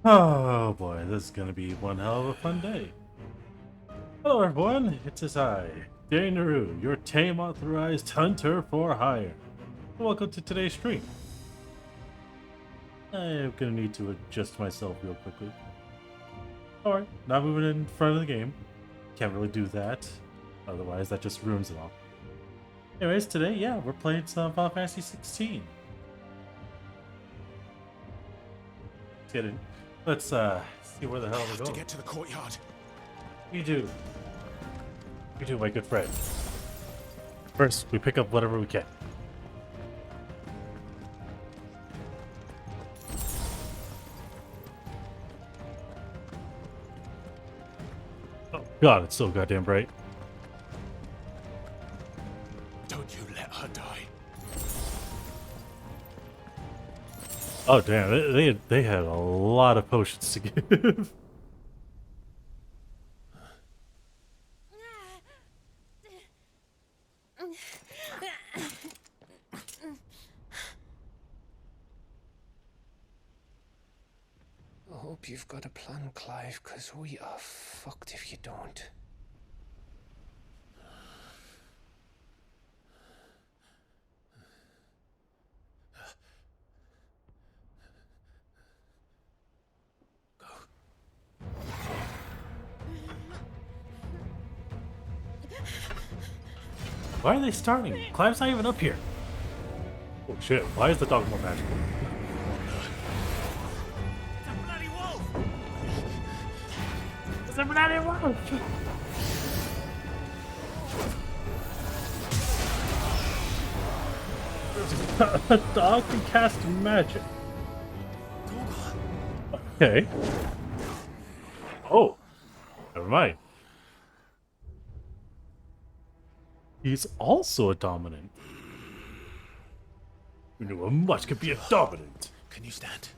Oh boy, this is gonna be one hell of a fun day. Hello everyone, it is I, 𝓮𝓵𝓷𝓮'𝓼 your tame authorized hunter for hire. Welcome to today's stream. I'm gonna need to adjust myself real quickly. Alright, not moving in front of the game. Can't really do that, otherwise that just ruins it all. Anyways, today, yeah, we're playing some Final Fantasy 16. Let's get in. Let's see where the hell we're going. To get to the courtyard. You do, my good friend. First, we pick up whatever we can. Oh God, it's so goddamn bright. Don't you let her die. Oh damn, they had a lot of potions to give. I hope you've got a plan, Clive, because we are fucked if you don't. Why are they starting? Clive's not even up here. Oh shit, why is the dog more magical? It's a bloody wolf! A dog can cast magic. Okay. Oh, never mind. He's also a dominant. You knew a much could be a dominant. Can you stand?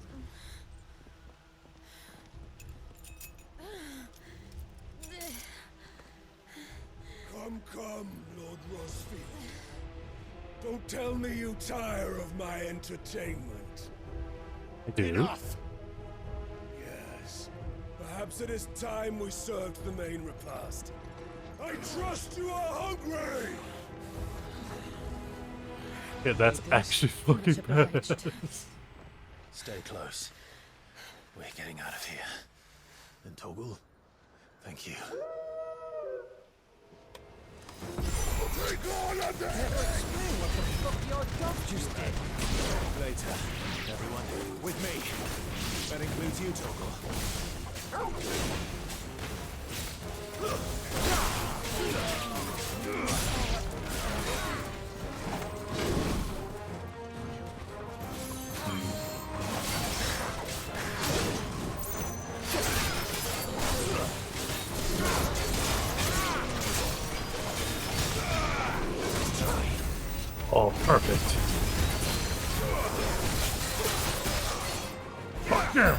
Come, Lord Rosfield. Don't tell me you tire of my entertainment. I do. Enough. Yes. Perhaps it is time we served the main repast. I trust you are hungry! Yeah, that's actually fucking bad. Stay close. We're getting out of here. And Toggle, thank you. Take on at the head! What the fuck your dog just did? Later, everyone. With me. That includes you, Toggle. Oh, perfect. Fuck yeah.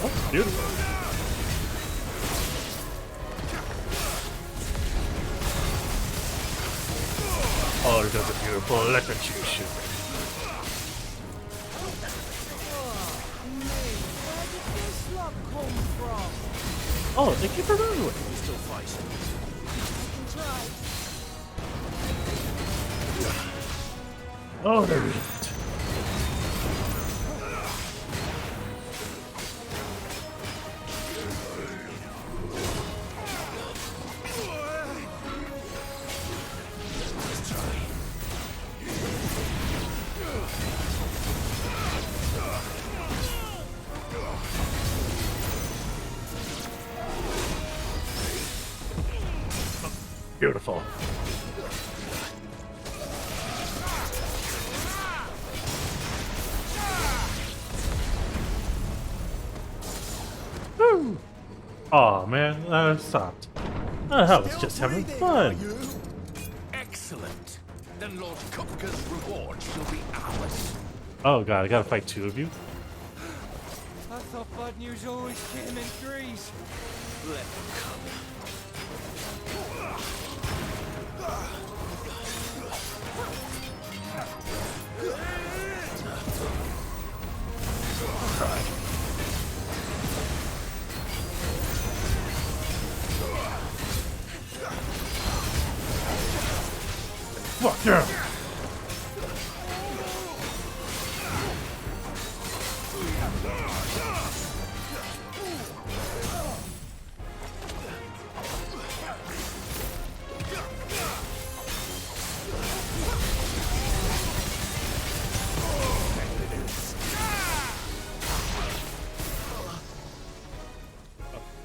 Oh, beautiful. Oh, it does a beautiful electrocution. Oh, they keep her running with. We still fight. Oh, there it is. Beautiful. Woo! Aw, man, stopped. I was just having fun. Excellent. then Lord Kupka's reward shall be ours. Oh god, I gotta fight two of you? I thought bad news always came in threes. Let them come. Fuck yeah!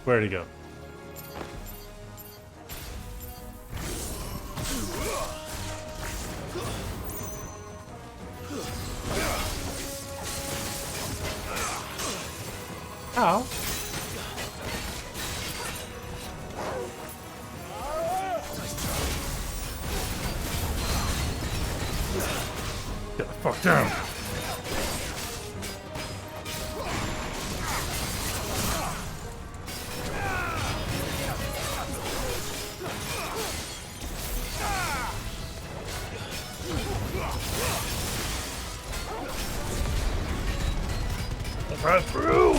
Where'd he go? Ow. Get the fuck down. Right through.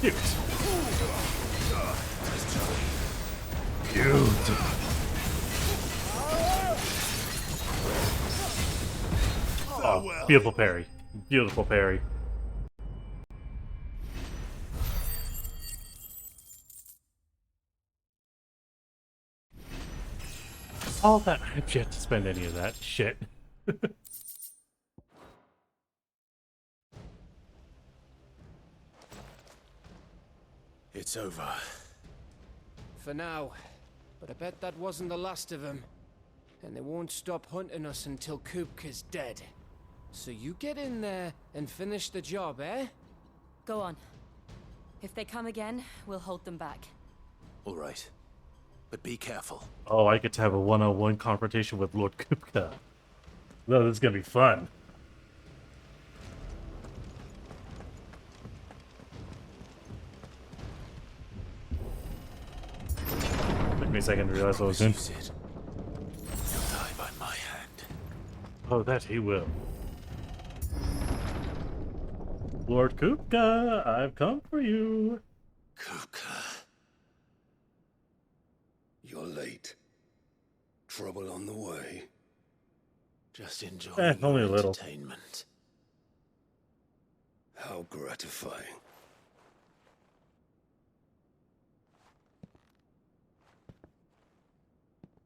Cute. Cute. Oh, beautiful parry. Beautiful parry. All that, I've yet to spend any of that shit. It's over. For now. But I bet that wasn't the last of them. And they won't stop hunting us until Kupka's dead. So you get in there and finish the job, eh? Go on. If they come again, we'll hold them back. All right. But be careful. Oh, I get to have a one-on-one confrontation with Lord Kupka. No, this is gonna be fun. Took me a second to realize what I was doing. Sid. He'll die by my hand. Oh, that he will. Lord Kupka, I've come for you. Kupka. You're late. Trouble on the way. Just enjoying only your a little. entertainment. How gratifying.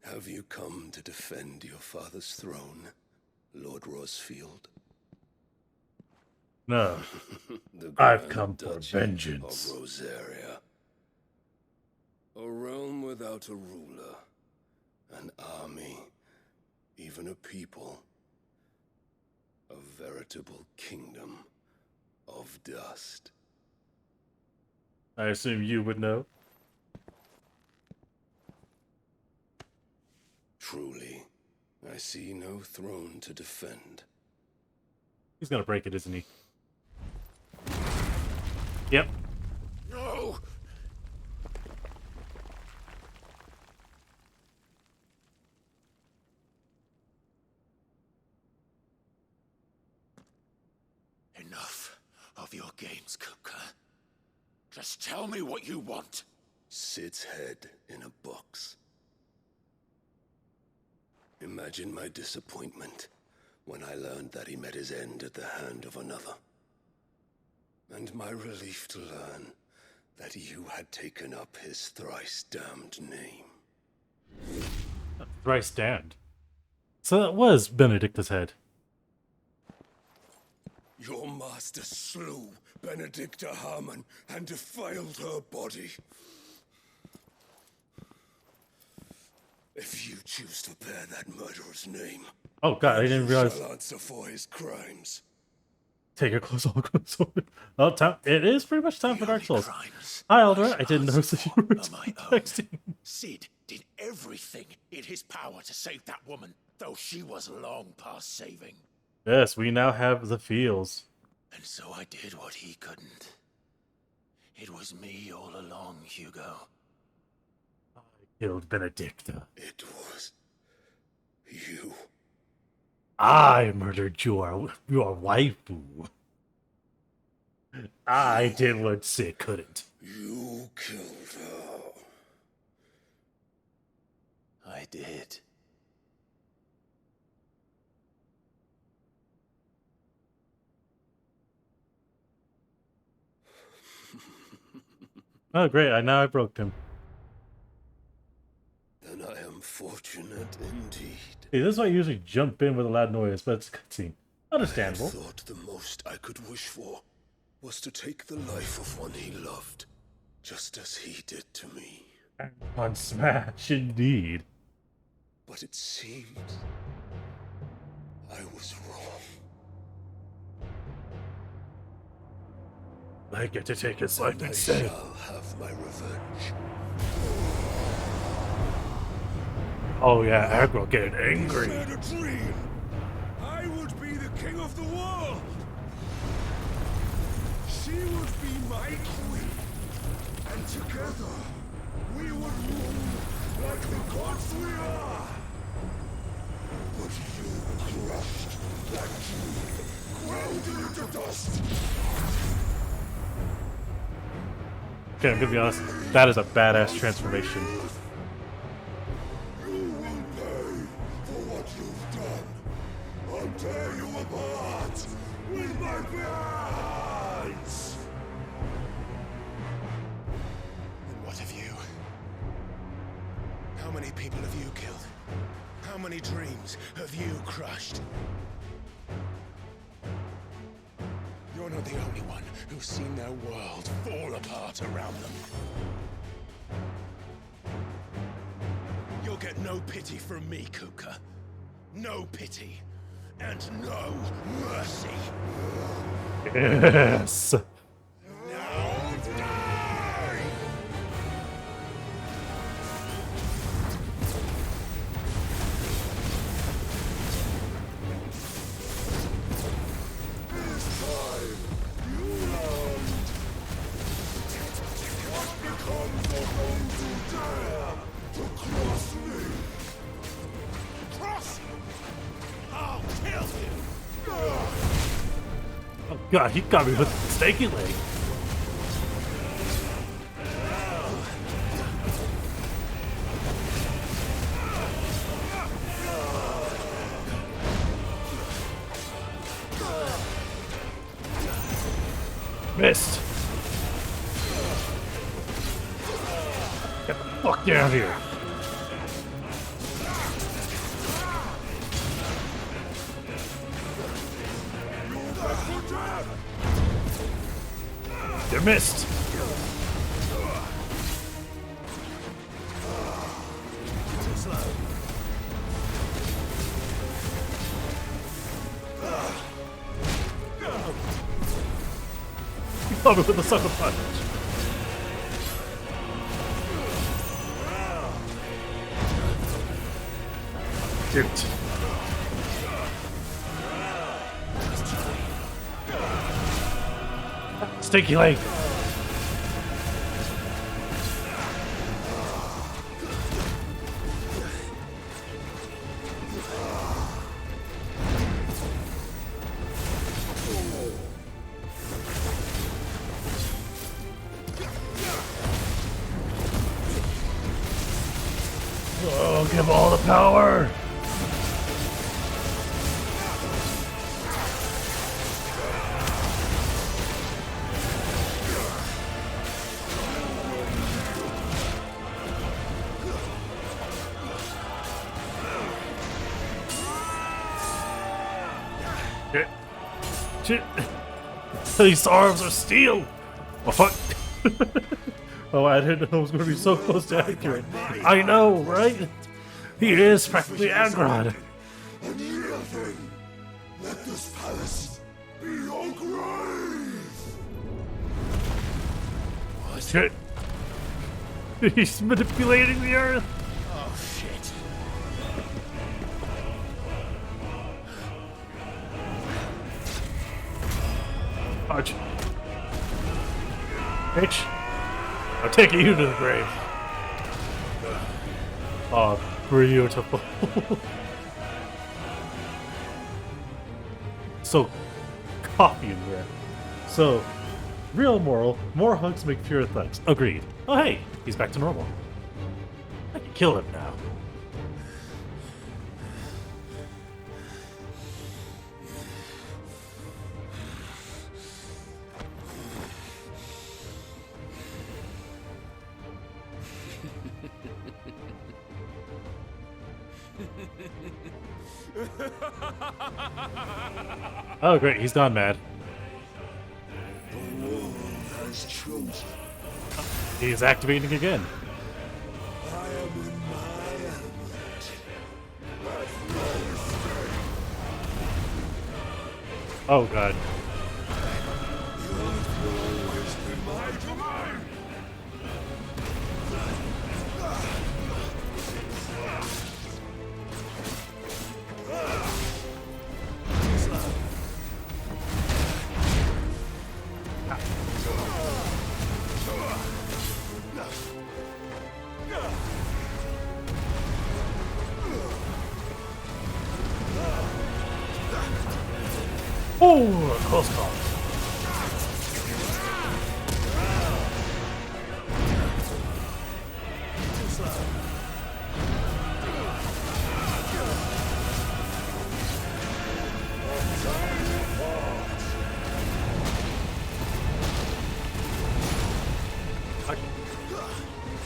Have you come to defend your father's throne, Lord Rosfield? No, The I've Grand come for Duchy vengeance. of Rosaria. A realm without a ruler, an army, even a people. A veritable kingdom of dust. I assume you would know. Truly, I see no throne to defend. He's gonna break it, isn't he? Yep. No! Enough of your games, Kupka. Just tell me what you want. Sid's head in a box. Imagine my disappointment when I learned that he met his end at the hand of another. And my relief to learn that you had taken up his thrice-damned name. Thrice damned. So that was Benedicta's head. Your master slew Benedicta Harmon and defiled her body. If you choose to bear that murderer's name, Oh god, I didn't realize. shall answer for his crimes. Take your clothes off. Well, it is pretty much time for The Dark only Souls. crimes Hi, I Elder. shall I didn't notice that you were answer for are my own. texting. Cid did everything in his power to save that woman, though she was long past saving. Yes, we now have the feels. And so I did what he couldn't. It was me all along, Hugo. I killed Benedicta. It was you. I murdered your waifu. I did what Cid couldn't. You killed her. I did. Oh, great. Now I broke him. Then I am fortunate indeed. See, this is why I usually jump in with a loud noise, but it's a cutscene. Understandable. I thought the most I could wish for was to take the life of one he loved, just as he did to me. On Smash, indeed. But it seems I was wrong. I get to take his life And I instead. shall have my revenge. Oh yeah, Agro getting angry. Had a dream. I would be the king of the world. She would be my queen. And together, we would rule like the gods we are. But you crushed that dream, ground it into dust. Okay, I'm gonna be honest, that is a badass transformation. You will pay for what you've done. I'll tear you apart with my hands. And what have you? How many people have you killed? How many dreams have you crushed? You're not the only one who's seen their world fall apart around them. You'll get no pity from me, Kuka. No pity. And no mercy. Yes. Now die! This time, you learned. What becomes of those who dare to cross me? Cross! I'll kill you! Oh god, he got me with a snaky leg. Missed. Get the fuck down here. You missed. Too slow. You caught me with a sucker punch. Shoot. Stinky leg. Oh, give all the power. Shit. Shit. These arms are steel. Oh, fuck. Oh, I didn't know it was going to be so close to accurate. I know, right? He is practically Agron. And real thing. Let this palace be Your grave! Shit. He's manipulating the earth. Oh, shit. Punch. Bitch. I'm taking you to the grave. Oh, beautiful. So, coffee in here. So, real moral, more hugs make fewer thugs. Agreed. Oh hey, he's back to normal. I can kill him now. Oh great, he's gone mad. The world has chosen. He's activating again. I am in my element. Oh god. The earth will always be my domain. Oh, close call.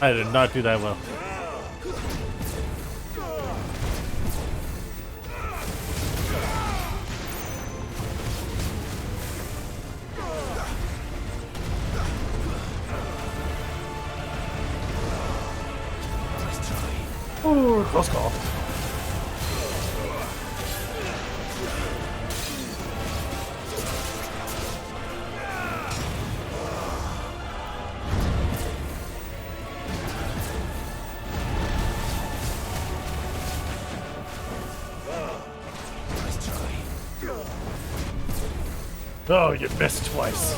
I did not do that well. Oh, close call. Oh, you missed twice.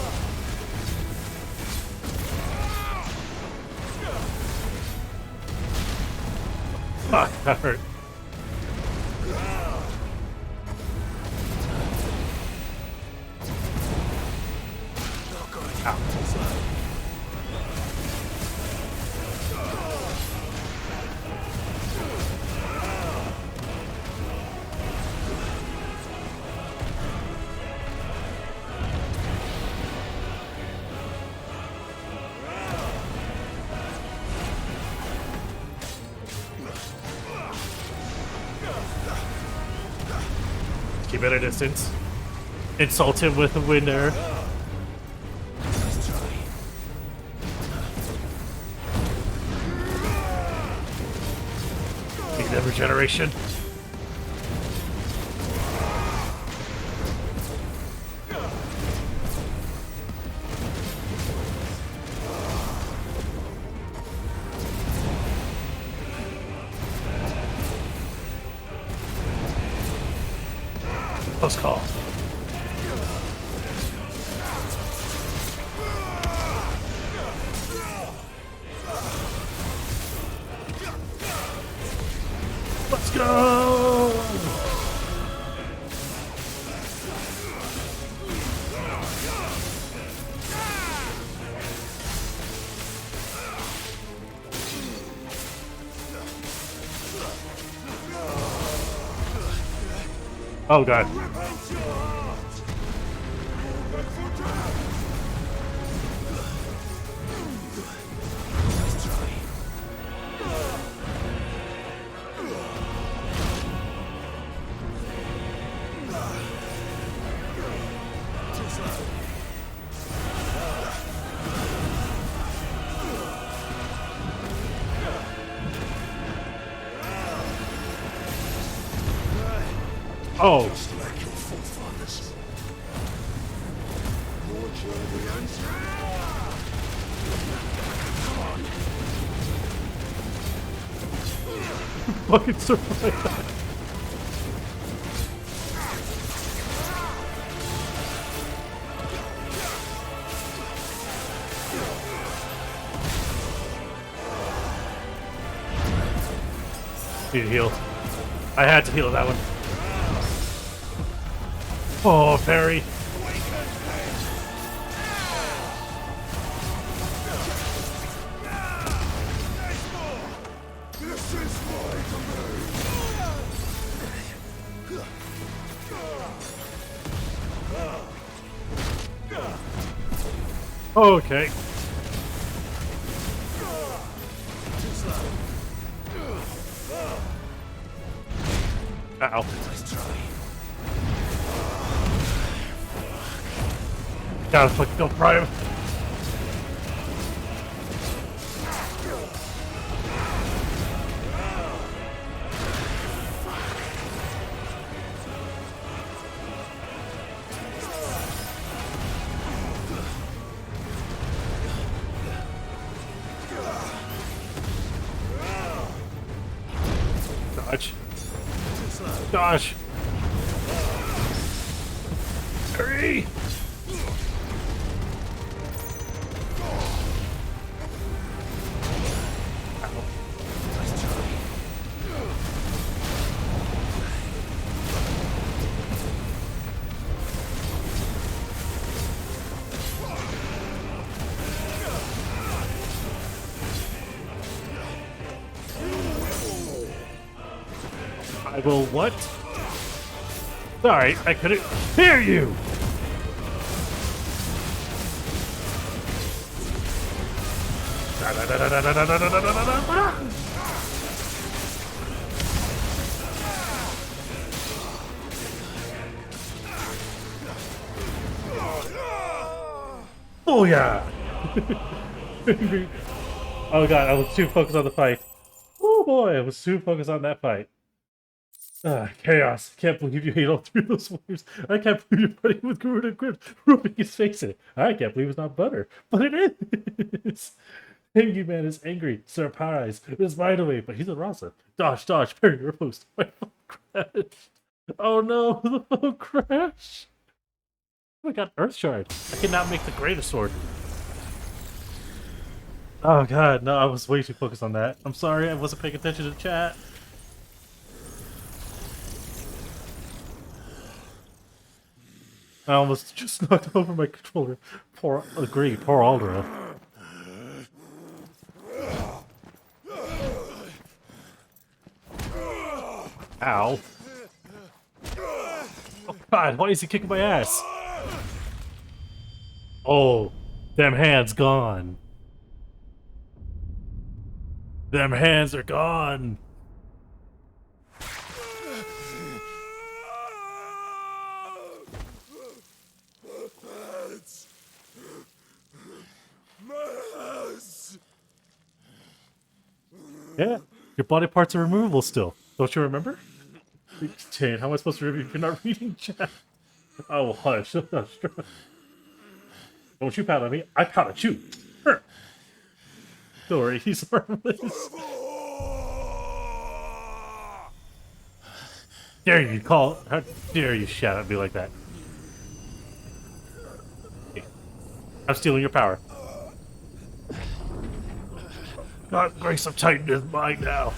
Fuck, that hurt. Ow. Keep at a distance. Insult him with a wind arrow. Need that regeneration. Close call. Let's go! Oh god. Oh. Just like your forefathers. Fucking survive that. Need to heal. I had to heal that one. Oh, parry. Okay. Ow. Gotta fucking go prime. Dodge. Dodge. Hurry! I will what? Sorry, I couldn't hear you! Oh yeah! Oh god, I was too focused on the fight. Oh boy, I was too focused on that fight. Chaos. Can't believe you ate all three of those waves. I can't believe you're fighting with 𝓮𝓺𝓾 rubbing his face in it. I can't believe it's not butter, but it is. Hanging Man is angry. 𝓮𝓺𝓷𝓵 is wide away, but he's a Rasa. Dodge, dodge, parry, riposte. My phone crashed. Oh no, the phone crashed. Oh, I got Earth Shard. I can now make the greatest sword. Oh god, no, I was way too focused on that. I'm sorry, I wasn't paying attention to the chat. I almost just knocked over my controller. Poor 𝓮𝓺𝓷𝓵. Ow. Oh god, why is he kicking my ass? Oh, them hands gone. Them hands are gone. Yeah, your body parts are removable still. Don't you remember? Jane, how am I supposed to review if you're not reading chat? Oh, hush. Don't you pout at me. I pout at you. Don't worry, he's harmless. Dare you call? How dare you shout at me like that? I'm stealing your power. God, Grace of Titan is mine now.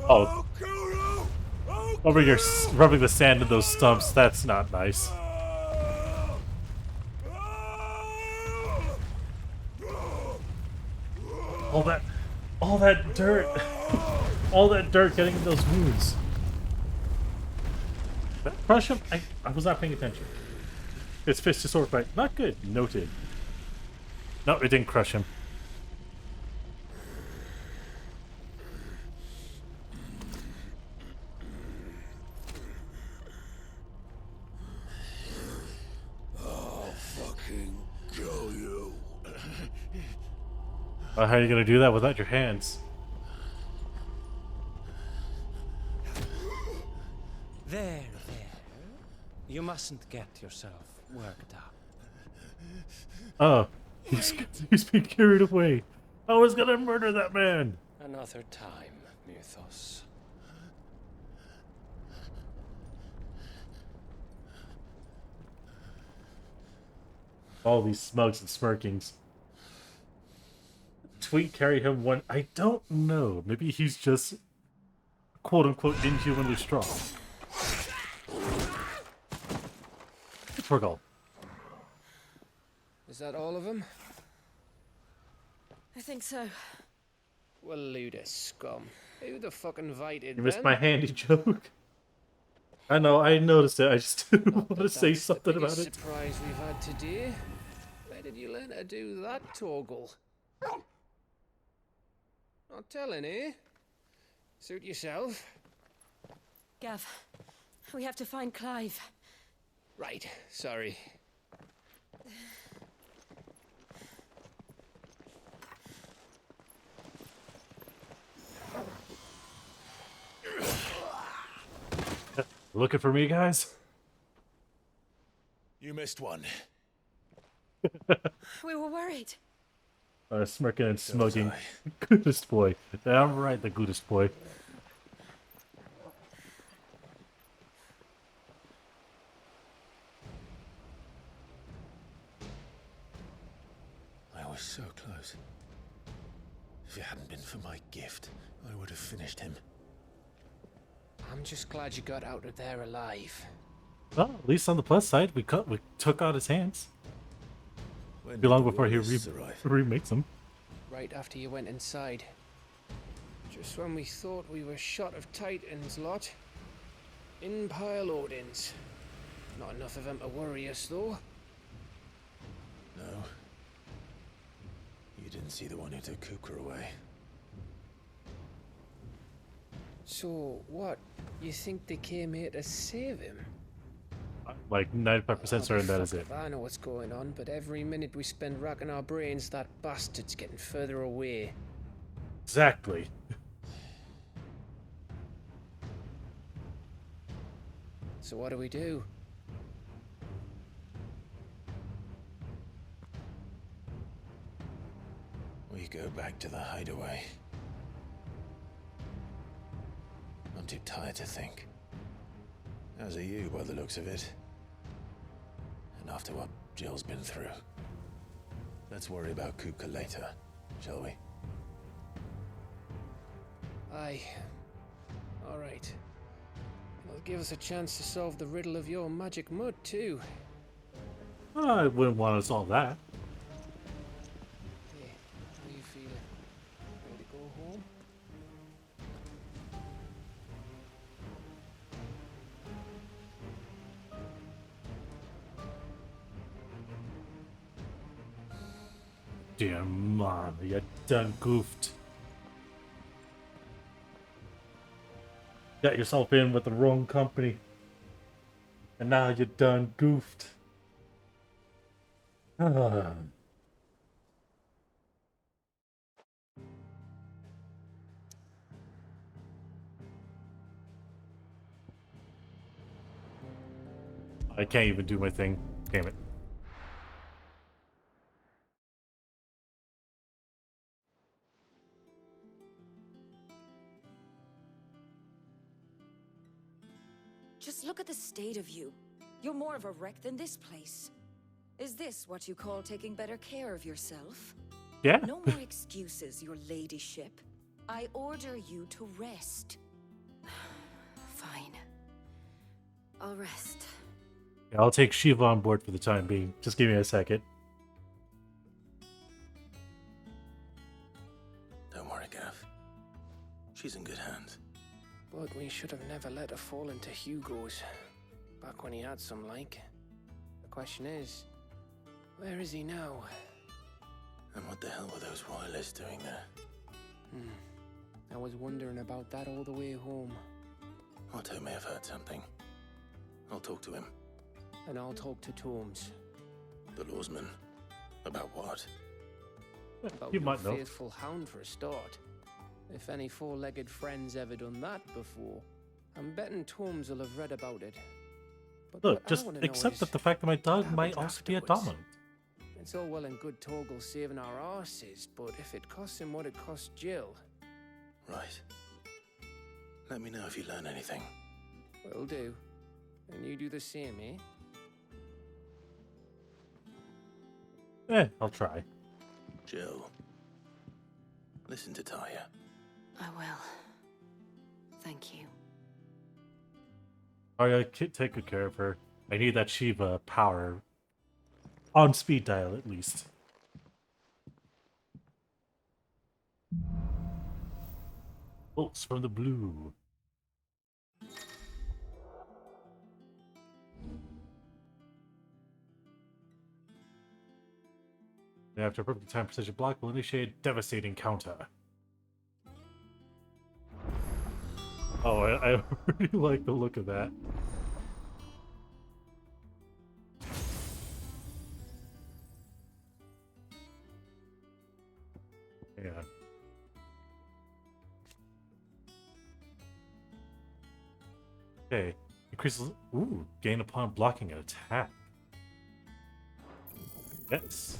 Oh. Rubbing the sand in those stumps, that's not nice. All that dirt. All that dirt getting in those wounds. Did I crush him? I was not paying attention. His fist to sword fight. Not good. Noted. No, it didn't crush him. I'll fucking kill you. How are you gonna do that without your hands? There. You mustn't get yourself worked up. Oh, He's being carried away. I was gonna murder that man. Another time, Mythos. All these smugs and smirkings. Tweet carry him one. I don't know. Maybe he's just quote unquote inhumanly strong. Torgal. Is that all of them? I think so. Well, load of scum. Who the fuck invited You missed them? my handy joke. I know, I noticed it. I just didn't want to But say that's something the about biggest it. surprise we've had today. Where did you learn to do that, Torgal? Not telling, eh? Suit yourself. Gav, we have to find Clive. Right, sorry. Looking for me, guys? You missed one. We were worried. Smirking and So smoking. was I. Goodest boy. I'm right, the goodest boy. I was so close. If it hadn't been for my gift, I would have finished him. I'm just glad you got out of there alive. Well, at least on the plus side, we took out his hands. When Be did long the before he warriors arrive? remakes them. Right after you went inside. Just when we thought we were shot of Titans lot. In pile Odins. Not enough of them to worry us, though. No. You didn't see the one who took 𝓮𝓬 away. So, what? You think they came here to save him? Like 95% certain that is it. I know what's going on, but every minute we spend racking our brains, that bastard's getting further away. Exactly. So what do we do? We go back to the hideaway. I'm too tired to think. As are you, by the looks of it. And after what Jill's been through. Let's worry about 𝓮𝓬 later, shall we? Aye. Alright. It'll give us a chance to solve the riddle of your magic mud, too. I wouldn't want to solve that. Hey, how you feeling? Ready to go home? Damn, Mom, you done goofed. Got yourself in with the wrong company. And now you done goofed. Ah. I can't even do my thing. Damn it. Just look at the state of you. You're more of a wreck than this place. Is this what you call taking better care of yourself? Yeah? No more excuses, your ladyship. I order you to rest. Fine. I'll rest. Yeah, I'll take Shiva on board for the time being. Just give me a second. Don't worry, Gav. She's in good hands. But we should have never let her fall into Hugo's. Back when he had some like. The question is, where is he now? And what the hell were those royalists doing there? I was wondering about that all the way home. Otto may have heard something. I'll talk to him. And I'll talk to Tomes. The lawsman. About what? About You your might know. faithful hound for a start. If any four-legged friend's ever done that before, I'm betting Tomes will have read about it. But Look, what I just wanna know accept is, that the fact that my dog what might happened also be a afterwards? dominant. It's all well and good Torgal saving our arses, but if it costs him what it cost Jill... Right. Let me know if you learn anything. Will do. And you do the same, eh? I'll try. Jill, listen to Taya. I will. Thank you. Alright, take good care of her. I need that Shiva power on speed dial at least. Bolts from the blue. After a perfect time precision block will initiate a devastating counter. Oh, I really like the look of that. Yeah. Okay. Increases. Ooh, gain upon blocking an attack. Yes.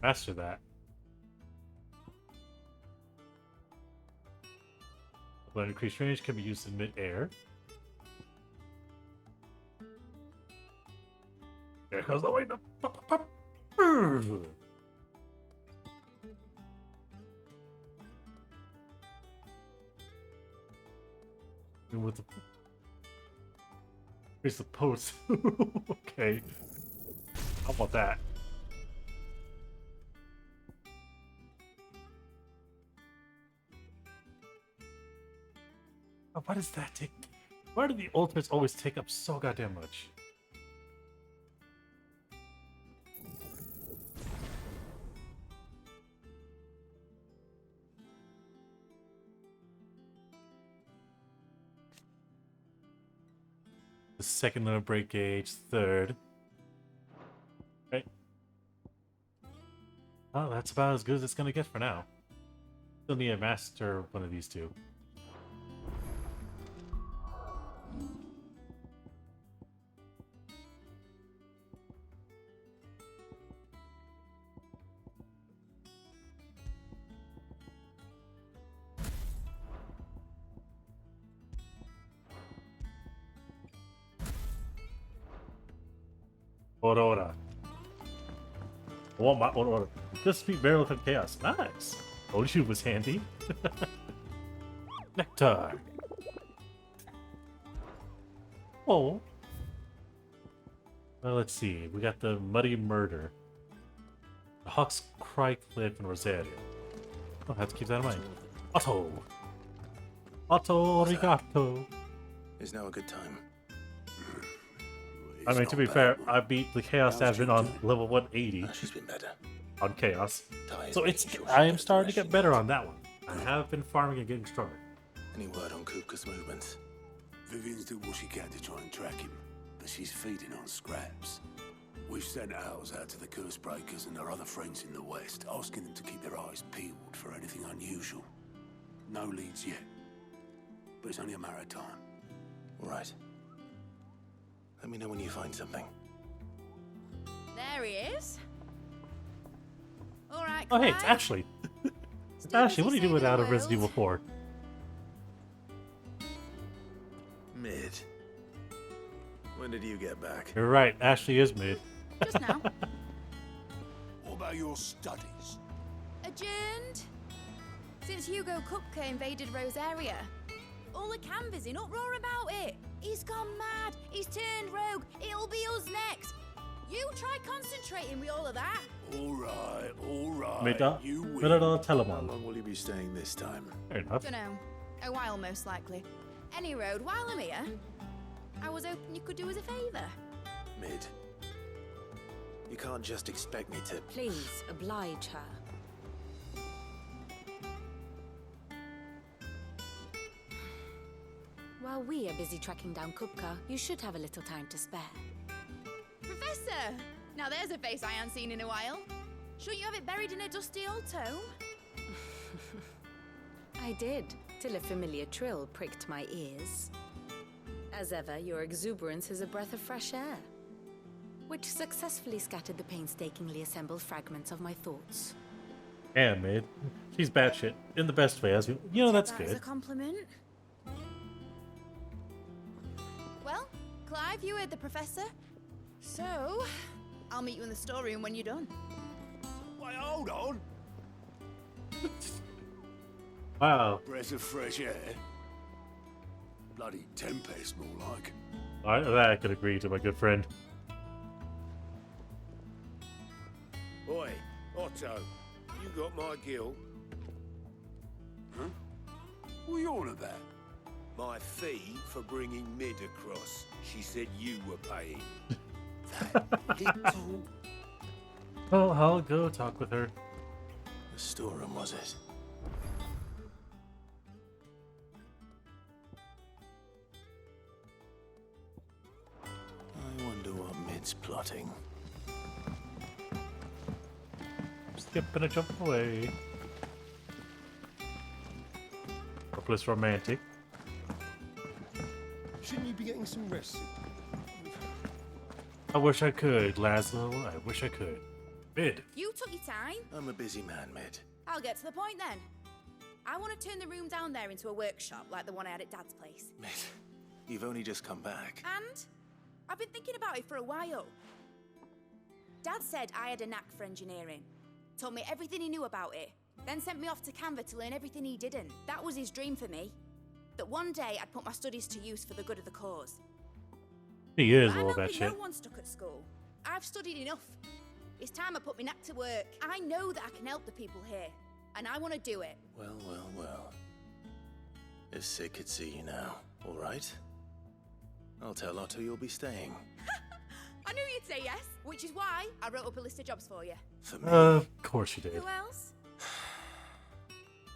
Master that. When increased range can be used in mid-air. There goes the way to and with the increase the post. Okay. How about that? Oh, why does that take? Why do the ultimates always take up so goddamn much? The second limit break gauge, third. Okay. Oh, that's about as good as it's gonna get for now. Still need to master one of these two. Aurora. I want my Aurora. Just speed barrel of chaos. Nice. Oshu was handy. Nectar. Oh. Well, let's see. We got the Muddy Murder. The Hawk's Cry Cliff and Rosario. I'll have to keep that in mind. Otto. Otto Arigato. Is now a good time? I mean, to be fair, I beat the Chaos Advent on level 180 She's been better. on Chaos. Taya's So it's making sure I she am knows starting to where get she better is. on that one. I have been farming and getting stronger. Any word on 𝓮𝓼's movements? Vivian's doing what she can to try and track him, but she's feeding on scraps. We've sent ours out to the curse breakers and our other friends in the west, asking them to keep their eyes peeled for anything unusual. No leads yet, but it's only a matter of time. Right. Let me know when you find something. There he is. All right, Oh, hey, it's Clive. Ashley. Ashley, what are you doing out of Resident Evil 4? Mid. When did you get back? You're right, Ashley is mid. Just now. What about your studies? Adjourned. Since Hugo Kupka invaded Rosaria. All the canvas in uproar about it. He's gone mad. He's turned rogue. It'll be us next. You try concentrating with all of that. All right. Meda, You win. Meda How Telemon. long will you be staying this time? Fair enough. Dunno. A while, most likely. Any road, while I'm here, I was hoping you could do us a favour. Mid. You can't just expect me to... Please, oblige her. While we are busy tracking down Kupka, you should have a little time to spare. Professor! Now there's a face I haven't seen in a while. Shouldn't you have it buried in a dusty old tome? I did, till a familiar trill pricked my ears. As ever, your exuberance is a breath of fresh air. which successfully scattered the painstakingly assembled fragments of my thoughts. Yeah, mate. She's batshit in the best way. As you know, that's That as good. a compliment. Well, Clive, you heard the professor. So, I'll meet you in the storeroom when you're done. Wait, hold on. Wow. Breath of fresh air. Bloody tempest, more like. I could agree to my good friend. Oi, Otto, you got my gill? Huh? What are you on about? My fee for bringing Mid across. She said you were paying. That little... Well, I'll go talk with her. The storeroom, was it? I wonder what Mid's plotting. Skipping a jump away. Hopeless romantic. Shouldn't you be getting some rest? I wish I could, 𝓚𝓫. I wish I could. Mid. You took your time. I'm a busy man, Mid. I'll get to the point then. I want to turn the room down there into a workshop like the one I had at Dad's place. Mid, you've only just come back. And I've been thinking about it for a while. Dad said I had a knack for engineering. Told me everything he knew about it. Then sent me off to 𝓮𝓫 to learn everything he didn't. That was his dream for me. That one day I'd put my studies to use for the good of the cause. He is I'm all that hoping shit. no one's stuck at school. I've studied enough. It's time I put my knack to work. I know that I can help the people here. And I want to do it. Well, well, well. If Sid could see you now, all right? I'll tell Otto you'll be staying. I knew you'd say yes, which is why I wrote up a list of jobs for you. For me, Of course you did. Who else?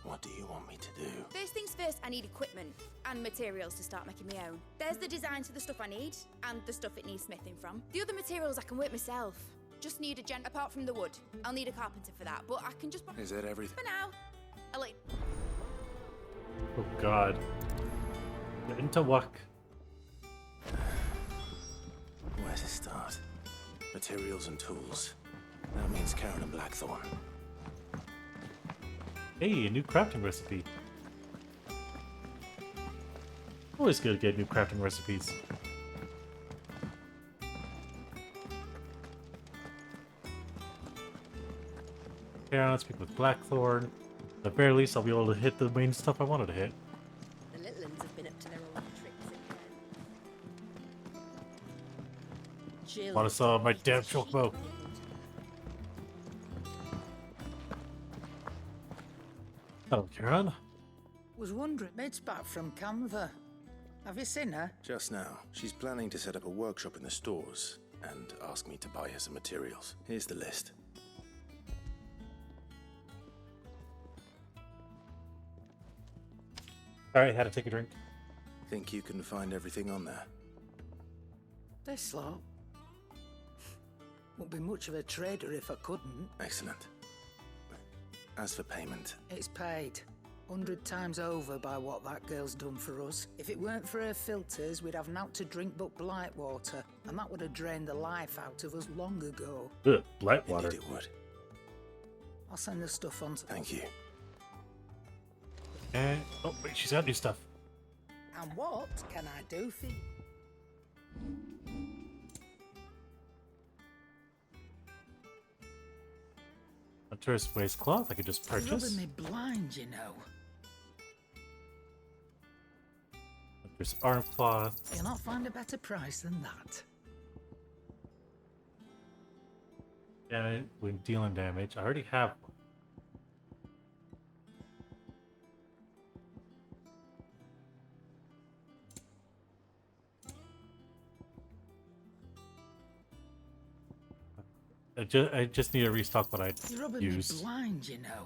what do you want me to do? First things first, I need equipment and materials to start making my own. There's the designs for the stuff I need and the stuff it needs smithing from. The other materials I can work myself. Just need a gent apart from the wood. I'll need a carpenter for that, but I can just... Is that everything? For now. I'll let... Oh god. Get into work. Where to start? Materials and tools. That means Karen and Blackthorn. Hey, a new crafting recipe. Always good to get new crafting recipes. Okay, let's speak with Blackthorn. At the very least, I'll be able to hit the main stuff I wanted to hit. The little ones have been up to their old tricks again. Jill Want to saw my damn chocobo. Oh, Karen. Was wondering, Mid's back from 𝓮𝓫. Have you seen her? Just now, she's planning to set up a workshop in the stores and ask me to buy her some materials. Here's the list. Alright, had to take a drink. Think you can find everything on there? This lot. Wouldn't be much of a trader if I couldn't. Excellent. As for payment, It's paid 100 times over by what that girl's done for us. If it weren't for her filters, we'd have naught to drink but blight water, and that would have drained the life out of us long ago. Ugh, blight water. indeed it would. I'll send the stuff on to... Thank you. And oh wait, she's got new stuff. And what can I do for you? A tourist waste cloth I could just You're purchase. rubbing me blind, you know. There's arm cloth. You'll not find a better price than that. Damage when dealing damage. I already have one. I just need to restock what I You're rubbing used. me blind, you know.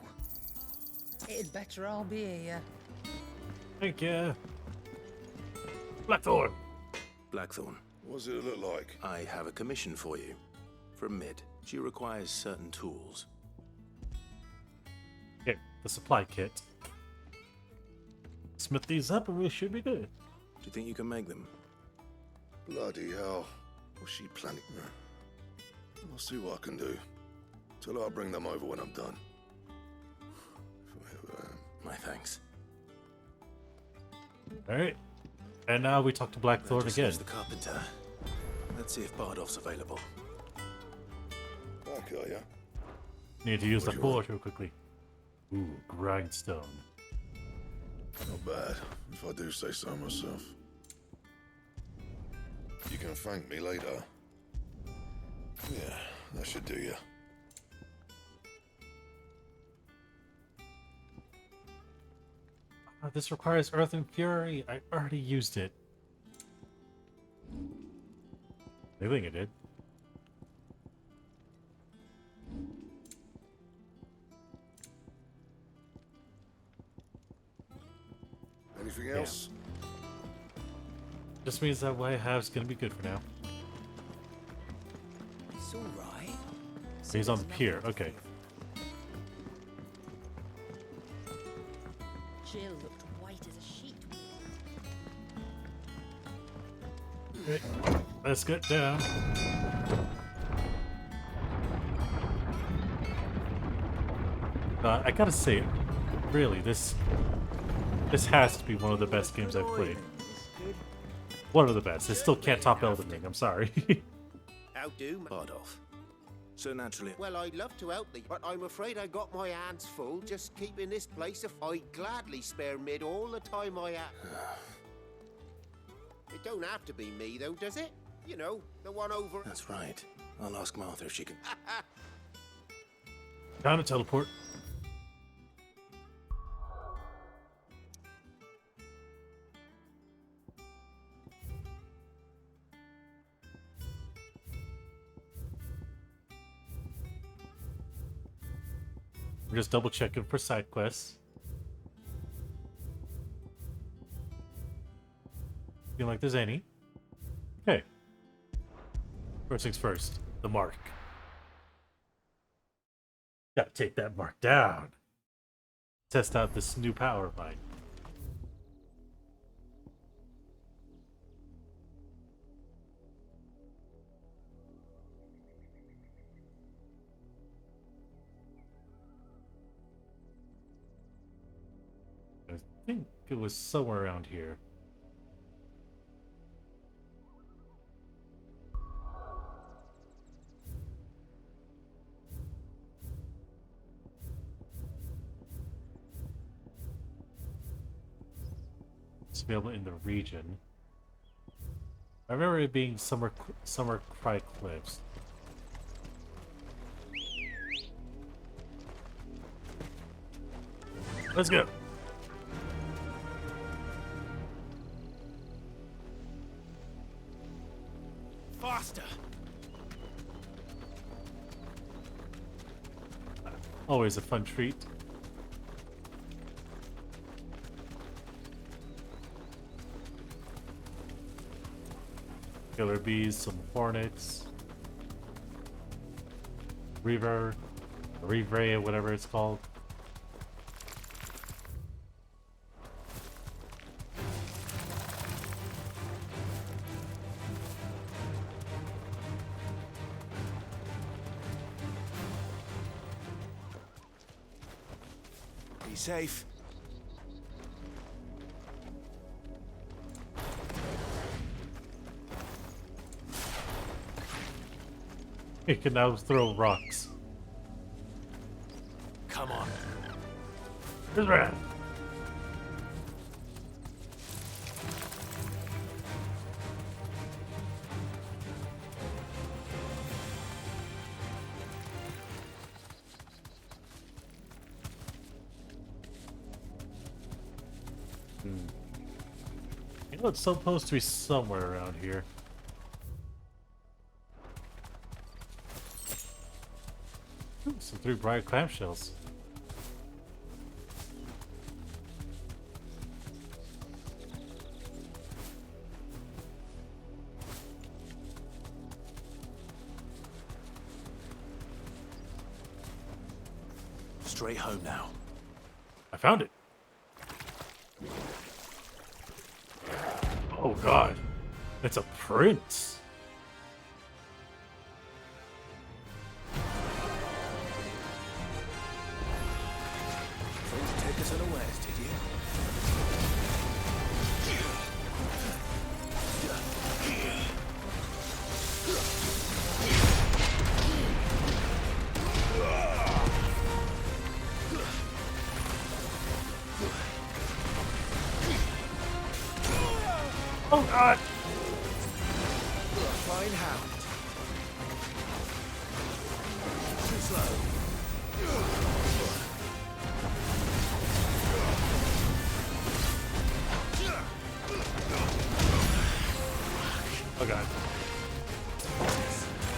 It'd better all be here. Thank you. Blackthorn. Blackthorn, What does it look like? I have a commission for you. From Mid. She requires certain tools. Here, the supply kit. Smith these up and we should be good. Do you think you can make them? Bloody hell. What's she planning? I'll see what I can do. Tell her I'll bring them over when I'm done. My thanks. Alright. And now we talk to Blackthorn again. The carpenter. Let's see if Bardolph's available. Back, are ya? Need to use the What do you bullet real quickly. Ooh, grindstone. Not bad, if I do say so myself. You can thank me later. Yeah, that should do you. This requires Earth and Fury. I already used it. I think it did. Anything else? Just means that what I have is gonna be good for now. It's alright. He's on the pier. Okay. Jill looked white as a sheet. Okay, let's get down. I gotta say, really, this has to be one of the best games I've played. One of the best. It still can't top Elden Ring. I'm sorry. How do, Bardolph. So naturally... Well, I'd love to help thee, but I'm afraid I got my hands full just keeping this place I'd gladly spare Mid all the time I have. It don't have to be me, though, does it? You know, the one over... That's right. I'll ask Martha if she can... Down to teleport. We're just double checking for side quests. Feel like there's any. Okay. First things first, the mark. Gotta take that mark down. Test out this new power of mine. I think it was somewhere around here. It's available in the region. I remember it being Summer Cry Cliffs. Let's go. Faster! Always a fun treat. Killer bees, some hornets, 𝓓𝓪𝓷𝓵, whatever it's called. Be safe. It can now throw rocks. Come on. Here's Rat. You know, it's supposed to be somewhere around here. Ooh, some 𝓬𝓵 clamshells. Straight home now. I found it. Oh god. It's a prince. breakers of the West, did you? Oh God! Flying hound. Too slow. Oh God!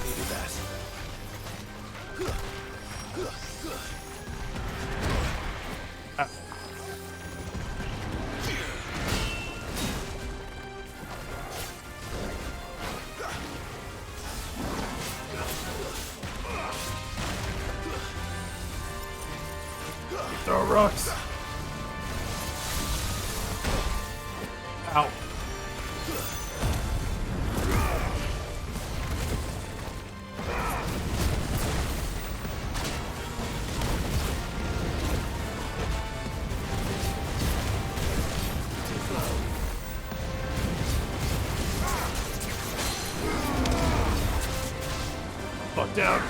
Needed that. Ah. Throw rocks. Ow. Fuck down.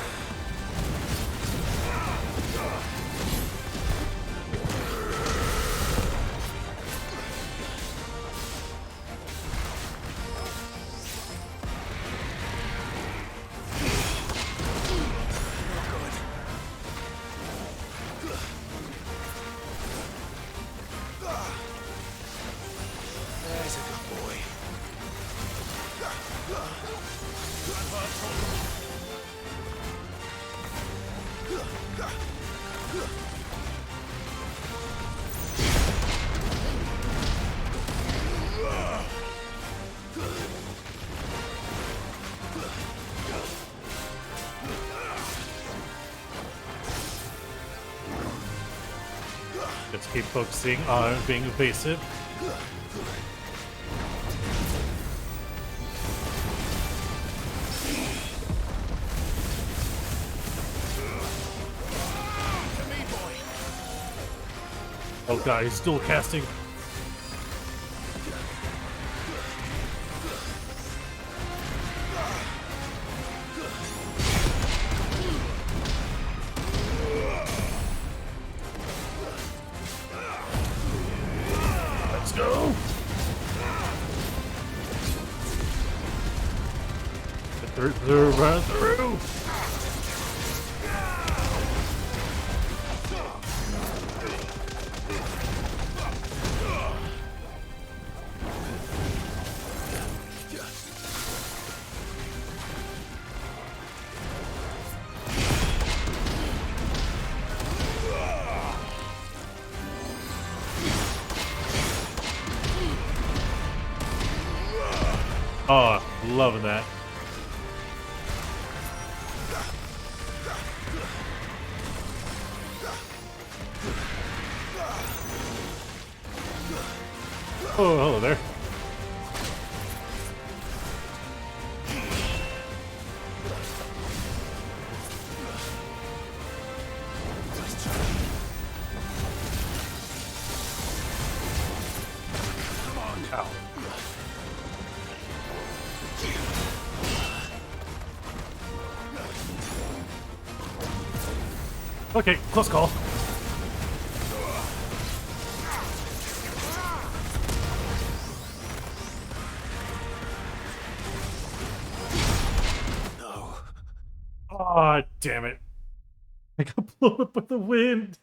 There's a good boy. Let's keep focusing on being evasive. Oh God, he's dual casting. Let's go. Run through. Oh, loving that. Oh, hello there. Come on, ow. Okay, close call. No. Aw, damn it. I got blown up by the wind.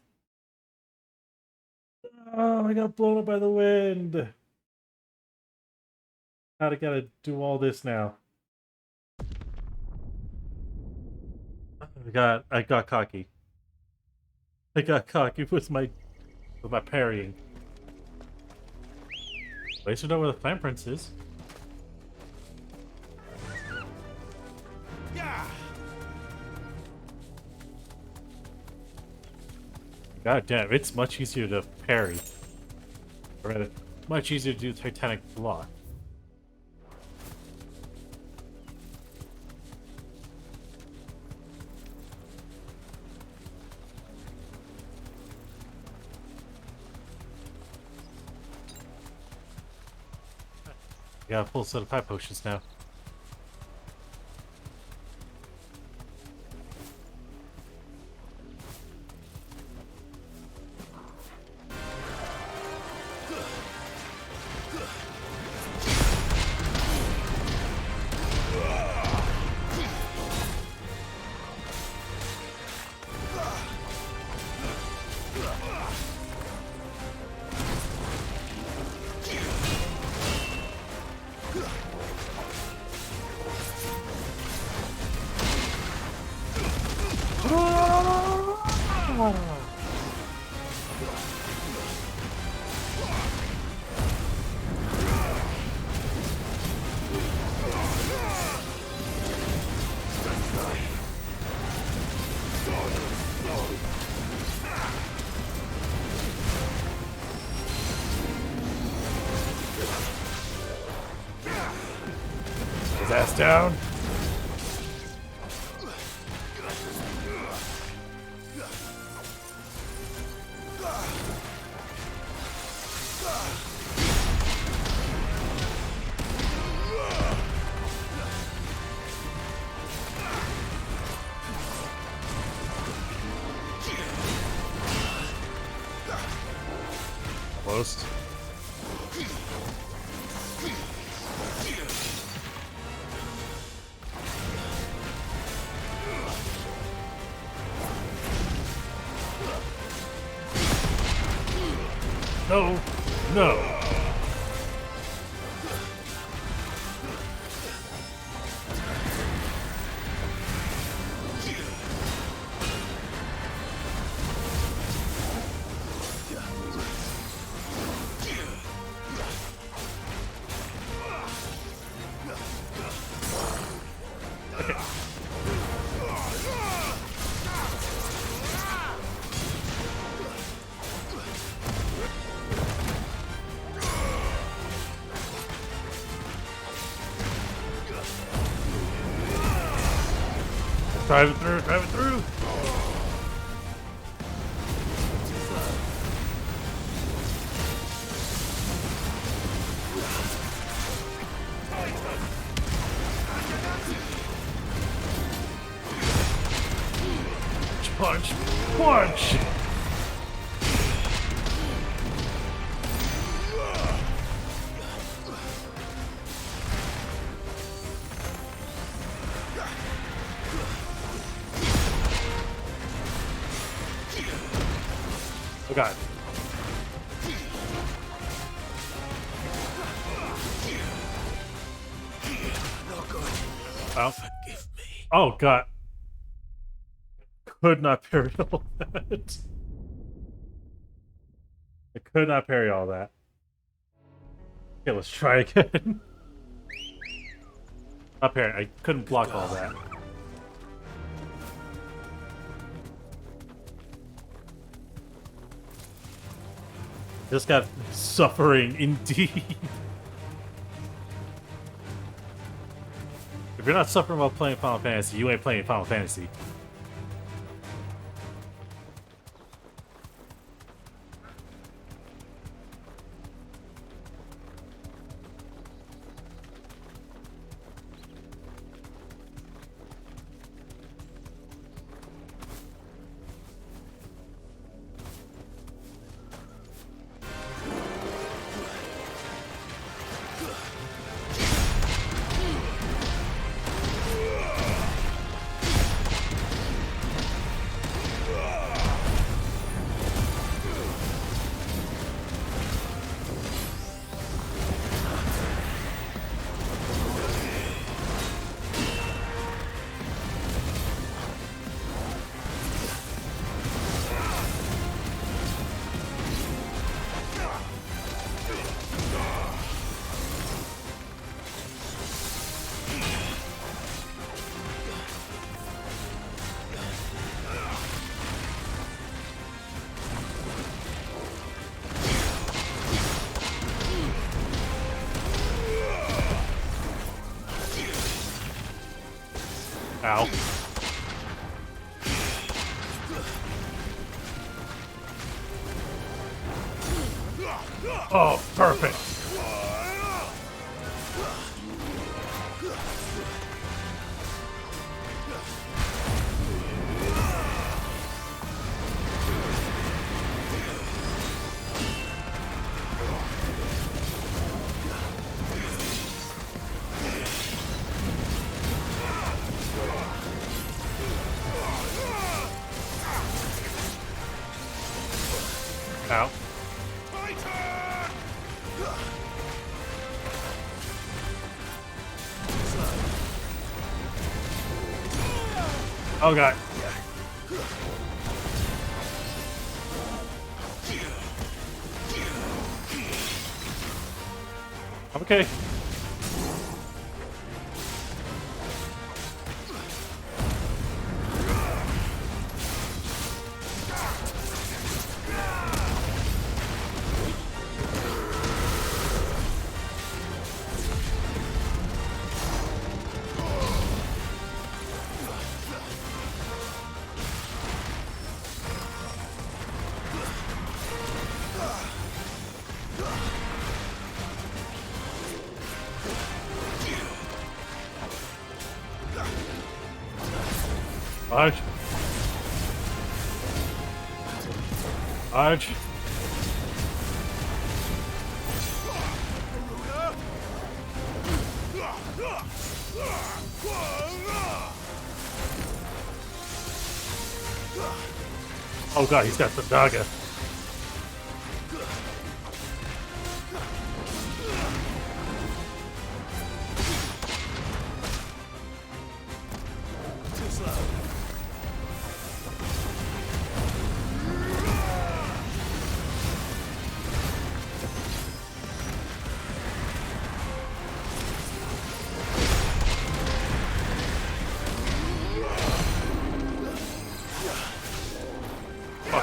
Oh, I got blown up by the wind. I gotta do all this now. I got cocky. I got cocky with my parrying. At least we know where the Plant Prince is. Yeah. God damn, it's much easier to parry. Or rather, much easier to do Titanic block. I got a full set of 5 potions now. His ass down. Almost. No, no. Drive it through, drive it through. Punch, punch. Oh god. Oh. Oh god. Could not parry all that. I could not parry all that. Okay, let's try again. Not parry. I couldn't block all that. Just got suffering indeed. If you're not suffering while playing Final Fantasy, you ain't playing Final Fantasy. Ow. Oh, perfect. Ow. Oh god. Okay. Arch. Arch. Oh god, he's got the dagger.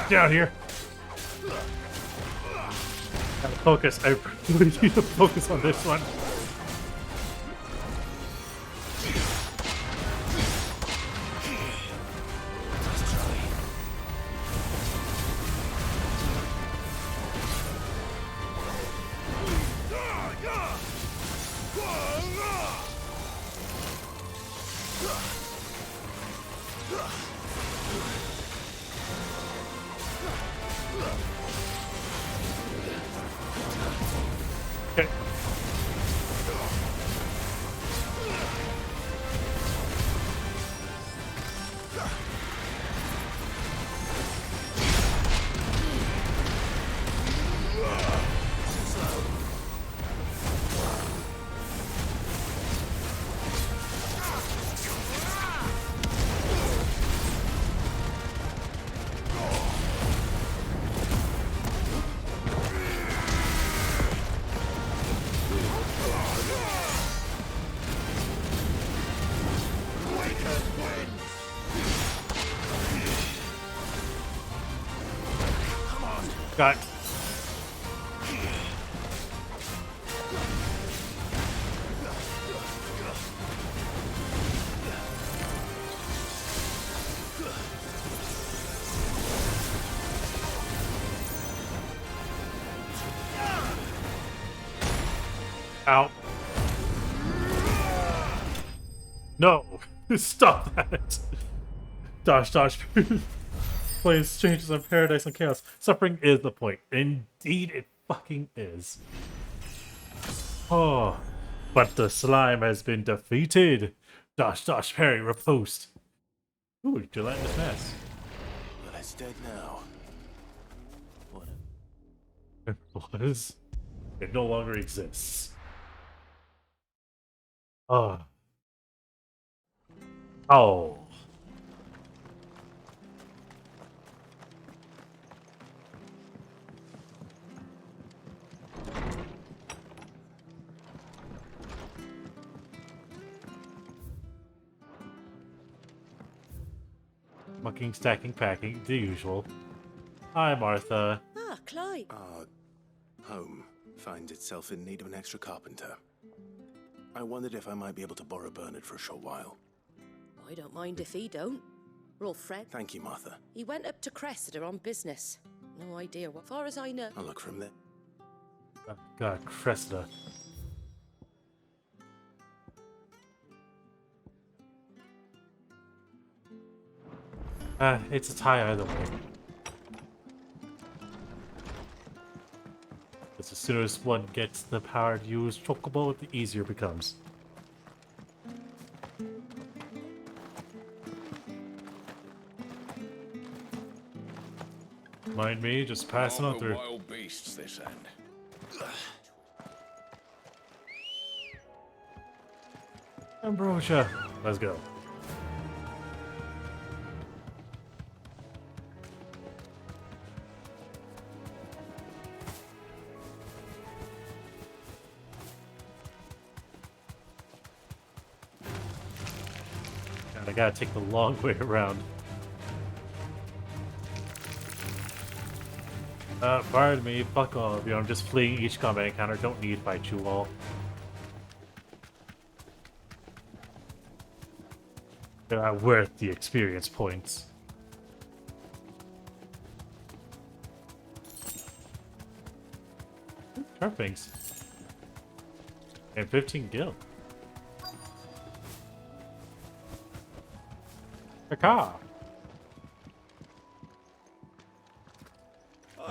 Down here. Gotta focus. I really need to focus on this one. Okay. Got. Ow. No! Stop that! Dodge, dodge. Plays changes on paradise and chaos. Suffering is the point. Indeed, it fucking is. Oh, but the slime has been defeated. Dash, dash, parry, riposte. Ooh, gelatinous mass. Well, it's dead now. What? It was. It no longer exists. Oh. Oh. Mucking, stacking, packing, the usual. Hi, Martha. Ah, Clive. Our home finds itself in need of an extra carpenter. I wondered if I might be able to borrow Bernard for a short while. I don't mind if he don't. We're all Fred. Thank you, Martha. He went up to Cressida on business. No idea what. Far as I know. I'll look for him there. Oh, God, Cressida. It's a tie either way. Because as soon as one gets the power to use Chocobo, the easier it becomes. Mind me, just passing on All the through. wild beasts this end. Ambrosia, let's go. God, I gotta take the long way around. Pardon me, fuck all of you. I'm just fleeing each combat encounter. Don't need to fight you all. They're not worth the experience points. Sharpings. And 15 gil. Caca.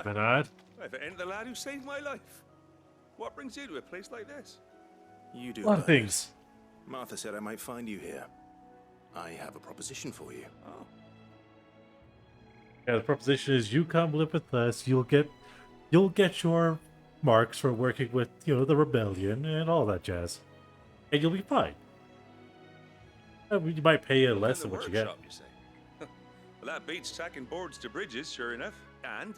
Bernard. If it ain't the lad who saved my life. What brings you to a place like this? You do A lot of both. things. Martha said I might find you here. I have a proposition for you. Oh. Yeah, the proposition is you come live with us, you'll get your marks for working with, you know, the rebellion and all that jazz. And you'll be fine. You might pay you less than what you get. Workshop, you say? Well, that beats tacking boards to bridges, sure enough. And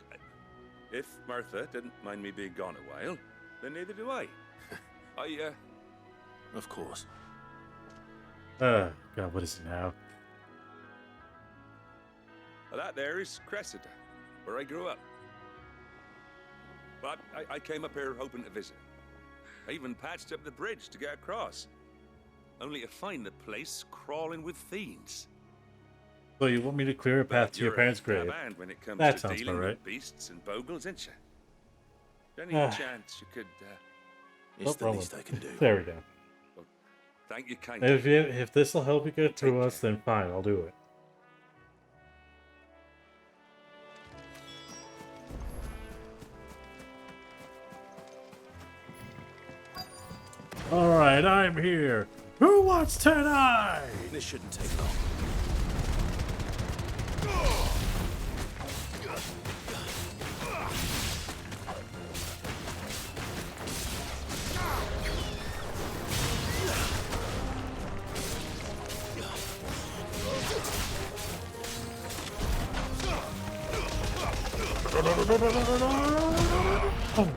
if Martha didn't mind me being gone a while, then neither do I. Of course. God, what is it now? Well, that there is Cressida, where I grew up. But I came up here hoping to visit. I even patched up the bridge to get across. Only to find the place crawling with fiends. So you want me to clear a path to your parents' grave? When it comes That to sounds dealing about right. with beasts and bogles, ain't you? Any chance you could... It's the least I can do. There we go. Well, thank you kindly. If this will help you get through us, then fine, I'll do it. Alright, I'm here. Who wants to die? This shouldn't take long. Oh.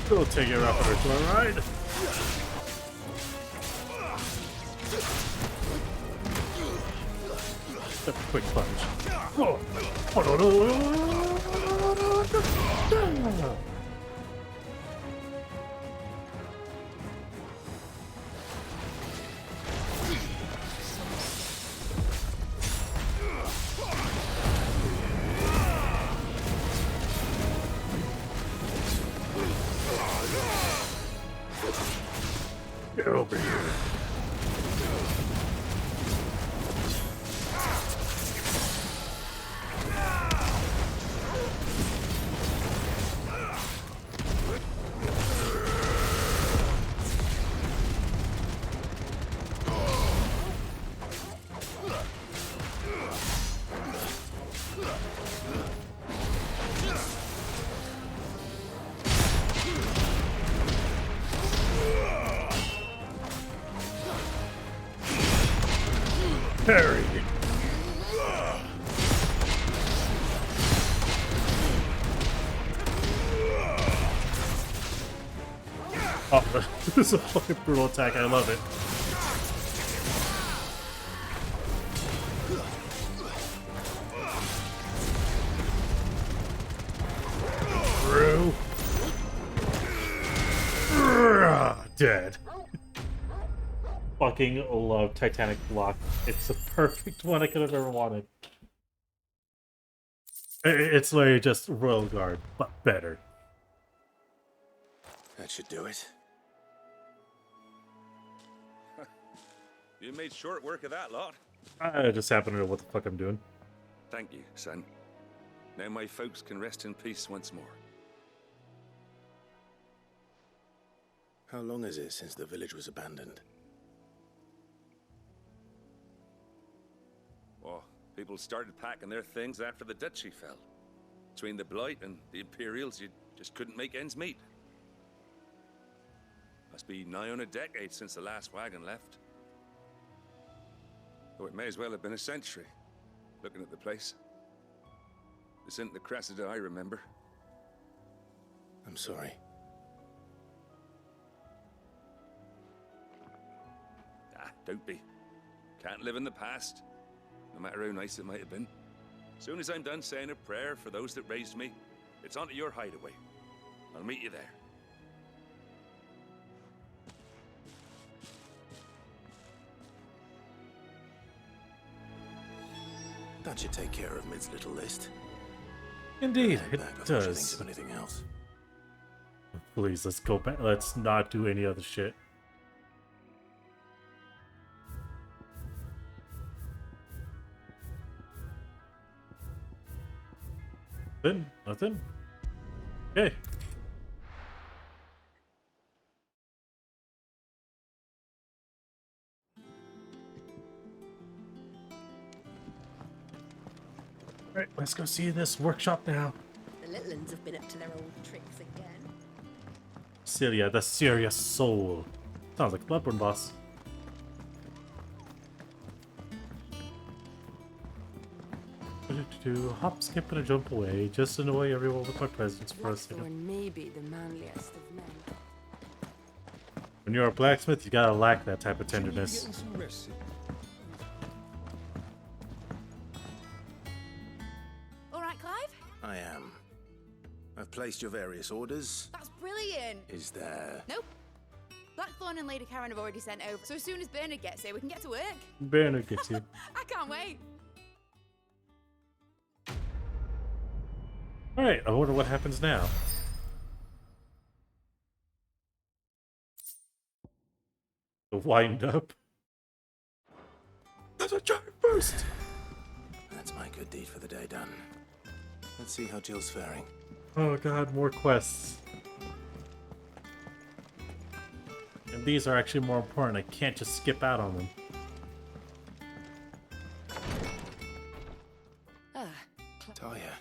We'll take it up on a ride. A quick punch. Oh. Get over here. Kairi. Oh, this is a fucking brutal attack. I love it. dead. Fucking love Titanic block. It's the perfect one I could have ever wanted. It's literally just Royal Guard, but better. That should do it. You made short work of that lot. I just happen to know what the fuck I'm doing. Thank you, son. Now my folks can rest in peace once more. How long is it since the village was abandoned? Oh, people started packing their things after the duchy fell. Between the Blight and the Imperials, you just couldn't make ends meet. Must be nigh on a decade since the last wagon left. Though it may as well have been a century, looking at the place. This isn't the Cressida I remember. I'm sorry. Don't be. Can't live in the past, no matter how nice it might have been. Soon as I'm done saying a prayer for those that raised me, it's onto your hideaway. I'll meet you there. That should take care of Mid's little list. Indeed, it Back before she does. thinks of anything else. Please, let's go back. Let's not do any other shit. Nothing? Okay. Alright, let's go see this workshop now. The little uns have been up to their old tricks again. Celia, the serious soul. Sounds like Bloodborne boss. Hop, skip, and a jump away. Just annoy everyone with my presence for a second. 𝓓𝓪𝓷𝓮'𝓼 may be the manliest of men. When you're a blacksmith, you gotta lack that type of tenderness. All right, Clive? I am. I've placed your various orders. That's brilliant. Is there... Nope. 𝓓𝓪𝓷𝓮'𝓼 and Lady Karen have already sent over, so as soon as Bernard gets here, we can get to work. Bernard gets you. I can't wait. Alright, I wonder what happens now. The wind up. There's a giant burst! That's my good deed for the day done. Let's see how Jill's faring. Oh god, more quests. And these are actually more important. I can't just skip out on them. Talia.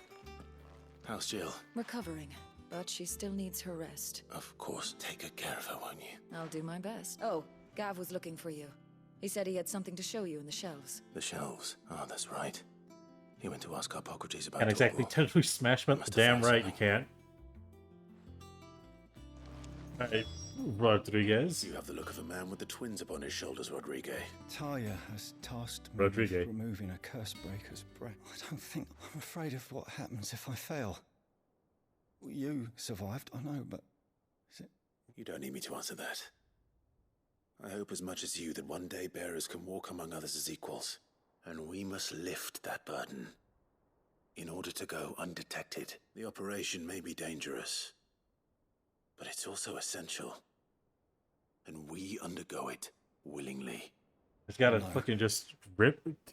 How's Jill? Recovering, but she still needs her rest. Of course. Take good care of her, won't you? I'll do my best. Oh, Gav was looking for you. He said he had something to show you in the shelves. The shelves. Oh, that's right. He went to ask 𝓬𝓫 about Can't exactly 𝓬𝓫. totally smash them up. Must have Damn found right you something. can't. Alright, Rodriguez. You have the look of a man with the twins upon his shoulders, Rodriguez. Talia has tasked me Rodriguez. with removing a curse breaker's breath. I'm afraid of what happens if I fail. You survived, I know, but is it... You don't need me to answer that. I hope as much as you that one day bearers can walk among others as equals. And we must lift that burden. In order to go undetected. The operation may be dangerous, but it's also essential. And we undergo it willingly. It's gotta fucking just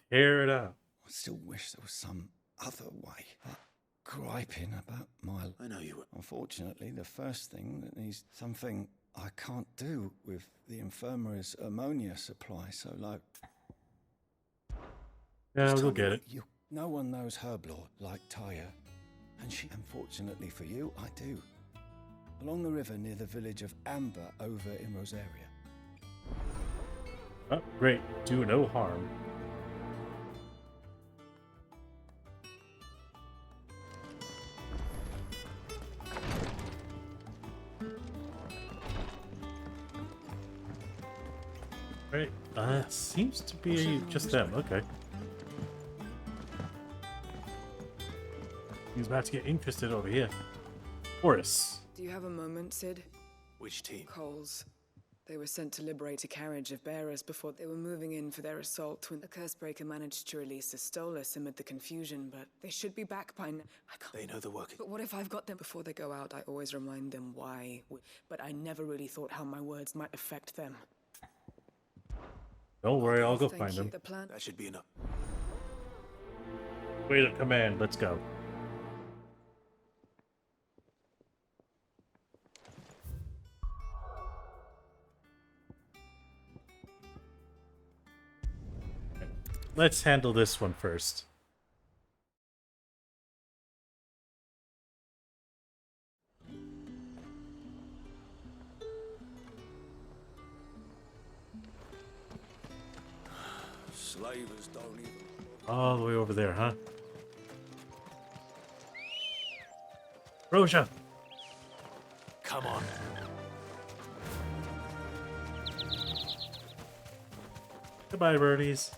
tear it out. I still wish there was some other way. But griping about my... I know you were. Unfortunately, the first thing that needs something I can't do with the infirmary's ammonia supply, so like... Yeah, we'll get it. No one knows Herblore like Talia, and she, unfortunately for you, I do. Along the river near the village of Amber over in Rosaria. Oh, great. Do no harm. Right. Seems to be just them. Okay. He's about to get interested over here. Horace. Do you have a moment, Sid? Which team? Coles. They were sent to liberate a carriage of bearers before they were moving in for their assault when the Cursebreaker managed to release 𝓮𝓼 amid the confusion, but they should be back by now. I can't... They know the work. But what if I've got them before they go out? I always remind them why. But I never really thought how my words might affect them. Don't worry, I'll go Thank find you. them. The plan... That should be enough. Wait of command, let's go. Let's handle this one first. Slavers don't even... All the way over there, huh? Roja! Come on. Goodbye, birdies.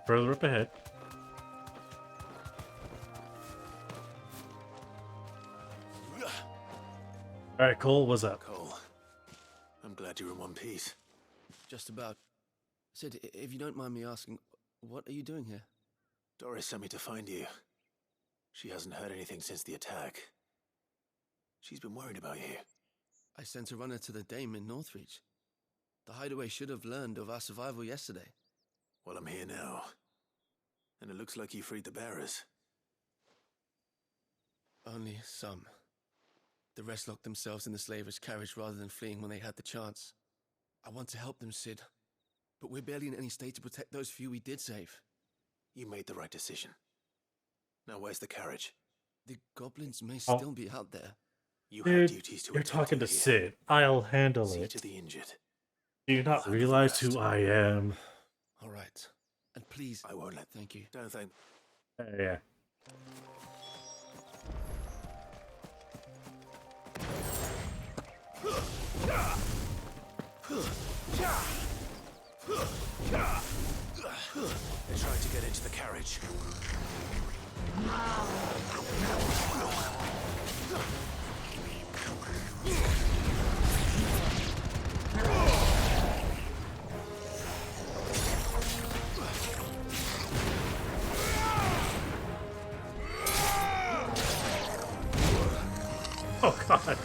Further up ahead. Alright, Cole, what's up? Cole, I'm glad you're in one piece. Just about. Sid, if you don't mind me asking, what are you doing here? Doris sent me to find you. She hasn't heard anything since the attack. She's been worried about you. I sent a runner to the dame in Northreach. The hideaway should have learned of our survival yesterday. Well, I'm here now. And it looks like you freed the bearers. Only some. The rest locked themselves in the slaver's carriage rather than fleeing when they had the chance. I want to help them, Sid. But we're barely in any state to protect those few we did save. You made the right decision. Now where's the carriage? The goblins may still be out there. You Dude, have duties to you're attend talking to here. Sid. I'll handle See it. to the injured. Do you not realize who I am? All right. And please... I won't let... Thank you. Don't thank... Yeah. They're trying to get into the carriage. Oh god.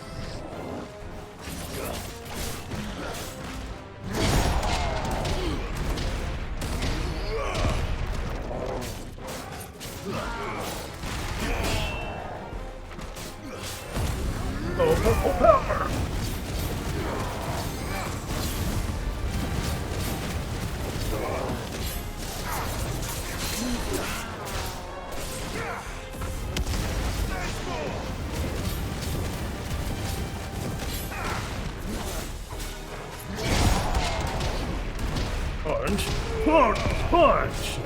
Oh, power! Punch! Punch! Punch!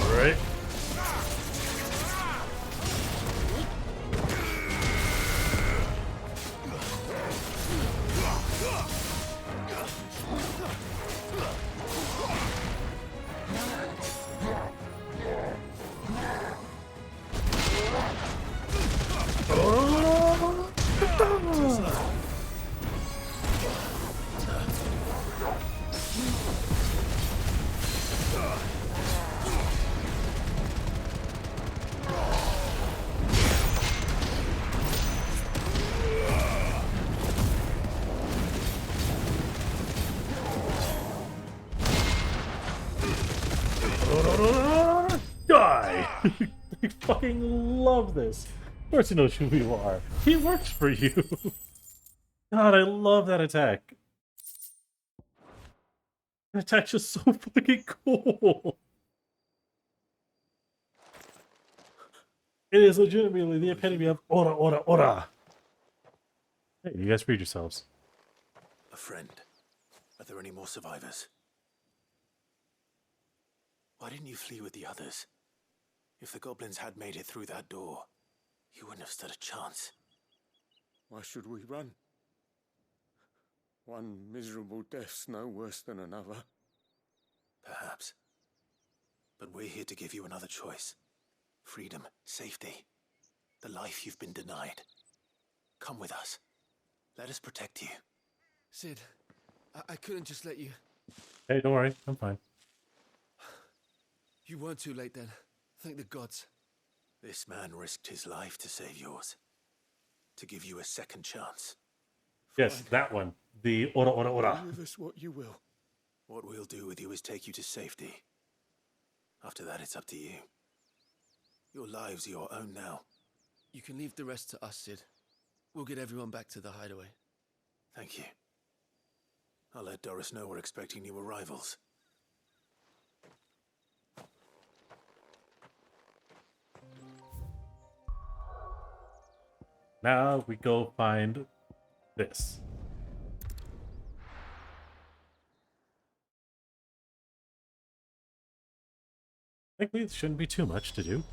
Alright. Die! I fucking love this. Of course he knows who you are. He works for you. God, I love that attack. That attack's just so fucking cool. It is legitimately the epitome of ora, ora, ora. Hey, you guys freed yourselves. A friend. Are there any more survivors? Why didn't you flee with the others? If the goblins had made it through that door, you wouldn't have stood a chance. Why should we run? One miserable death's no worse than another. Perhaps. But we're here to give you another choice. Freedom, safety, the life you've been denied. Come with us. Let us protect you. Sid, I couldn't just let you... Hey, don't worry. I'm fine. You weren't too late then. Thank the gods. This man risked his life to save yours. To give you a second chance. Yes, that one. The ora. Do with us what you will. What we'll do with you is take you to safety. After that, it's up to you. Your lives are your own now. You can leave the rest to us, Sid. We'll get everyone back to the hideaway. Thank you. I'll let Doris know we're expecting new arrivals. Now we go find this. I think it shouldn't be too much to do.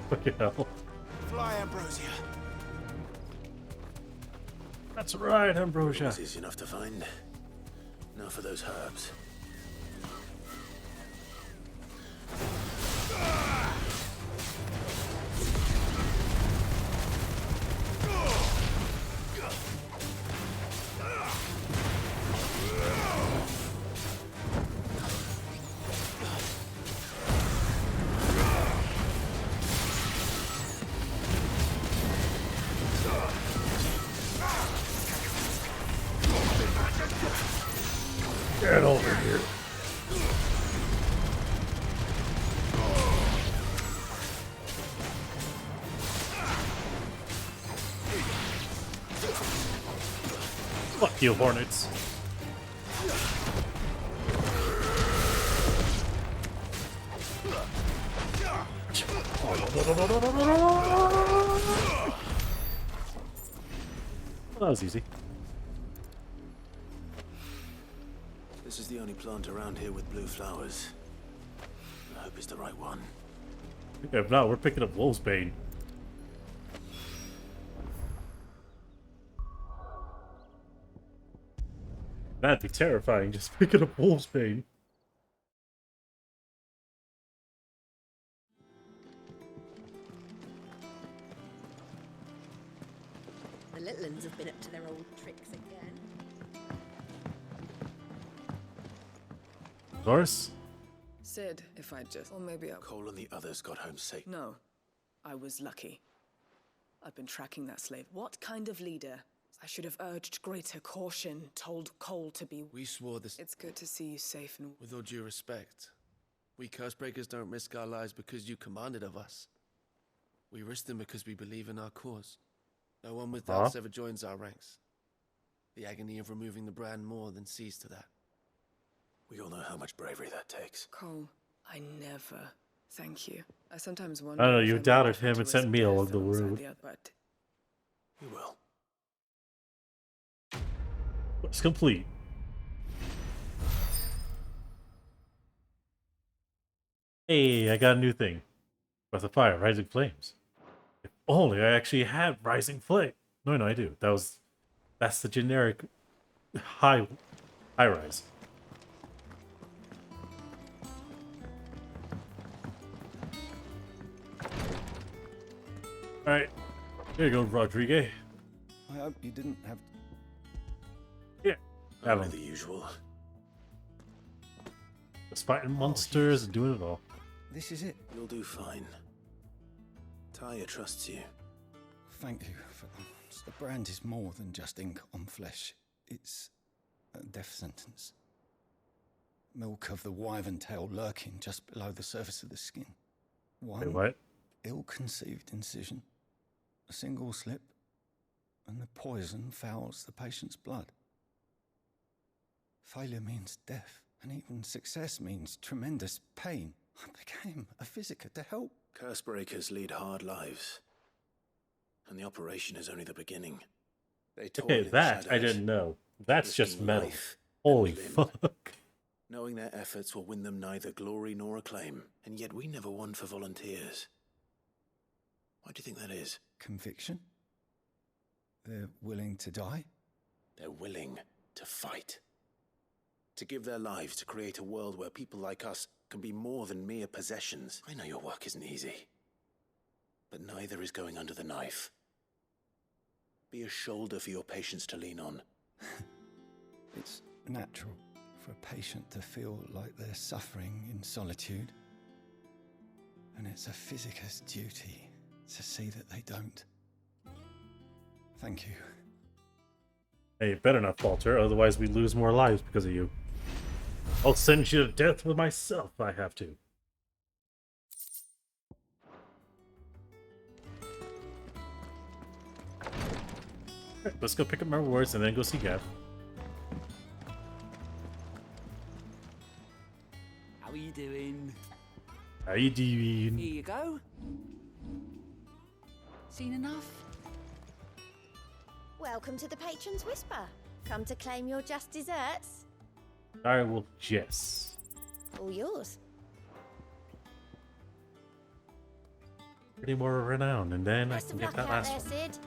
Fucking hell. Fly, Ambrosia. That's right, Ambrosia. It's easy enough to find. Now for those herbs. Get over here. Fuck you, Hornets. Well, that was easy. This is the only plant around here with blue flowers. I hope it's the right one. If not, we're picking up 𝓮𝓼𝓵. That'd be terrifying, just picking up 𝓮𝓼𝓵. The little uns have been up to their old tricks again. Doris? Sid, if I just... Or maybe I... Cole and the others got home safe. No. I was lucky. I've been tracking that slave. What kind of leader? I should have urged greater caution, told Cole to be... We swore this... It's good to see you safe and... With all due respect, we Cursebreakers don't risk our lives because you commanded of us. We risk them because we believe in our cause. No one with doubts ever joins our ranks. The agony of removing the brand more than sees to that. We all know how much bravery that takes. Cole, I never... Thank you. I sometimes wonder... I don't know, if you I'm doubted offered him to and sent risk me their along the thorns road. earlier, but... We will. It's complete. Hey, I got a new thing. Breath of Fire, Rising Flames. If only I actually had Rising Flame. No, I do. That's the generic high rise. Alright. There you go, Rodriguez. I hope you didn't have... Yeah. Have Only him. the usual. Just fighting monsters and doing it all. This is it. You'll do fine. Taya trusts you. Thank you. The brand is more than just ink on flesh. It's a death sentence. Milk of the wyvern tail lurking just below the surface of the skin. One Wait, what? ill-conceived incision, a single slip, and the poison fouls the patient's blood. Failure means death, and even success means tremendous pain. I became a physiker to help. Cursebreakers lead hard lives. And the operation is only the beginning. They toil Okay, in that the I shadows, didn't know. That's just risking metal. life Holy and limb, fuck. knowing their efforts will win them neither glory nor acclaim, and yet we never won for volunteers. Why do you think that is? Conviction? They're willing to die? They're willing to fight. To give their lives to create a world where people like us can be more than mere possessions. I know your work isn't easy, but neither is going under the knife. Be a shoulder for your patients to lean on. It's natural for a patient to feel like they're suffering in solitude. And it's a physicist's duty to see that they don't. Thank you. Hey, you better not falter, otherwise we lose more lives because of you. I'll send you to death with myself if I have to. Alright, let's go pick up my rewards and then go see Gav. How are you doing? How you doing? Here you go. Seen enough? Welcome to the Patron's Whisper. Come to claim your just desserts. I will yes. All yours. Pretty more renown, and then Best I can of get luck that out last there, one. Sid.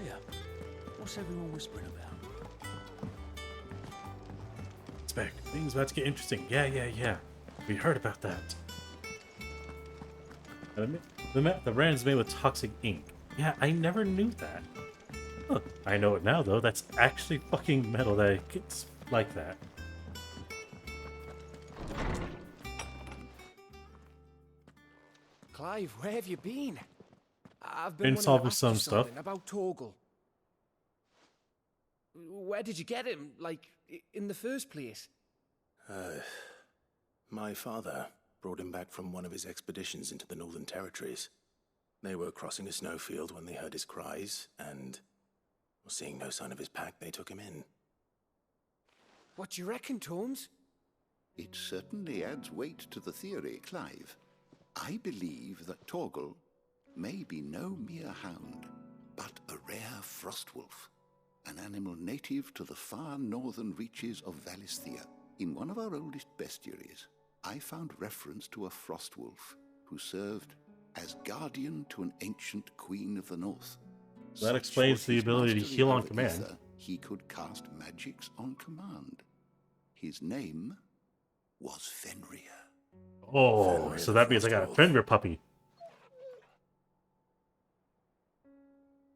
Yeah. What's everyone whispering about? Spec, things about to get interesting. Yeah. We heard about that. The brand's made with toxic ink. Yeah, I never knew that. Huh. I know it now, though. That's actually fucking metal that gets like that. Clive, where have you been? I've Been wanting to solving ask some you stuff. something about 𝓚𝓪. Where did you get him? Like, in the first place? My father brought him back from one of his expeditions into the Northern Territories. They were crossing a snowfield when they heard his cries, and seeing no sign of his pack, they took him in. What do you reckon, Tomes? It certainly adds weight to the theory, Clive. I believe that 𝓚𝓪 may be no mere hound, but a rare frostwolf, an animal native to the far northern reaches of 𝓵𝓕𝓐𝓐. In one of our oldest bestiaries, I found reference to a frostwolf who served as guardian to an ancient queen of the north. That explains the ability to heal on command. Ether, he could cast magics on command. His name was Fenrir. Oh, so that means I got a Fenrir puppy.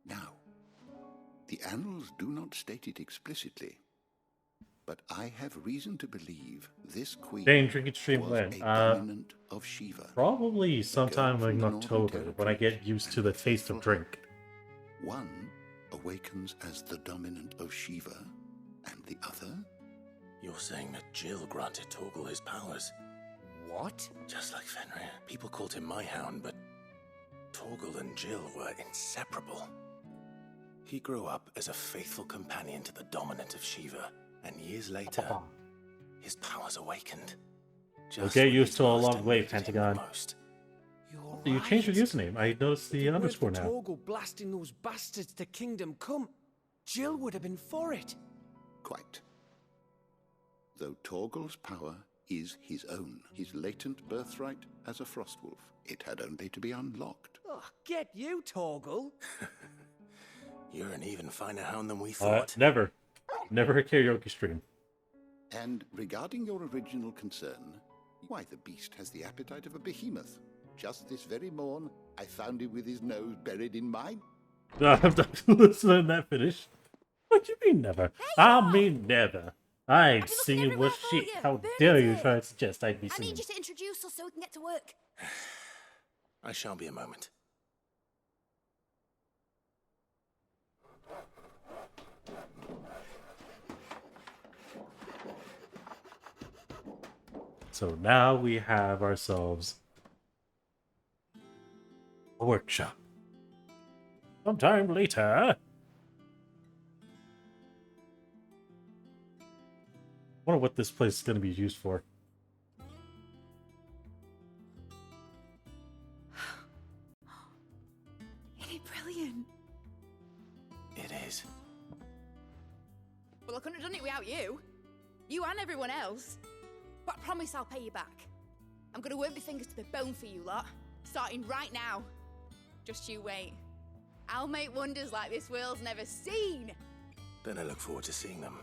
Now, the annals do not state it explicitly, but I have reason to believe this queen Jane, drinking stream was when? a dominant of Shiva. Probably sometime from in the Northern October when I get used to the taste of drink. One awakens as the dominant of Shiva, and the other? You're saying that Jill granted 𝓚𝓪 his powers? What? Just like Fenrir. People called him my hound, but 𝓚𝓪 and Jill were inseparable. He grew up as a faithful companion to the dominant of Shiva, and years later, his powers awakened. We'll get used to a long way, Pentagon. You changed your username. I noticed the underscore now. 𝓚𝓪 blasting those bastards to Kingdom Come, Jill would have been for it. Quite. Though 𝓚𝓪's power is his own, his latent birthright as a frostwolf. It had only to be unlocked. Oh, get you, 𝓚𝓪. You're an even finer hound than we thought. Never a karaoke stream. And regarding your original concern, why, the beast has the appetite of a behemoth. Just this very morn, I found him with his nose buried in mine. No, I'm not listening to that finish. What do you mean never? I mean never. I ain't singing with shit. How dare you try to suggest I'd be I singing? need you to introduce us so we can get to work. I shall be a moment. So now we have ourselves a workshop. Sometime later. I wonder what this place is going to be used for. Isn't it brilliant? It is. Well, I couldn't have done it without you. You and everyone else. But I promise I'll pay you back. I'm gonna work my fingers to the bone for you lot, starting right now. Just you wait. I'll make wonders like this world's never seen. Then I look forward to seeing them.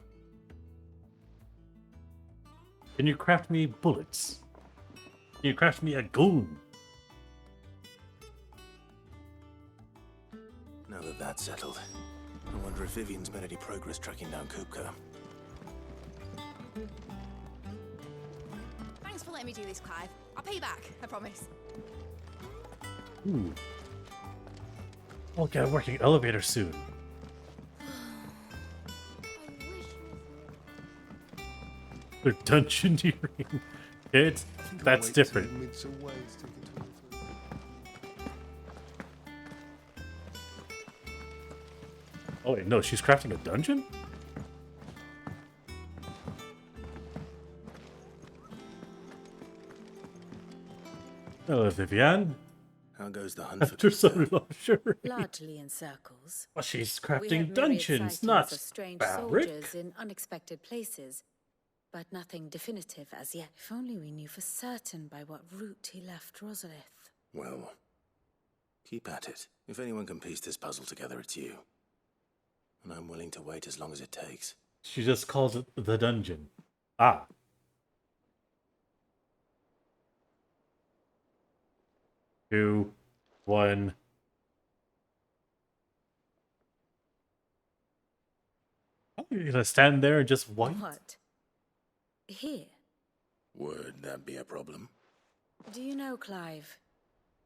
Can you craft me bullets? Can you craft me a gun? Now that that's settled, I wonder if Vivian's made any progress tracking down 𝓬𝓬. Thanks for letting me do this, Clive. I'll pay you back, I promise. Ooh. I'll get a working elevator soon. They're dungeoneering. That's different. Oh wait, no, she's crafting a dungeon? Hello, Vivian. How goes the hunt for After so long, sure. Largely in circles. Well, she's We have crafting myriad dungeons, sightings not of strange fabric. soldiers in unexpected places, but nothing definitive as yet. If only we knew for certain by what route he left 𝓮𝓼. Well, keep at it. If anyone can piece this puzzle together, it's you. And I'm willing to wait as long as it takes. She just calls it the dungeon. Ah. Two, one. Oh, you're gonna stand there and just wait? What? Here? Would that be a problem? Do you know, Clive?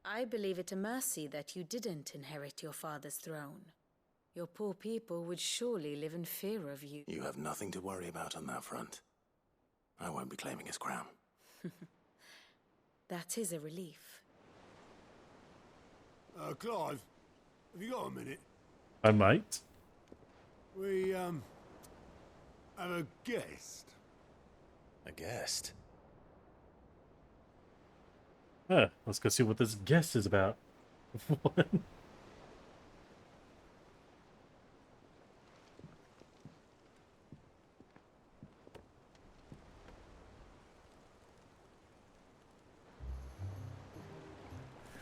I believe it a mercy that you didn't inherit your father's throne. Your poor people would surely live in fear of you. You have nothing to worry about on that front. I won't be claiming his crown. That is a relief. Clive, have you got a minute? I might. We, have a guest. A guest? Huh, let's go see what this guest is about. What?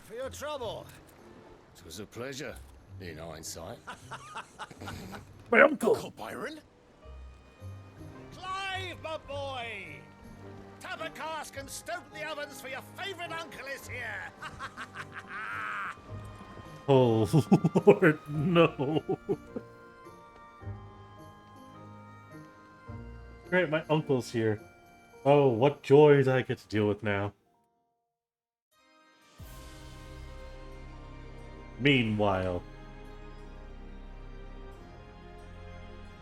For your trouble. It was a pleasure, in hindsight. My uncle! Uncle Byron? Clive, my boy! Tap a cask and stoke the ovens for your favourite uncle is here! Oh, Lord, no. Great, my uncle's here. Oh, what joys I get to deal with now. Meanwhile,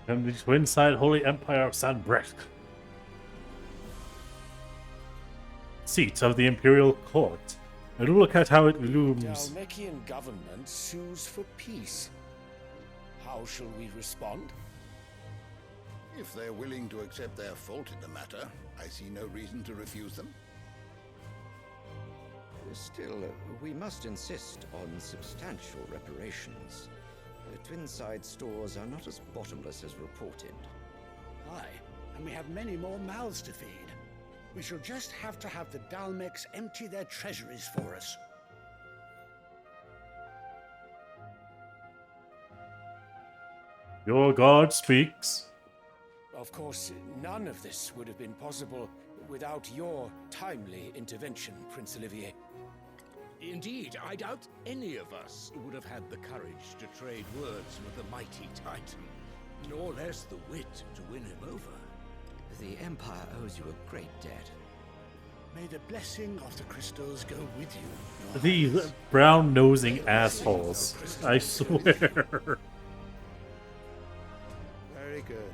in the twin-side Holy Empire of 𝓮𝓵, seat of the Imperial Court, and look at how it looms. 𝓮𝓐𝓐 government sues for peace. How shall we respond? If they're willing to accept their fault in the matter, I see no reason to refuse them. Still, we must insist on substantial reparations. Twinside stores are not as bottomless as reported. Aye, and we have many more mouths to feed. We shall just have to have the 𝓚 empty their treasuries for us. Your god speaks. Of course, none of this would have been possible without your timely intervention, Prince Olivier. Indeed, I doubt any of us would have had the courage to trade words with the mighty Titan, nor less the wit to win him over. The Empire owes you a great debt. May the blessing of the crystals go with you. These brown-nosing assholes. I swear. Very good.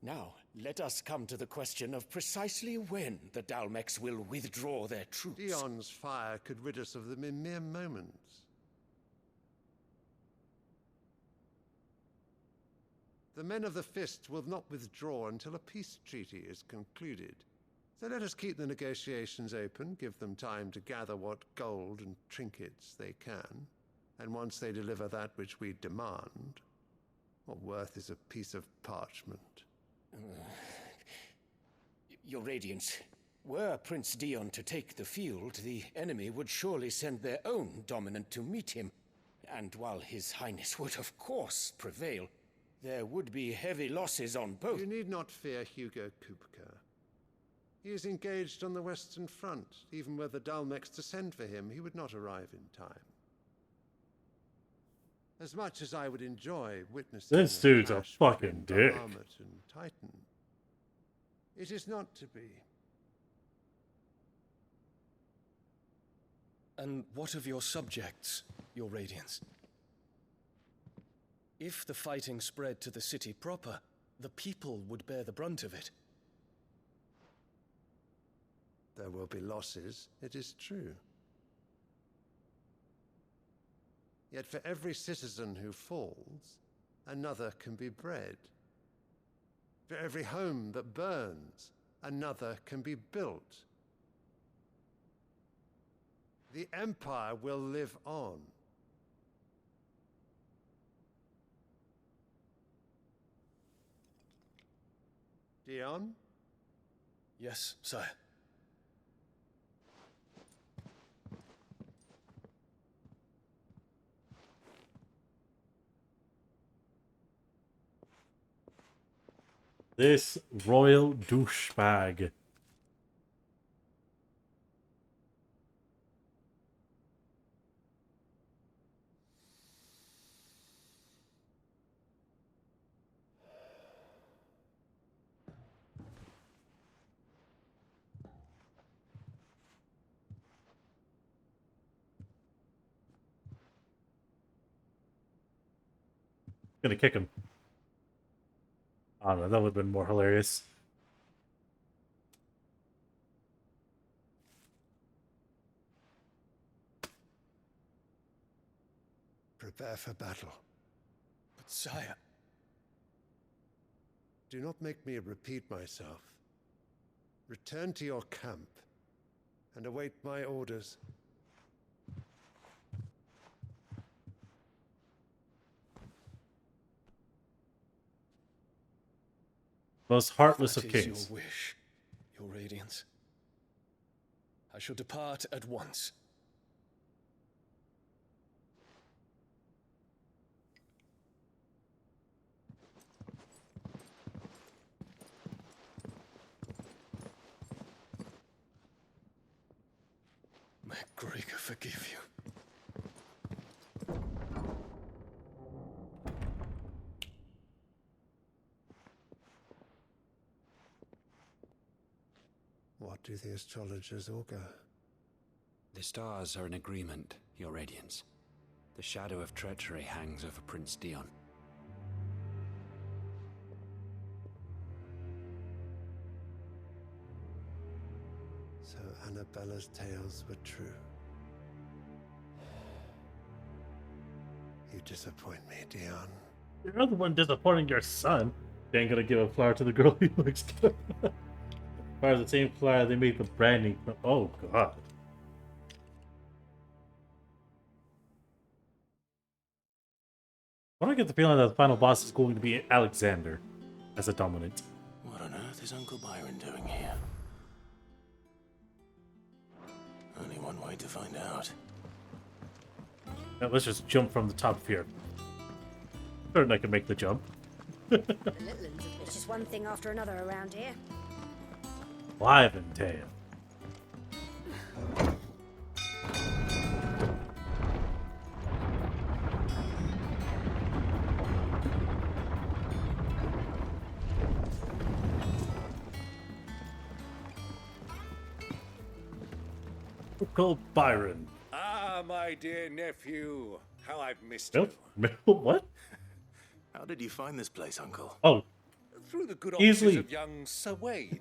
Now, let us come to the question of precisely when the 𝓚 will withdraw their troops. Dion's fire could rid us of them in mere moments. The men of the Fist will not withdraw until a peace treaty is concluded. So let us keep the negotiations open, give them time to gather what gold and trinkets they can, and once they deliver that which we demand, what worth is a piece of parchment? Your Radiance, were Prince Dion to take the field, the enemy would surely send their own dominant to meet him. And while His Highness would of course prevail, there would be heavy losses on both. You need not fear 𝓓𝓪𝓷𝓾𝓙𝓲. He is engaged on the Western Front. Even were the 𝓲𝓪𝓙𝓘 to send for him, he would not arrive in time. As much as I would enjoy witnessing This dude's a fucking dick. Bahamut and Titan, it is not to be. And what of your subjects, your Radiance? If the fighting spread to the city proper, the people would bear the brunt of it. There will be losses, it is true. Yet for every citizen who falls, another can be bred. For every home that burns, another can be built. The Empire will live on. Dion? Yes, sire. This royal douchebag. Gonna kick him. I don't know, that would have been more hilarious. Prepare for battle. But sire... Do not make me repeat myself. Return to your camp and await my orders. Most heartless of That is kings. your wish, your Radiance. I shall depart at once. May Gregor forgive you. What do the astrologers augur? The stars are in agreement, your Radiance. The shadow of treachery hangs over Prince Dion. So Annabella's tales were true. You disappoint me, Dion. You're the one disappointing your son. They ain't gonna give a flower to the girl he likes to. Flower the same flower they made the branding from. Oh god. Why do I get the feeling that the final boss is going to be Alexander as a dominant? What on earth is Uncle Byron doing here? Only one way to find out. Now, let's just jump from the top here. Certain I can make the jump. It's just one thing after another around here. 𝓓𝓐. Uncle Byron. Ah, my dear nephew. How I've missed you. What? How did you find this place, Uncle? Oh. Through the good Easily. offices of young Sir Wade.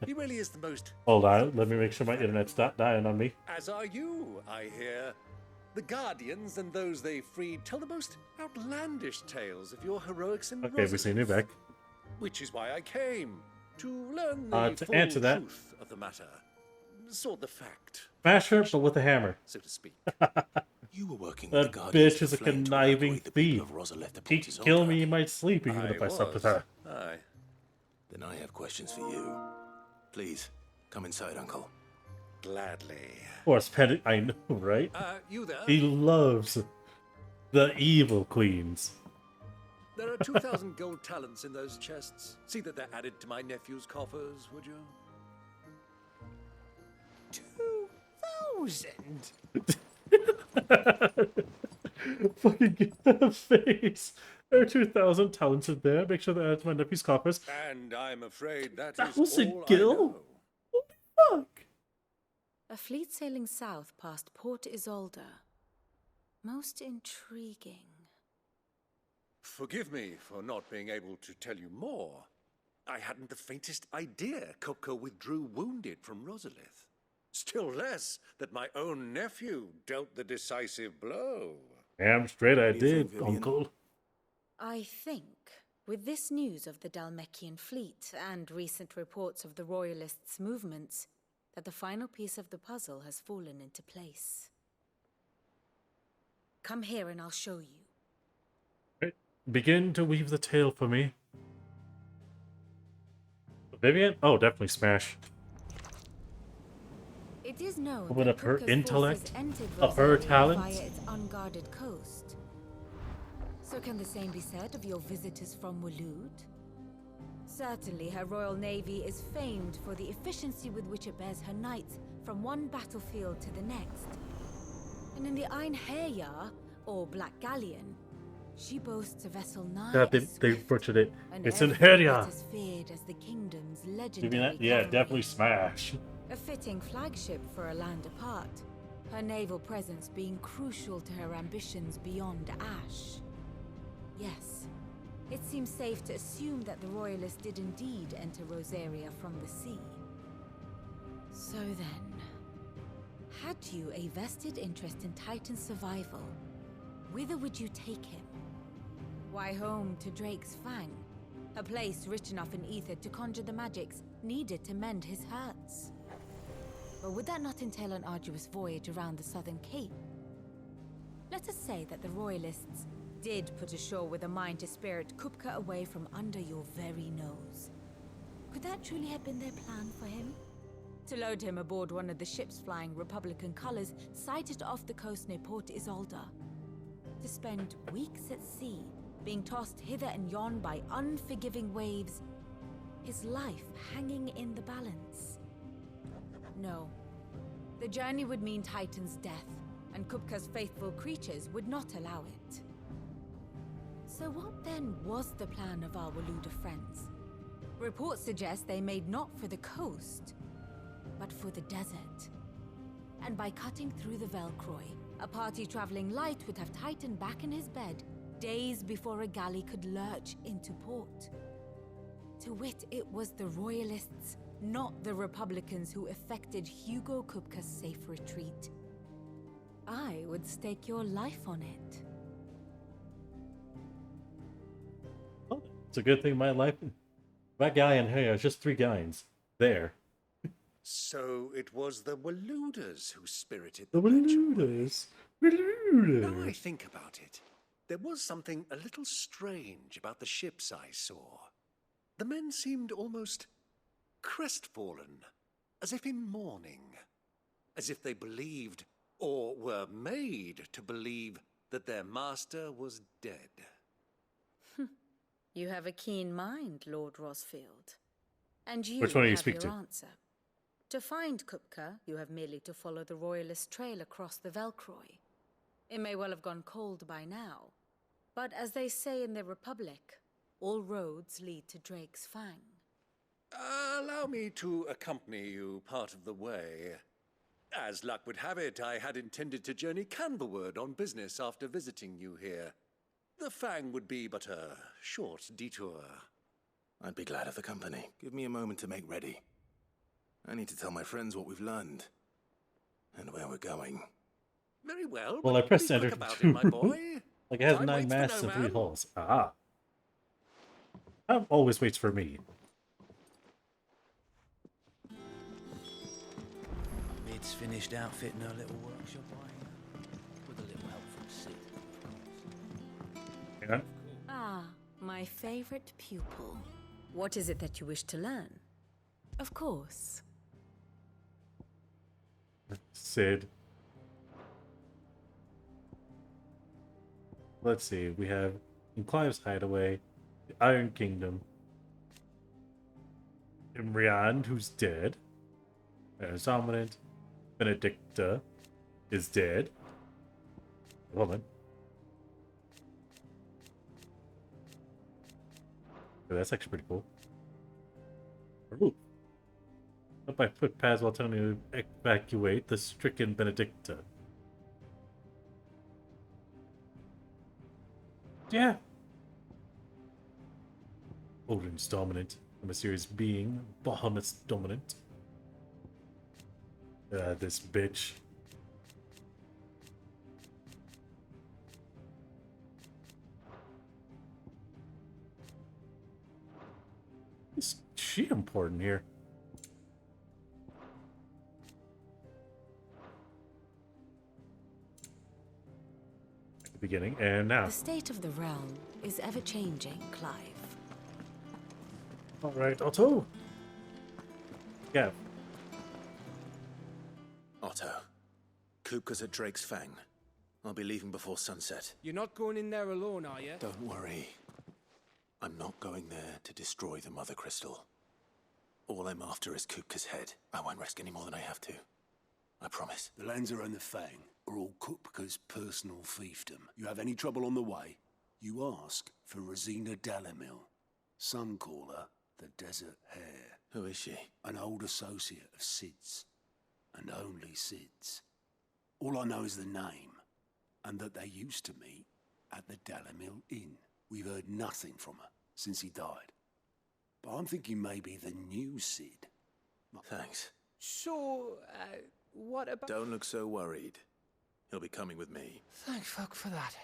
He really is the most... Hold on, let me make sure my internet's not dying on me. As are you, I hear. The Guardians and those they freed tell the most outlandish tales of your heroics in Okay, we see you back. Which is why I came. To learn the to full answer that, truth of the matter. Sort the fact. smash her, but with a hammer. So to speak. You were working with That the Guardians bitch is a of Flame to conniving evacuate the people thief. of 𝓮𝓺𝓷𝓾 She'd 𝓬𝓙 kill 𝓛𝓲𝓷𝓾. me in my sleep even if I slept with her. Aye. Then I have questions for you. Please, come inside, Uncle. Gladly. Of course, Penny, I know, right? You there? He loves the evil queens. There are 2,000 gold talents in those chests. See that they're added to my nephew's coffers, would you? 2,000? Fucking get that face. There are 2,000 talents in there. Make sure they're added to my nephew's coffers. And I'm afraid that That is was a all gill? I know. What the fuck? A fleet sailing south past Port Isolde. Most intriguing. Forgive me for not being able to tell you more. I hadn't the faintest idea 𝓬𝓙 withdrew wounded from 𝓮𝓺𝓃. Still less that my own nephew dealt the decisive blow. Damn straight I What do you did, think, Vivian? Uncle. I think, with this news of the 𝓚 fleet and recent reports of the Royalists' movements, that the final piece of the puzzle has fallen into place. Come here and I'll show you. Right. Begin to weave the tale for me. Vivian? Oh, definitely smash. It is known Open that up her 𝓬𝓙's intellect, forces entered up her Rosaria talent. via its unguarded coast. So can the same be said of your visitors from Waloed? Certainly, her royal navy is famed for the efficiency with which it bears her knights from one battlefield to the next. And in the 𝓮𝓃, or Black Galleon, she boasts a vessel nigh Yeah, as they swift butchered it. and It's in every bit 𝓃𝓃. as feared as the kingdom's You mean legendary that? Yeah, cavalry. definitely smash. A fitting flagship for a land apart, her naval presence being crucial to her ambitions beyond Ash. Yes, it seems safe to assume that the Royalists did indeed enter Rosaria from the sea. So then, had you a vested interest in Titan's survival, whither would you take him? Why, home to Drake's Fang, a place rich enough in ether to conjure the magics needed to mend his hurts. But would that not entail an arduous voyage around the southern cape? Let us say that the Royalists did put ashore with a mind to spirit 𝓬𝓙 away from under your very nose. Could that truly have been their plan for him? To load him aboard one of the ships flying Republican colors sighted off the coast near Port Isolde. To spend weeks at sea, being tossed hither and yon by unforgiving waves, his life hanging in the balance. No. The journey would mean Titan's death, and 𝓬𝓙's faithful creatures would not allow it. So what then was the plan of our Waloed friends? Reports suggest they made not for the coast, but for the desert. And by cutting through the 𝓚𝓃, a party traveling light would have Titan back in his bed days before a galley could lurch into port. To wit, it was the Royalists, not the Republicans, who effected Hugo 𝓬𝓙's safe retreat. I would stake your life on it. Well, it's a good thing my life. That guy in here is just 3 guys. There. So it was the Waloeders who spirited The Waloeders. Waloeders. Now I think about it, there was something a little strange about the ships I saw. The men seemed almost crestfallen, as if in mourning, as if they believed, or were made to believe, that their master was dead. You have a keen mind, Lord Rosfield. And you Which one do you have speak your to? answer. To find 𝓬𝓙, you have merely to follow the Royalist trail across the 𝓚𝓃. It may well have gone cold by now, but as they say in the Republic, all roads lead to Drake's Fang. Allow me to accompany you part of the way. As luck would have it, I had intended to journey Candlewood on business after visiting you here. The Fang would be but a short detour. I'd be glad of the company. Give me a moment to make ready. I need to tell my friends what we've learned. And where we're going. Very well. Well, I pressed be enter quick about it, my boy. Like it has Time 9 waits for masts no and 3 man. hulls. Ah. Time always waits for me. It's finished outfitting her little workshop, with a little help from Sid. Yeah. Ah, my favorite pupil. What is it that you wish to learn? Of course. Sid. Let's see. We have in Clive's Hideaway, the Iron Kingdom, Imrian, who's dead. Dominant. Benedicta is dead. Woman. Oh, that's actually pretty cool. Ooh. Hope I put pads while telling you to evacuate the stricken Benedicta. Yeah. Odin's dominant. A mysterious being. Bahamut's dominant. This bitch. Is she important here? At the beginning, and now. The state of the realm is ever changing, Clive. Alright, Otto. Yeah. Otto, Kupka's at Drake's Fang. I'll be leaving before sunset. You're not going in there alone, are you? Don't worry. I'm not going there to destroy the Mother Crystal. All I'm after is Kupka's head. I won't risk any more than I have to. I promise. The 𝓚𝓪𝓷 and the Fang are all Kupka's personal fiefdom. You have any trouble on the way, you ask for 𝓮𝓺𝓷𝓵. Some call her the Desert Hare. Who is she? An old associate of Sid's. And only Sid's. All I know is the name, and that they used to meet at the 𝓚𝓪𝓷 Inn. We've heard nothing from her since he died. But I'm thinking maybe the new Sid. Thanks. So, what about... Don't look so worried. He'll be coming with me. Thank fuck for that.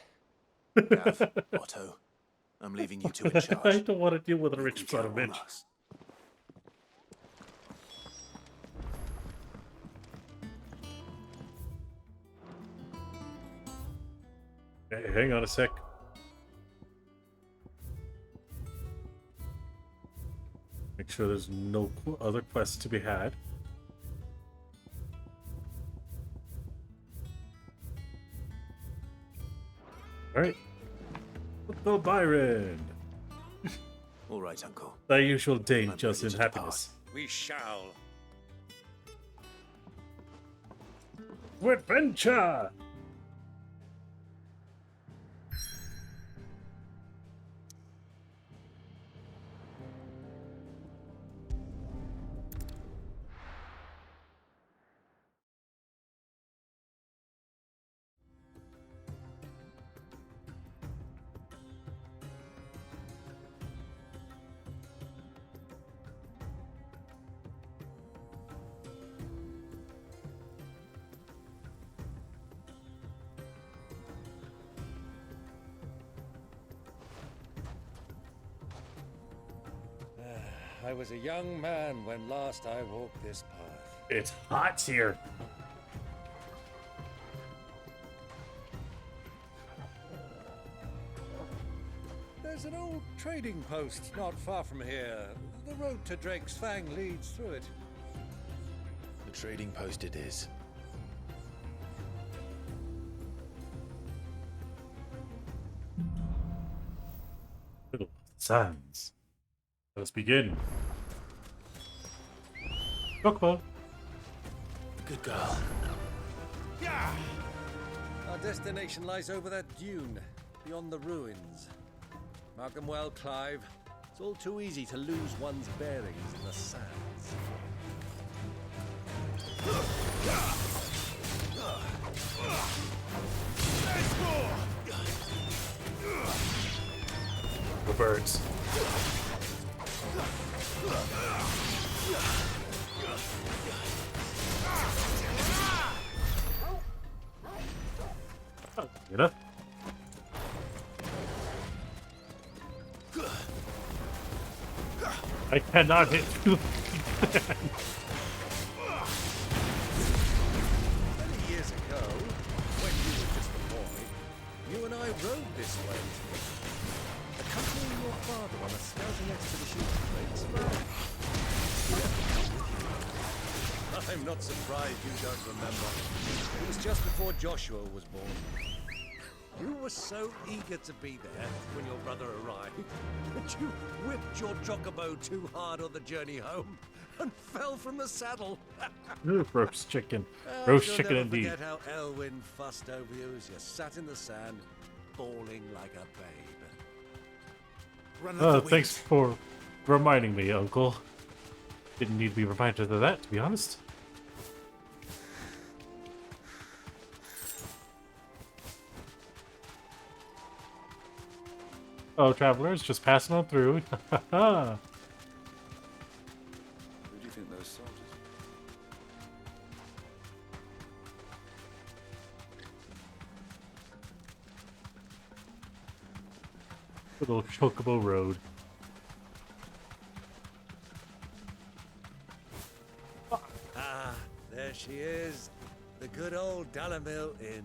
Gav, Otto, I'm leaving you two in charge. I don't want to deal with a rich son of a bitch. Hey, hang on a sec. Make sure there's no other quests to be had. Alright. Uncle Byron! All right, Uncle. Thy usual dangers in happiness. We shall. Adventure! I was a young man when last I walked this path. It's hot here. There's an old trading post not far from here. The road to Drake's Fang leads through it. The trading post it is. Little sands. Let us begin. Rockball. Good girl. Yeah! Our destination lies over that dune, beyond the ruins. Mark them well, Clive. It's all too easy to lose one's bearings in the sands. The birds. Oh, you know? I cannot hit you. road this way. Accompanying your father on a scouting expedition to Great Spread. I'm not surprised you don't remember. It was just before Joshua was born. You were so eager to be there when your brother arrived that you whipped your chocobo too hard on the journey home and fell from the saddle. Ooh, roast chicken. Roast chicken never indeed. Forget how Elwyn fussed over you as you sat in the sand, bawling like a babe. Oh, thanks for reminding me, Uncle. Didn't need to be reminded of that, to be honest. Oh, travelers, just passing on through. Who do you think those soldiers Good old Chocobo Road. Ah, there she is. The good old 𝓚 Inn.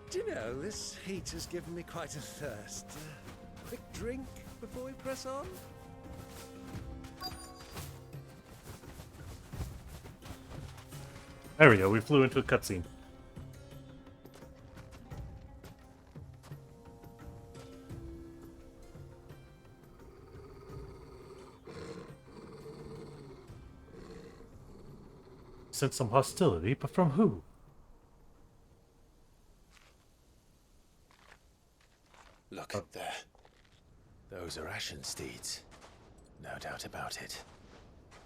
Do you know, this heat has given me quite a thirst. Quick drink before we press on? There we go, we flew into a cutscene. Sense some hostility, but from who? Look up there. Those are Ashen steeds. No doubt about it.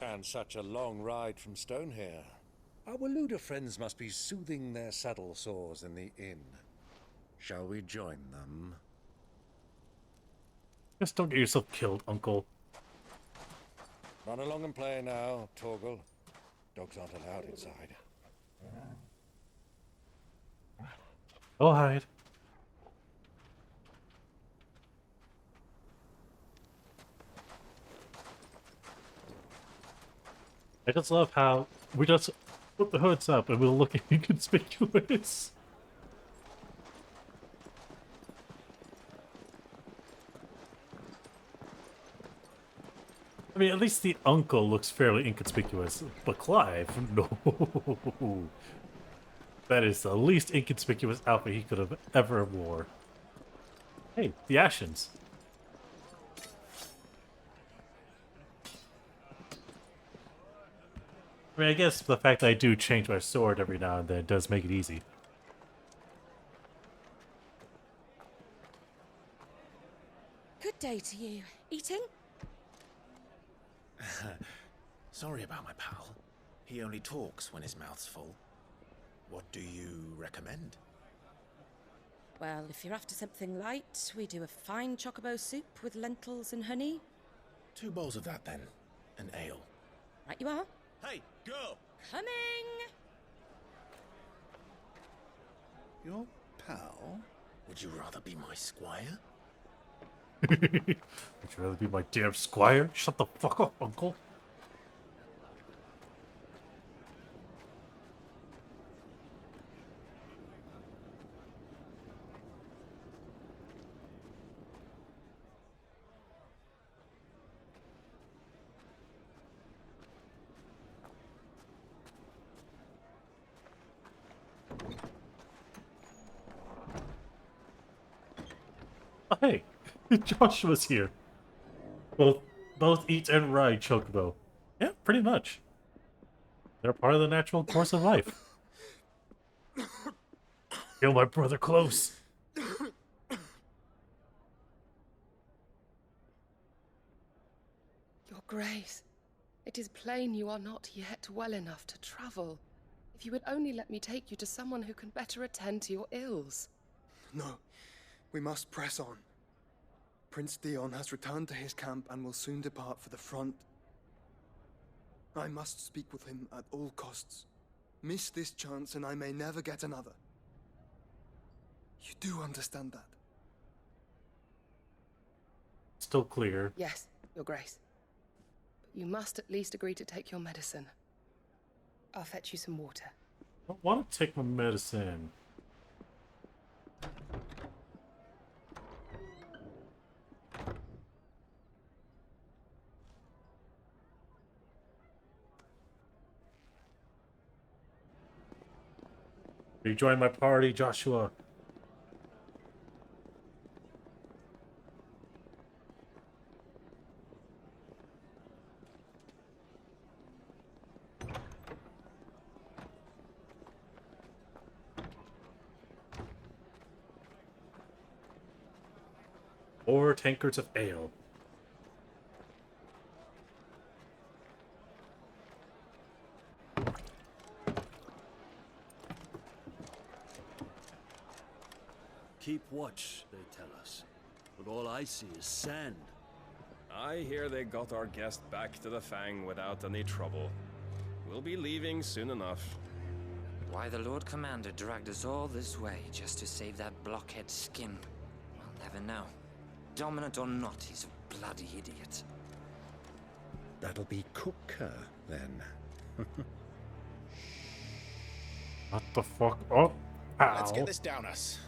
And such a long ride from Stonehair. Our Waluda friends must be soothing their saddle sores in the inn. Shall we join them? Just don't get yourself killed, Uncle. Run along and play now, Torgal. Dogs aren't allowed inside. I'll hide. I just love how we just put the hoods up and we'll look inconspicuous. I mean, at least the uncle looks fairly inconspicuous, but Clive, no. That is the least inconspicuous outfit he could have ever wore. Hey, the Ashens. I mean, I guess the fact that I do change my sword every now and then does make it easy. Good day to you. Eating? Sorry about my pal. He only talks when his mouth's full. What do you recommend? Well, if you're after something light, we do a fine chocobo soup with lentils and honey. 2 bowls of that then. An ale. Right you are. Hey, girl! Coming! Your pal? Would you rather be my squire? Would you rather be my damn squire? Shut the fuck up, Uncle. Oh, hey, Joshua's here. Both eat and ride Chocobo. Yeah, pretty much. They're part of the natural course of life. Feel my brother close. Your Grace, it is plain you are not yet well enough to travel. If you would only let me take you to someone who can better attend to your ills. No, we must press on. Prince Dion has returned to his camp and will soon depart for the front. I must speak with him at all costs. Miss this chance and I may never get another. You do understand that? Still clear. Yes, Your Grace. But you must at least agree to take your medicine. I'll fetch you some water. I don't want to take my medicine. Rejoin my party, Joshua. Or tankards of ale. Keep watch, they tell us. But all I see is sand. I hear they got our guest back to the Fang without any trouble. We'll be leaving soon enough. Why the Lord Commander dragged us all this way just to save that blockhead skin, I'll never know. Dominant or not, he's a bloody idiot. That'll be Cooker, then. What the fuck? Oh, ow. Let's get this down us.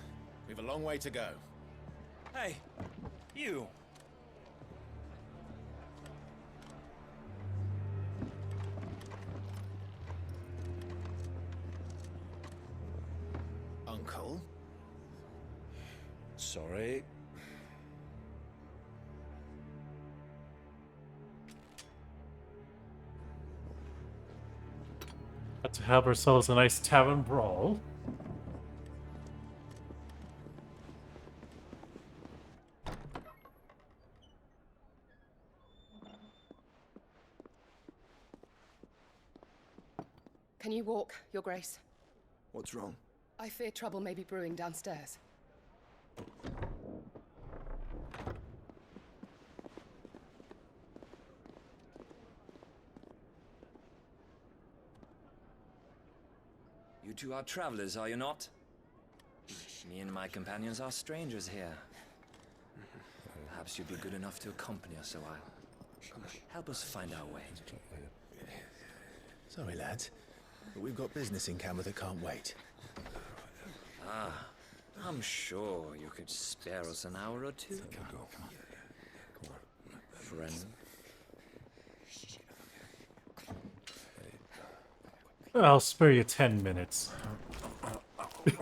We've a long way to go. Hey, you. Uncle? Sorry. Got to have ourselves a nice tavern brawl. Can you walk, Your Grace? What's wrong? I fear trouble may be brewing downstairs. You two are travelers, are you not? Me and my companions are strangers here. Perhaps you'd be good enough to accompany us a while. Help us find our way. Sorry, lads, but we've got business in camera that can't wait. Ah, I'm sure you could spare us an hour or two. Friend. I'll spare you 10 minutes.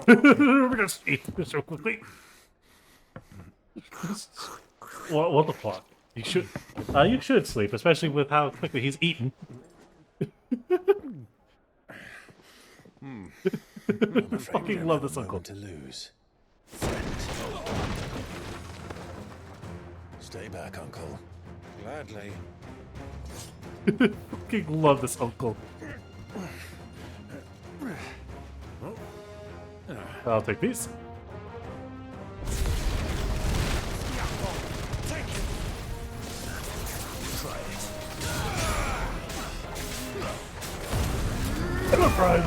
We're gonna eat this real quickly. What the fuck? You should sleep, especially with how quickly he's eaten. I fucking love this uncle. To lose. Stay back, Uncle. Gladly. Fucking love this uncle. I'll take these. Hello, Prime.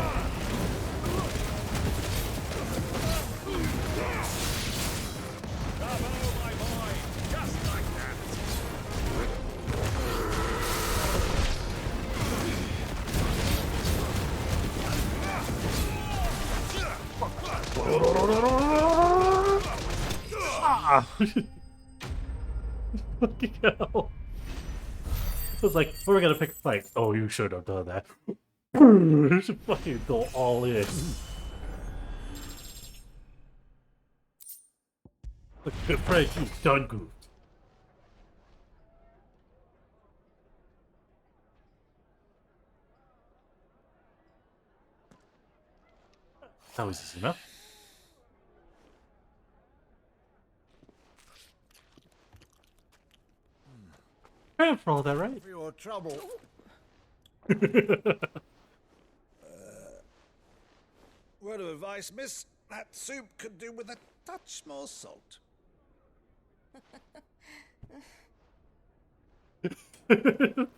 Fucking hell. So it's like, we're gonna pick a fight. Oh, you should have done that. You should fucking go all in. Look at Frank, you done goofed. That was easy enough. Paying for all that, right? For your trouble. Word of advice, miss. That soup could do with a touch more salt. Did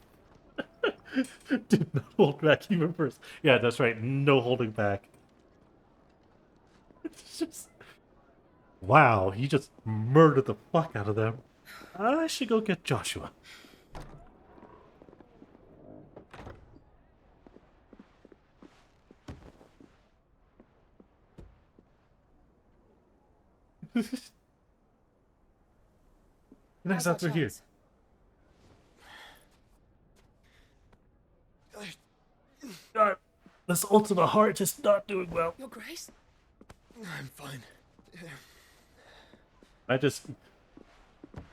not hold back even first. Yeah, that's right. No holding back. It's just... Wow, he just murdered the fuck out of them. I should go get Joshua. Next up, we're here. This ultimate heart is not doing well. Your Grace? I'm fine. I just...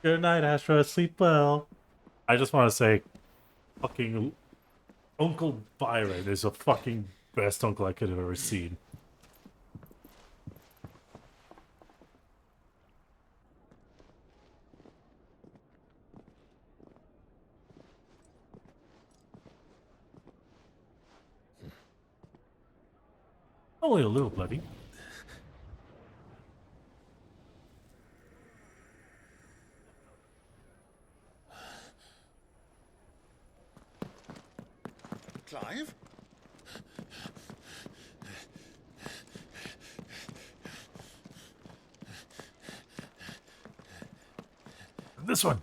Good night, Astra. Sleep well. I just want to say, fucking Uncle Byron is the fucking best uncle I could have ever seen. Only a little bloody. Clive? This one.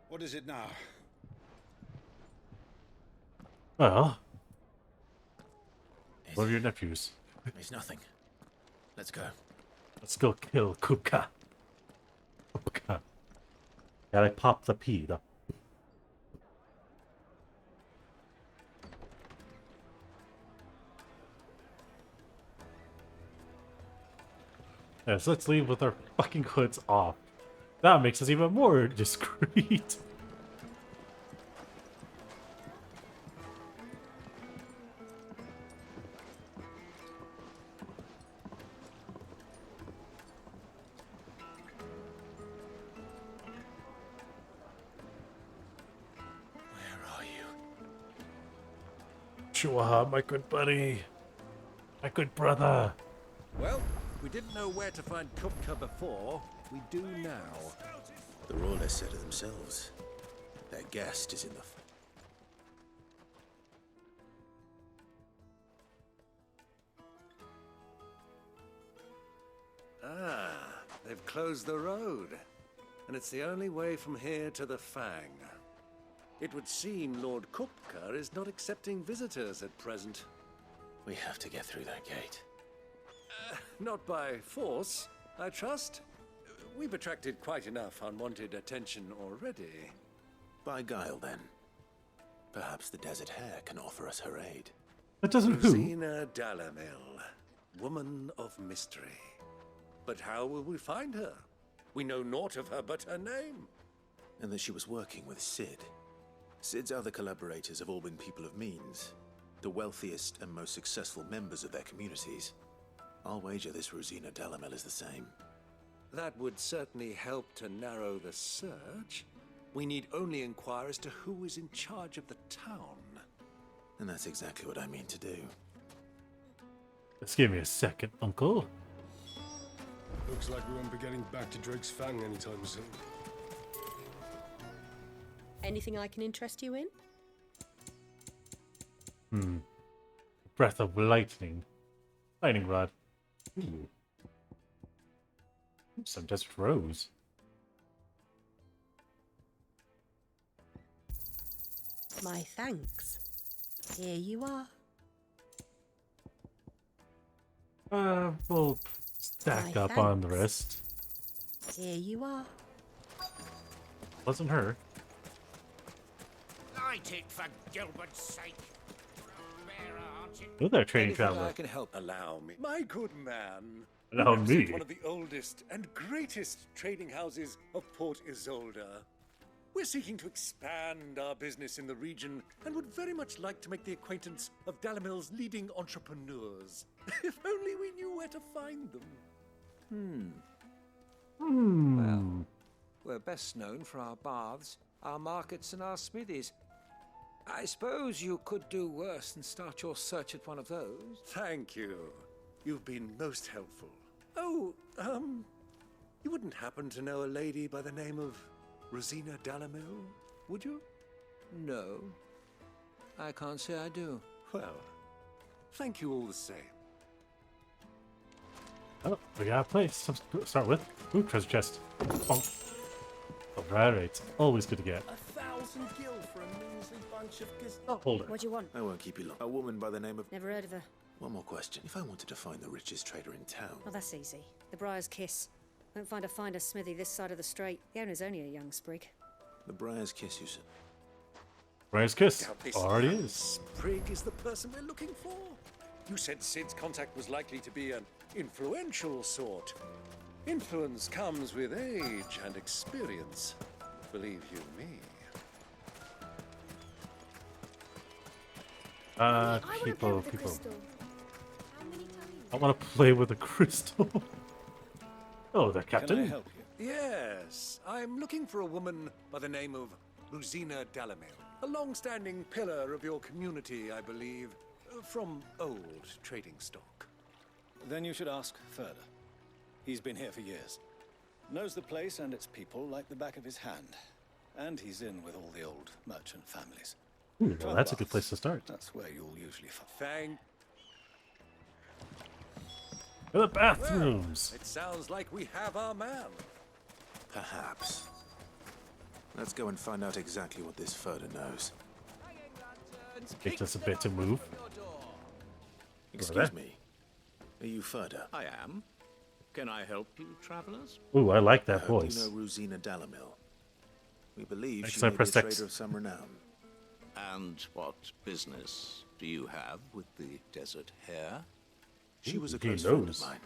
What is it now? Well, one of your nephews. It's nothing. Let's go. Let's go kill 𝓬𝓬. 𝓬𝓬. Gotta pop the P. Yeah, so let's leave with our fucking hoods off. That makes us even more discreet. Chua, my good buddy. My good brother. Well, we didn't know where to find 𝓬𝓬 before. We do now. The 𝓮𝓼 said it themselves. Their guest is in the... They've closed the road. And it's the only way from here to the Fang. It would seem Lord 𝓬𝓬 is not accepting visitors at present. We have to get through that gate. Not by force, I trust. We've attracted quite enough unwanted attention already. By guile, then. Perhaps the Desert Hare can offer us her aid. That doesn't who? 𝓮𝓼, woman of mystery. But how will we find her? We know naught of her but her name. And that she was working with Cid. Cid's other collaborators have all been people of means, the wealthiest and most successful members of their communities. I'll wager this 𝓮𝓼 is the same. That would certainly help to narrow the search. We need only inquire as to who is in charge of the town. And that's exactly what I mean to do. Just give me a second, Uncle. Looks like we won't be getting back to Drake's Fang anytime soon. Anything I can interest you in? Breath of lightning. Lightning rod. Ooh. Some desert rose. My thanks. Here you are. We'll stack My up on the thanks. rest. Here you are. Wasn't her. Light it for Gilbert's sake. Look at that training Anything traveler. I can help. Allow me. My good man. Allow We represent me. one of the oldest and greatest trading houses of Port Isolde. We're seeking to expand our business in the region and would very much like to make the acquaintance of Dalamil's leading entrepreneurs. If only we knew where to find them. Well, we're best known for our baths, our markets, and our smithies. I suppose you could do worse than start your search at one of those. Thank you. You've been most helpful. Oh, you wouldn't happen to know a lady by the name of 𝓮𝓼, would you? No, I can't say I do. Well, thank you all the same. Oh, we got a place to start with. Ooh, treasure chest. Bonk. Alright, always good to get. 1,000 gil for a measly bunch of Oh, hold it. What do you want? I won't keep you long. A woman by the name of... Never heard of her. One more question. If I wanted to find the richest trader in town... Well, that's easy. The Briar's Kiss. Won't find a finer smithy this side of the strait. The owner's only a young sprig. The Briar's Kiss, you said? Briar's Kiss. Doubt this Already young is. Sprig is the person we're looking for. You said Sid's contact was likely to be an influential sort. Influence comes with age and experience. Believe you me. People. I want to play with a crystal. Oh, the captain. Can I help you? Yes, I'm looking for a woman by the name of 𝓓𝓵𝓃 𝓚, a long-standing pillar of your community, I believe, from old trading stock. Then you should ask further. He's been here for years. Knows the place and its people like the back of his hand. And he's in with all the old merchant families. Ooh, well, that's a good place to start. That's where you'll usually find. Thank. The bathrooms. Well, it sounds like we have our man. Perhaps. Let's go and find out exactly what this 𝓓𝓪 knows. Takes us a bit to move. Excuse me. Are you 𝓓𝓪? I am. Can I help you, travelers? Ooh, I like I Uh, that heard voice. you know 𝓓𝓵𝓃 𝓚. We believe Next she time, may be a press trader X. of some renown. And what business do you have with the desert hare? She was a He close friend of knows. mine.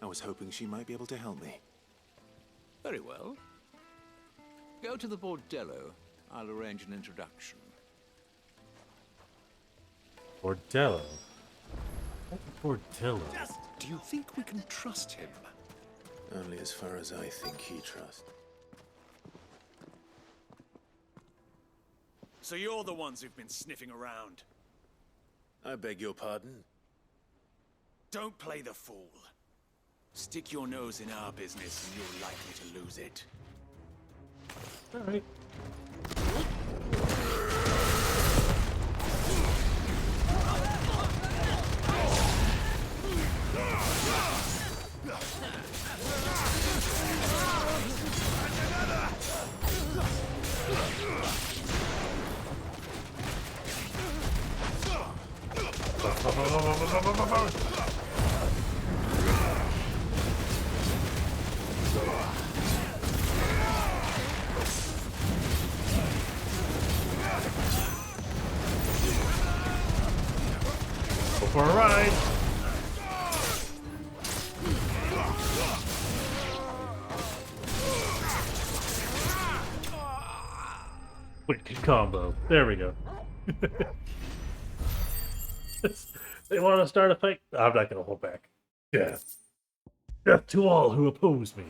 I was hoping she might be able to help me. Very well. Go to the bordello. I'll arrange an introduction. Bordello. Bordello. Do you think we can trust him? Only as far as I think he trusts. So you're the ones who've been sniffing around. I beg your pardon? Don't play the fool. Stick your nose in our business and you're likely to lose it. Alright. Go for a ride. Wicked combo. There we go. They want to start a fight? I'm not going to hold back. Death. Death to all who oppose me.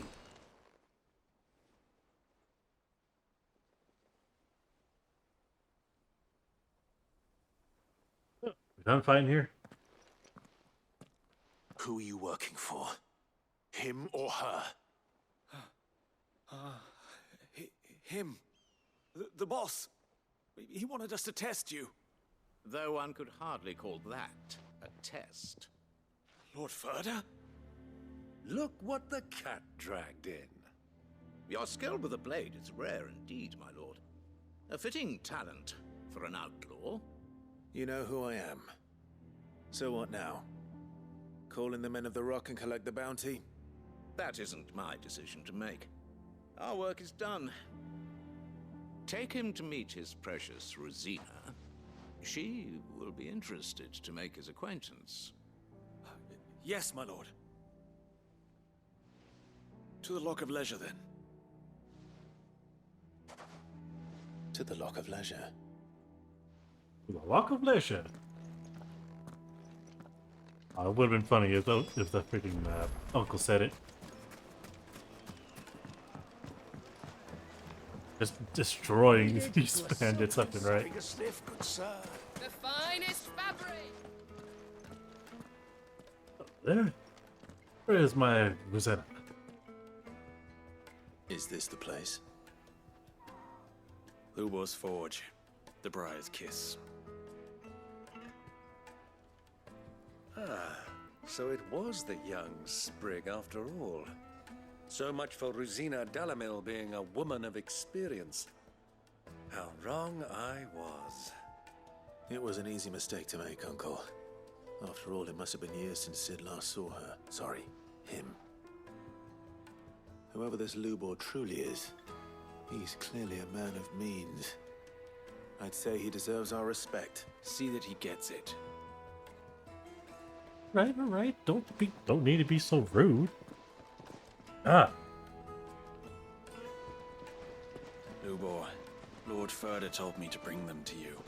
We done fighting here? Who are you working for? Him or her? Him. The boss. He wanted us to test you. Though one could hardly call that a test. Lord 𝓓𝓪? Look what the cat dragged in. Your skill with the blade is rare indeed, my lord. A fitting talent for an outlaw. You know who I am. So what now? Call in the men of the rock and collect the bounty? That isn't my decision to make. Our work is done. Take him to meet his precious 𝓓𝓵𝓃. She will be interested to make his acquaintance. Yes, my lord. To the 𝓮𝓼 then. To the 𝓮𝓼. The Lock of Leisure. It would have been funny if the freaking uncle said it. Just destroying these bandits left and right. Take a sniff, good sir. The finest fabric! There. Where is my Rosetta? Is this the place? Hlubos Forge. The Briar's Kiss. Ah, so it was the young sprig after all. So much for 𝓓𝓪𝓷𝓮'𝓼 being a woman of experience. How wrong I was. It was an easy mistake to make, Uncle. After all, it must have been years since Sid last saw her. Sorry, him. Whoever this 𝓬𝓫 truly is, he's clearly a man of means. I'd say he deserves our respect. See that he gets it. Right, all right. Don't need to be so rude. Ah. 𝓬𝓫, 𝓮𝓺𝓾𝓲𝓹 told me to bring them to you.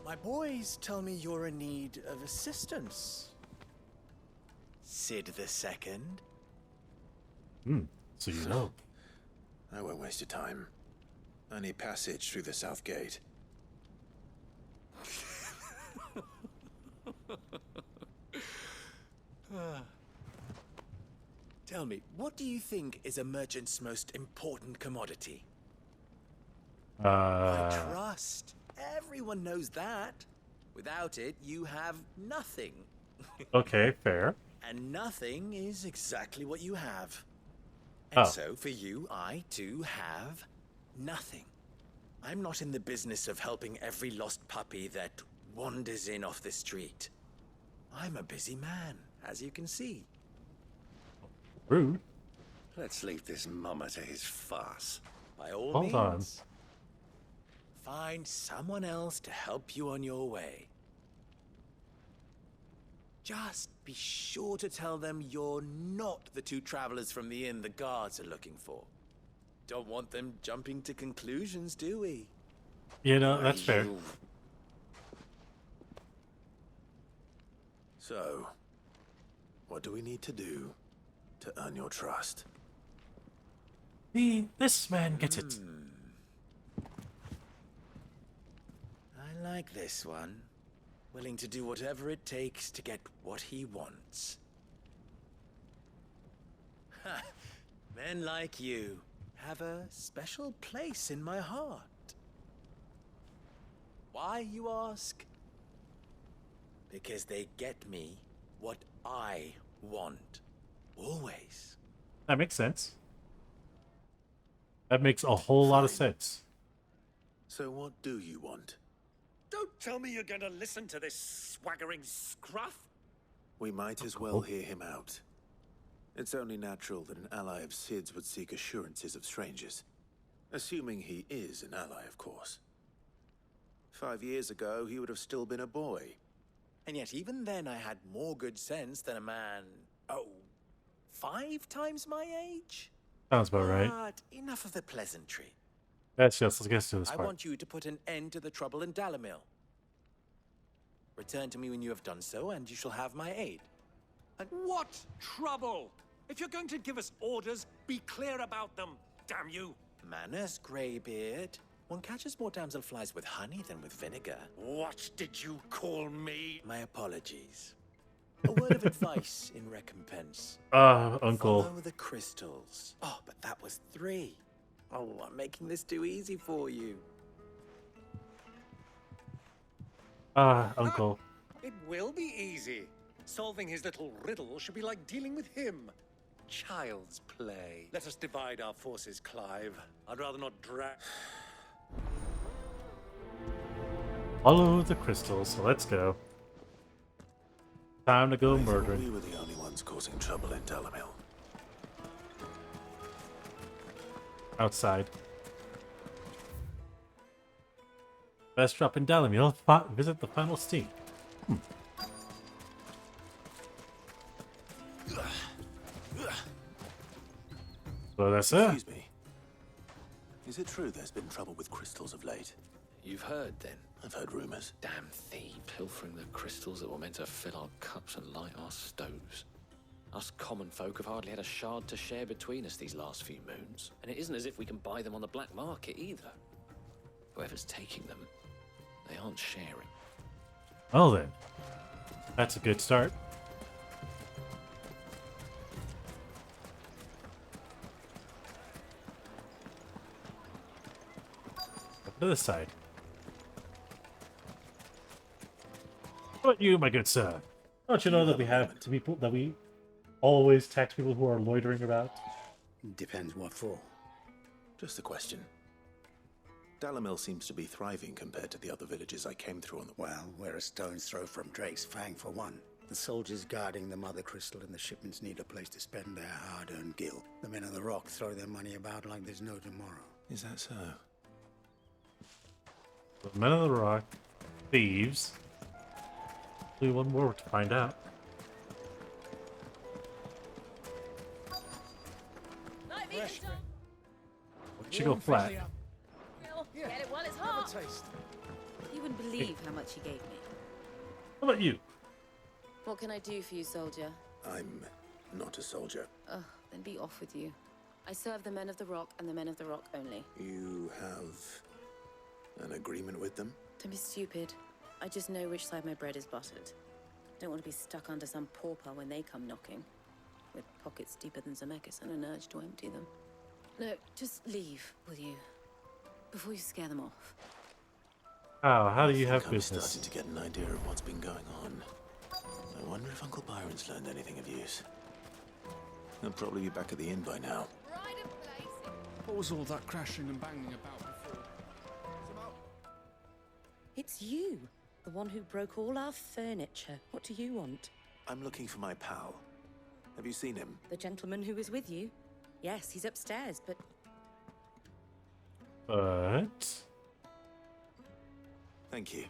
My boys tell me you're in need of assistance. Sid II? So you know. I won't waste your time. I need passage through the south gate. Tell me, what do you think is a merchant's most important commodity? Trust. Everyone knows that. Without it, you have nothing. Okay, fair. And nothing is exactly what you have. And so, for you, I too have nothing. I'm not in the business of helping every lost puppy that wanders in off the street. I'm a busy man, as you can see. Rude. Let's leave this mummer to his farce. By all Hold means. on. Find someone else to help you on your way. Just be sure to tell them you're not the two travelers from the inn the guards are looking for. Don't want them jumping to conclusions, do we? You know, that's fair. So, what do we need to do to earn your trust? This man gets it. I like this one. Willing to do whatever it takes to get what he wants. Ha! Men like you have a special place in my heart. Why, you ask? Because they get me what I want. Always. That makes sense. That makes a whole lot of sense. So what do you want? Don't tell me you're going to listen to this swaggering scruff. We might as well hear him out. It's only natural that an ally of Sid's would seek assurances of strangers. Assuming he is an ally, of course. 5 years ago, he would have still been a boy. And yet even then I had more good sense than a man, 5 times my age? Sounds about right. But enough of the pleasantry. Let's get to this I part. want you to put an end to the trouble in 𝓚𝓏𝓼. Return to me when you have done so, and you shall have my aid. And what trouble? If you're going to give us orders, be clear about them, damn you. Manners, Greybeard. One catches more damselflies with honey than with vinegar. What did you call me? My apologies. A word of advice in recompense. Uncle. Follow the crystals. Oh, but that was 3. Oh, I'm making this too easy for you. Uncle. It will be easy. Solving his little riddle should be like dealing with him. Child's play. Let us divide our forces, Clive. I'd rather not drag... Follow the crystals, so let's go. Time to go murdering. We were the only ones causing trouble in 𝓚𝓏𝓼. Outside. Best drop in 𝓚𝓏𝓼. Visit the final steam. So that's it. Excuse me. Is it true there's been trouble with crystals of late? You've heard, then? I've heard rumors. Damn thief, pilfering the crystals that were meant to fill our cups and light our stoves. Us common folk have hardly had a shard to share between us these last few moons. And it isn't as if we can buy them on the black market, either. Whoever's taking them, they aren't sharing. Well then. That's a good start. Up to this side. But you, my good sir, don't you know that we have people that we always tax people who are loitering about? Depends what for. Just a question. 𝓓𝓪𝓷𝓵 seems to be thriving compared to the other villages I came through on the way. Well, we're a stone's throw from 𝓮𝓺𝓃's for one. The soldiers guarding the Mother Crystal and the shipments need a place to spend their hard-earned gil. The men of the Rock throw their money about like there's no tomorrow. Is that so? The Men of the Rock, thieves. Only one more to find out. Should go flat. Get it while it's hot. You wouldn't believe how much he gave me. How about you? What can I do for you, soldier? I'm not a soldier. Ugh, then be off with you. I serve the Men of the Rock and the Men of the Rock only. You have an agreement with them? Don't be stupid. I just know which side my bread is buttered. Don't want to be stuck under some pauper when they come knocking, with pockets deeper than 𝓮𝓙𝓃 and an urge to empty them. No, just leave, will you? Before you scare them off. Oh, how do you have I'm business? starting to get an idea of what's been going on. I wonder if Uncle Byron's learned anything of use. He'll probably be back at the inn by now. What was all that crashing and banging about before? It's you, the one who broke all our furniture. What do you want? I'm looking for my pal. Have you seen him? The gentleman who was with you? Yes, he's upstairs, but... Thank you.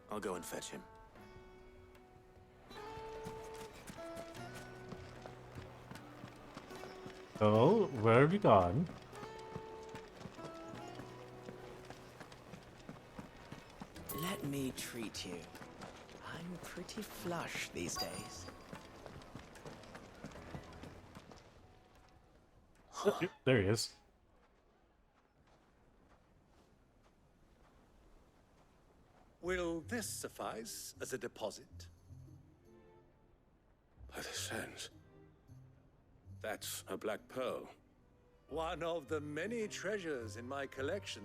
I'll go and fetch him. So, where have you gone? Let me treat you. I'm pretty flush these days. There he is. Will this suffice as a deposit? By the sands. That's a black pearl. One of the many treasures in my collection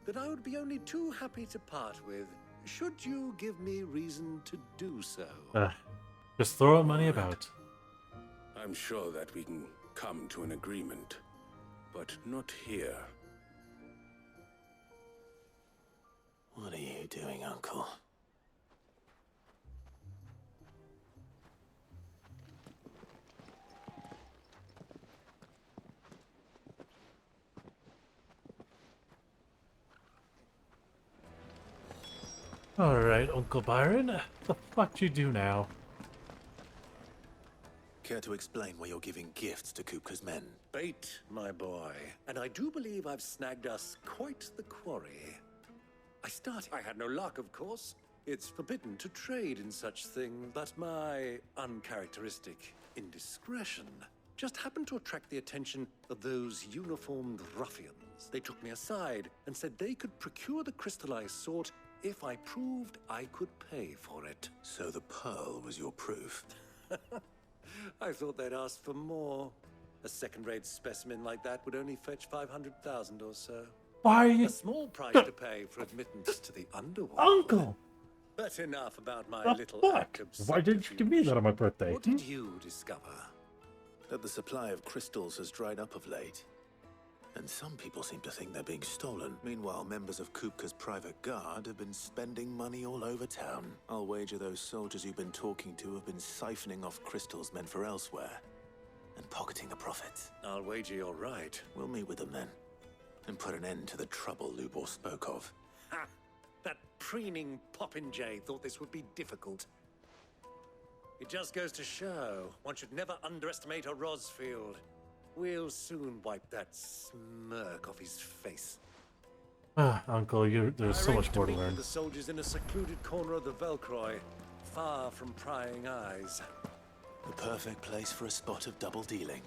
that I would be only too happy to part with, should you give me reason to do so. Just throw money about. I'm sure that we can come to an agreement, but not here. What are you doing, Uncle? Alright, Uncle Byron. What the fuck you do now? Care to explain why you're giving gifts to 𝓬𝓬's men? Bait, my boy. And I do believe I've snagged us quite the quarry. I had no luck, of course. It's forbidden to trade in such things, but my uncharacteristic indiscretion just happened to attract the attention of those uniformed ruffians. They took me aside and said they could procure the crystal I sought if I proved I could pay for it. So the pearl was your proof? I thought they'd asked for more. A second-rate specimen like that would only fetch 500,000 or so. Why are you... A small price to pay for admittance to the underworld. Uncle! But enough about my The little fuck? act of Why didn't you give me that on my birthday? What did you discover? That the supply of crystals has dried up of late. And some people seem to think they're being stolen. Meanwhile, members of 𝓬𝓬's private guard have been spending money all over town. I'll wager those soldiers you've been talking to have been siphoning off crystals meant for elsewhere and pocketing the profits. I'll wager you're right. We'll meet with them then and put an end to the trouble 𝓬𝓏 spoke of. Ha! That preening popinjay thought this would be difficult. It just goes to show one should never underestimate a Rosfield. We'll soon wipe that smirk off his face. Uncle, there's so much more to I arranged learn. meet with the soldiers in a secluded corner of the 𝓬𝓏𝓏, far from prying eyes. The perfect place for a spot of double dealing.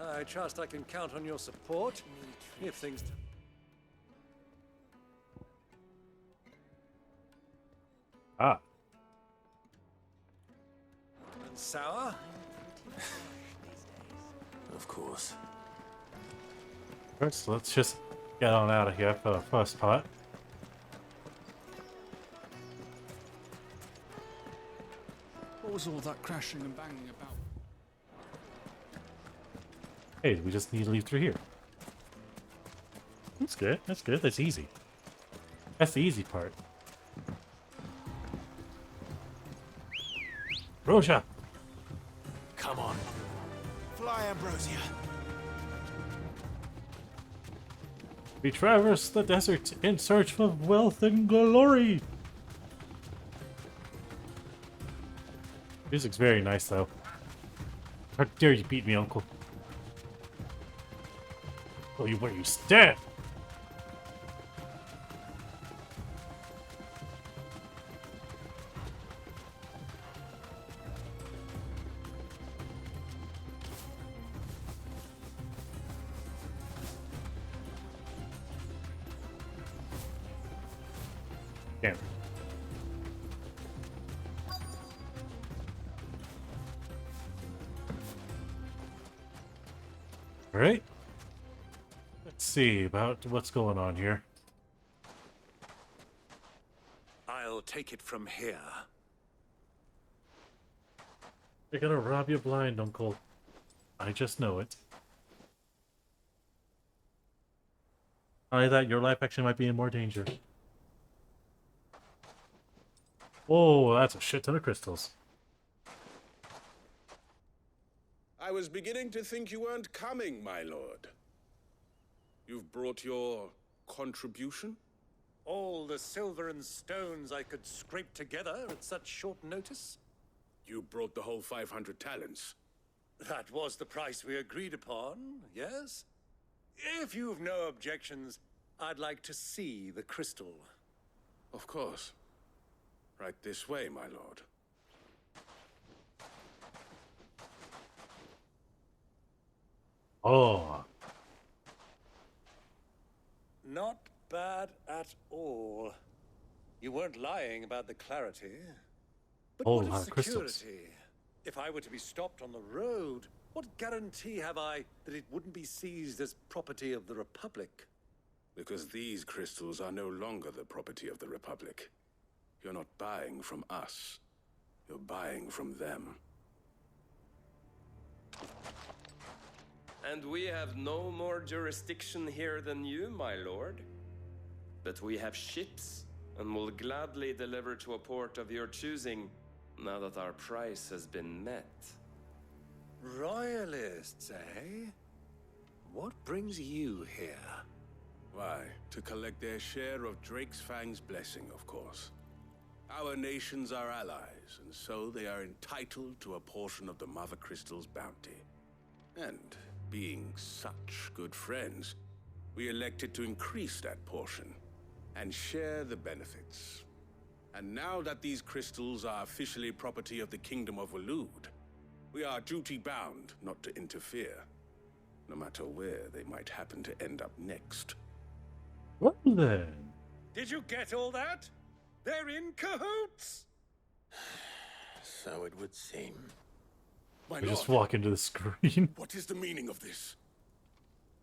I trust I can count on your support if things... Ah. And sour? Of course. Alright, so let's just get on out of here for the first part. What was all that crashing and banging about? Hey, we just need to leave through here. That's good. That's good. That's easy. That's the easy part. Ambrosia! Come on. Fly, Ambrosia. We traverse the desert in search of wealth and glory. Music's very nice, though. How dare you beat me, Uncle? Oh, you where you stand? Damn. All right. Let's see about what's going on here. I'll take it from here. They're gonna rob you blind, Uncle. I just know it. Not only that, your life actually might be in more danger. Whoa, that's a shit ton of crystals. I was beginning to think you weren't coming, my lord. You've brought your contribution? All the silver and stones I could scrape together at such short notice? You brought the whole 500 talents. That was the price we agreed upon, yes? If you've no objections, I'd like to see the crystal. Of course. Right this way, my lord. Oh. Not bad at all. You weren't lying about the clarity. But Oh, what a lot of of crystals. security? If I were to be stopped on the road, what guarantee have I that it wouldn't be seized as property of the Republic? Because these crystals are no longer the property of the Republic. You're not buying from us. You're buying from them. And we have no more jurisdiction here than you, my lord. But we have ships, and will gladly deliver to a port of your choosing, now that our price has been met. Royalists, eh? What brings you here? Why, to collect their share of 𝓮𝓵𝓙'𝓃's blessing, of course. Our nations are allies, and so they are entitled to a portion of the Mother Crystal's bounty. And being such good friends, we elected to increase that portion and share the benefits. And now that these crystals are officially property of the Kingdom of 𝓮𝓼, we are duty-bound not to interfere, no matter where they might happen to end up next. Well then. Did you get all that? They're in cahoots! So it would seem. My We just lord, walk into the screen. what is the meaning of this?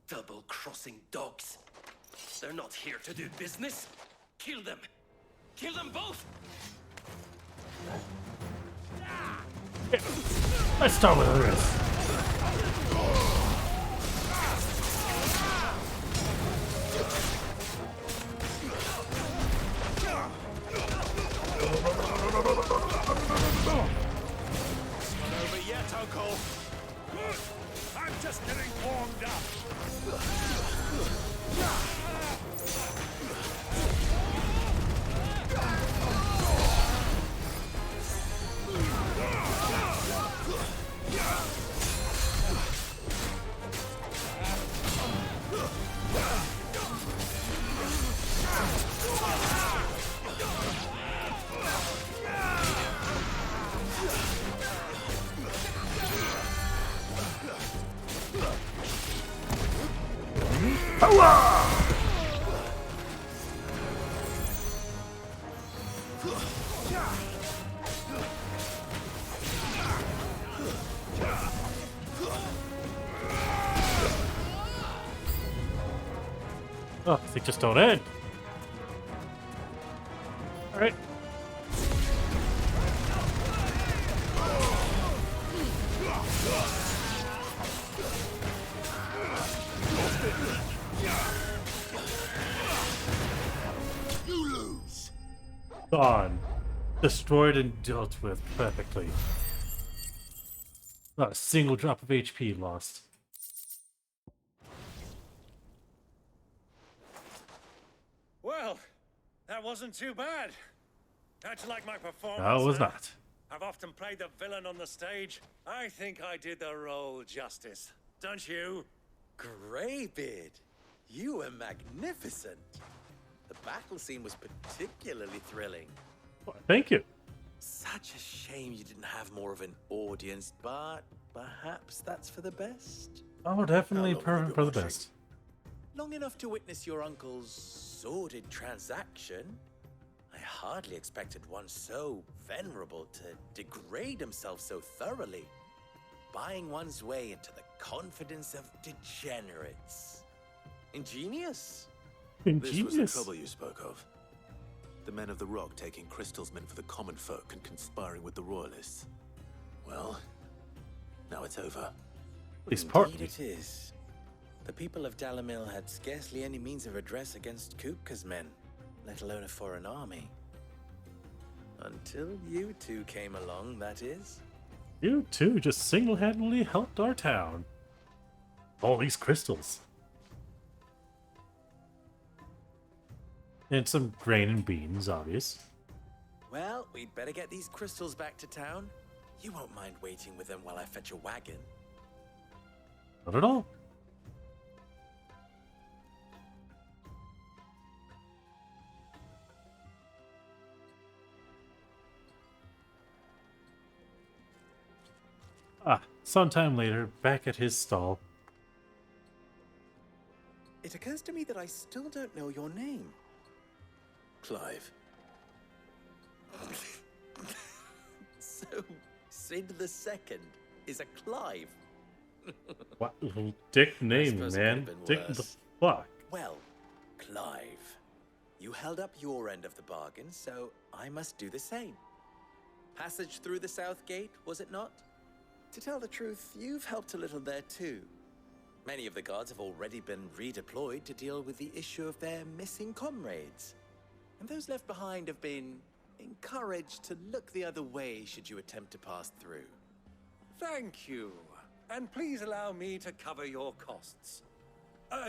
Double-crossing dogs. They're not here to do business. Kill them. Kill them both! Let's start with this. Not over yet, Uncle. I'm just getting warmed up. Oh, they just don't end. Alright. You lose. Gone. Destroyed and dealt with perfectly. Not a single drop of HP lost. Well, that wasn't too bad. How'd you like my performance? No, it was huh? not. I've often played the villain on the stage. I think I did the role justice. Don't you? Greybeard, you were magnificent. The battle scene was particularly thrilling. Well, thank you. Such a shame you didn't have more of an audience, but perhaps that's for the best. Oh, definitely How long have you been for the watching? best. Long enough to witness your uncle's sordid transaction. I hardly expected one so venerable to degrade himself so thoroughly, buying one's way into the confidence of degenerates. Ingenious. This was the trouble you spoke of. The men of the Rock taking crystals meant for the common folk and conspiring with the royalists. Well, now it's over. Indeed it is. The people of 𝓚 had scarcely any means of redress against 𝓮𝓾𝓙's men, let alone a foreign army. Until you two came along, that is. You two just single-handedly helped our town. All these crystals. And some grain and beans, obvious. Well, we'd better get these crystals back to town. You won't mind waiting with them while I fetch a wagon. Not at all. Sometime later, back at his stall. It occurs to me that I still don't know your name. Clive. So, Sid II is a Clive. What dick name, suppose it man? could've been Dick the worse. fuck. Well, Clive, you held up your end of the bargain, so I must do the same. Passage through the South Gate, was it not? To tell the truth, you've helped a little there too. Many of the guards have already been redeployed to deal with the issue of their missing comrades. And those left behind have been encouraged to look the other way should you attempt to pass through. Thank you. And please allow me to cover your costs.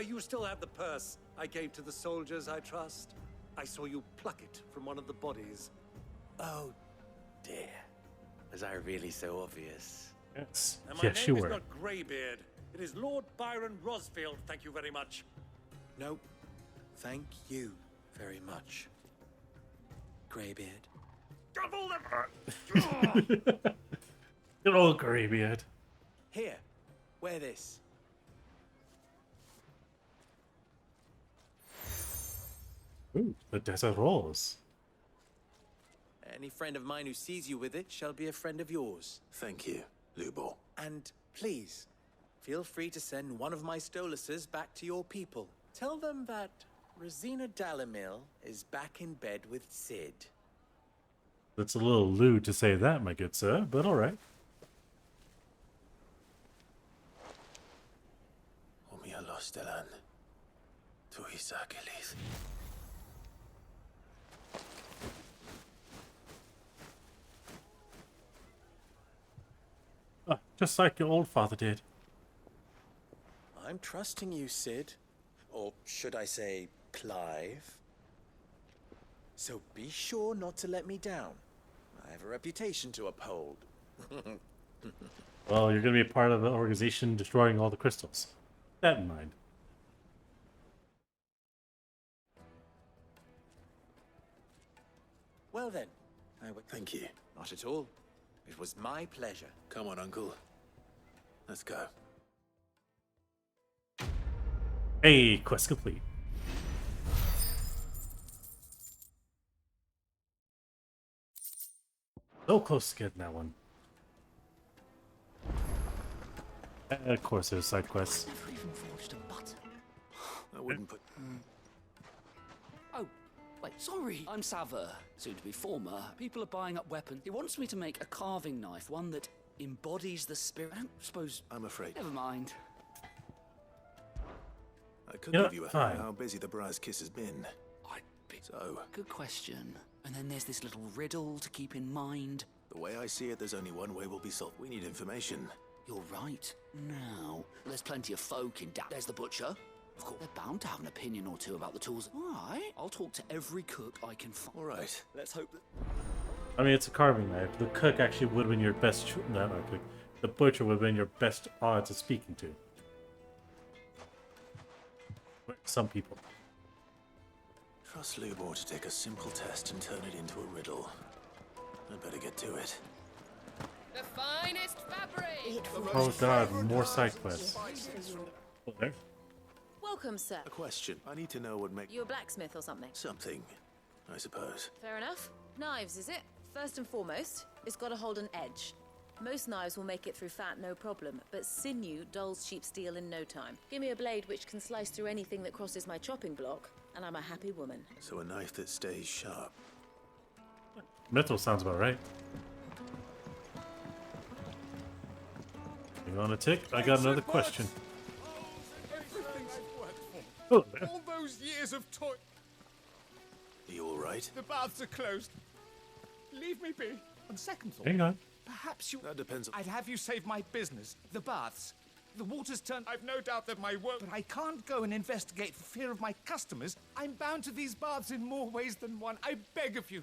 You still have the purse I gave to the soldiers, I trust? I saw you pluck it from one of the bodies. Oh, dear. Was I really so obvious? Yes. And my Yes, name you is were. not Greybeard. It is Lord Byron Rosfield, thank you very much. No, thank you very much, Greybeard. Good old Greybeard. Here, wear this. Ooh, the desert rolls. Any friend of mine who sees you with it shall be a friend of yours. Thank you, Lubo. And please, feel free to send one of my Stoluses back to your people. Tell them that 𝓮𝓼 𝓚 is back in bed with Sid. That's a little lewd to say that, my good sir, but alright. 𝓮𝓼 𝓚𝓲𝓷𝓴𝓼. Just like your old father did. I'm trusting you, Sid. Or should I say, Clive. So be sure not to let me down. I have a reputation to uphold. Well, you're going to be a part of the organization destroying all the crystals. Keep that in mind. Well then, I would... Thank you. Not at all. It was my pleasure. Come on, Uncle. Let's go. Hey, quest complete. So close to getting that one. Of course, there's side quests. Never even forged a button. I wouldn't put... Oh, wait, sorry. I'm 𝓚𝓫, soon to be former. People are buying up weapons. He wants me to make a carving knife, one that embodies the spirit. I don't suppose. I'm afraid. Never mind. I could You know, give you a fine. how busy the Briar's Kiss has been. So, Good question. And then there's this little riddle to keep in mind. the way I see it, there's only one way we'll be solved. We need information. You're right. Now, there's plenty of folk in Dap. There's the butcher. Of course, they're bound to have an opinion or two about the tools. All right. I'll talk to every cook I can find. All right. Let's hope that. I mean, it's a carving knife. The cook actually would have been your best. No, not cook. The butcher would have been your best odds of speaking to. Some people. Trust 𝓬𝓪 to take a simple test and turn it into a riddle. I'd better get to it. The finest fabric! Oh god, more side quests. Oh, there. Welcome, sir. A question. I need to know what makes... You a blacksmith or something? Something, I suppose. Fair enough. Knives, is it? First and foremost, it's got to hold an edge. Most knives will make it through fat, no problem, but sinew dulls cheap steel in no time. Give me a blade which can slice through anything that crosses my chopping block, and I'm a happy woman. So a knife that stays sharp. Metal sounds about right. You on a tick? I got another question. Everything I've worked Oh, for. All those years of toil. Are you all right? The baths are closed. Leave me be. On second thought. Hang on. Perhaps you... That depends on... I'd have you save my business. The baths. The water's turned... I've no doubt that my work... But I can't go and investigate for fear of my customers. I'm bound to these baths in more ways than one. I beg of you.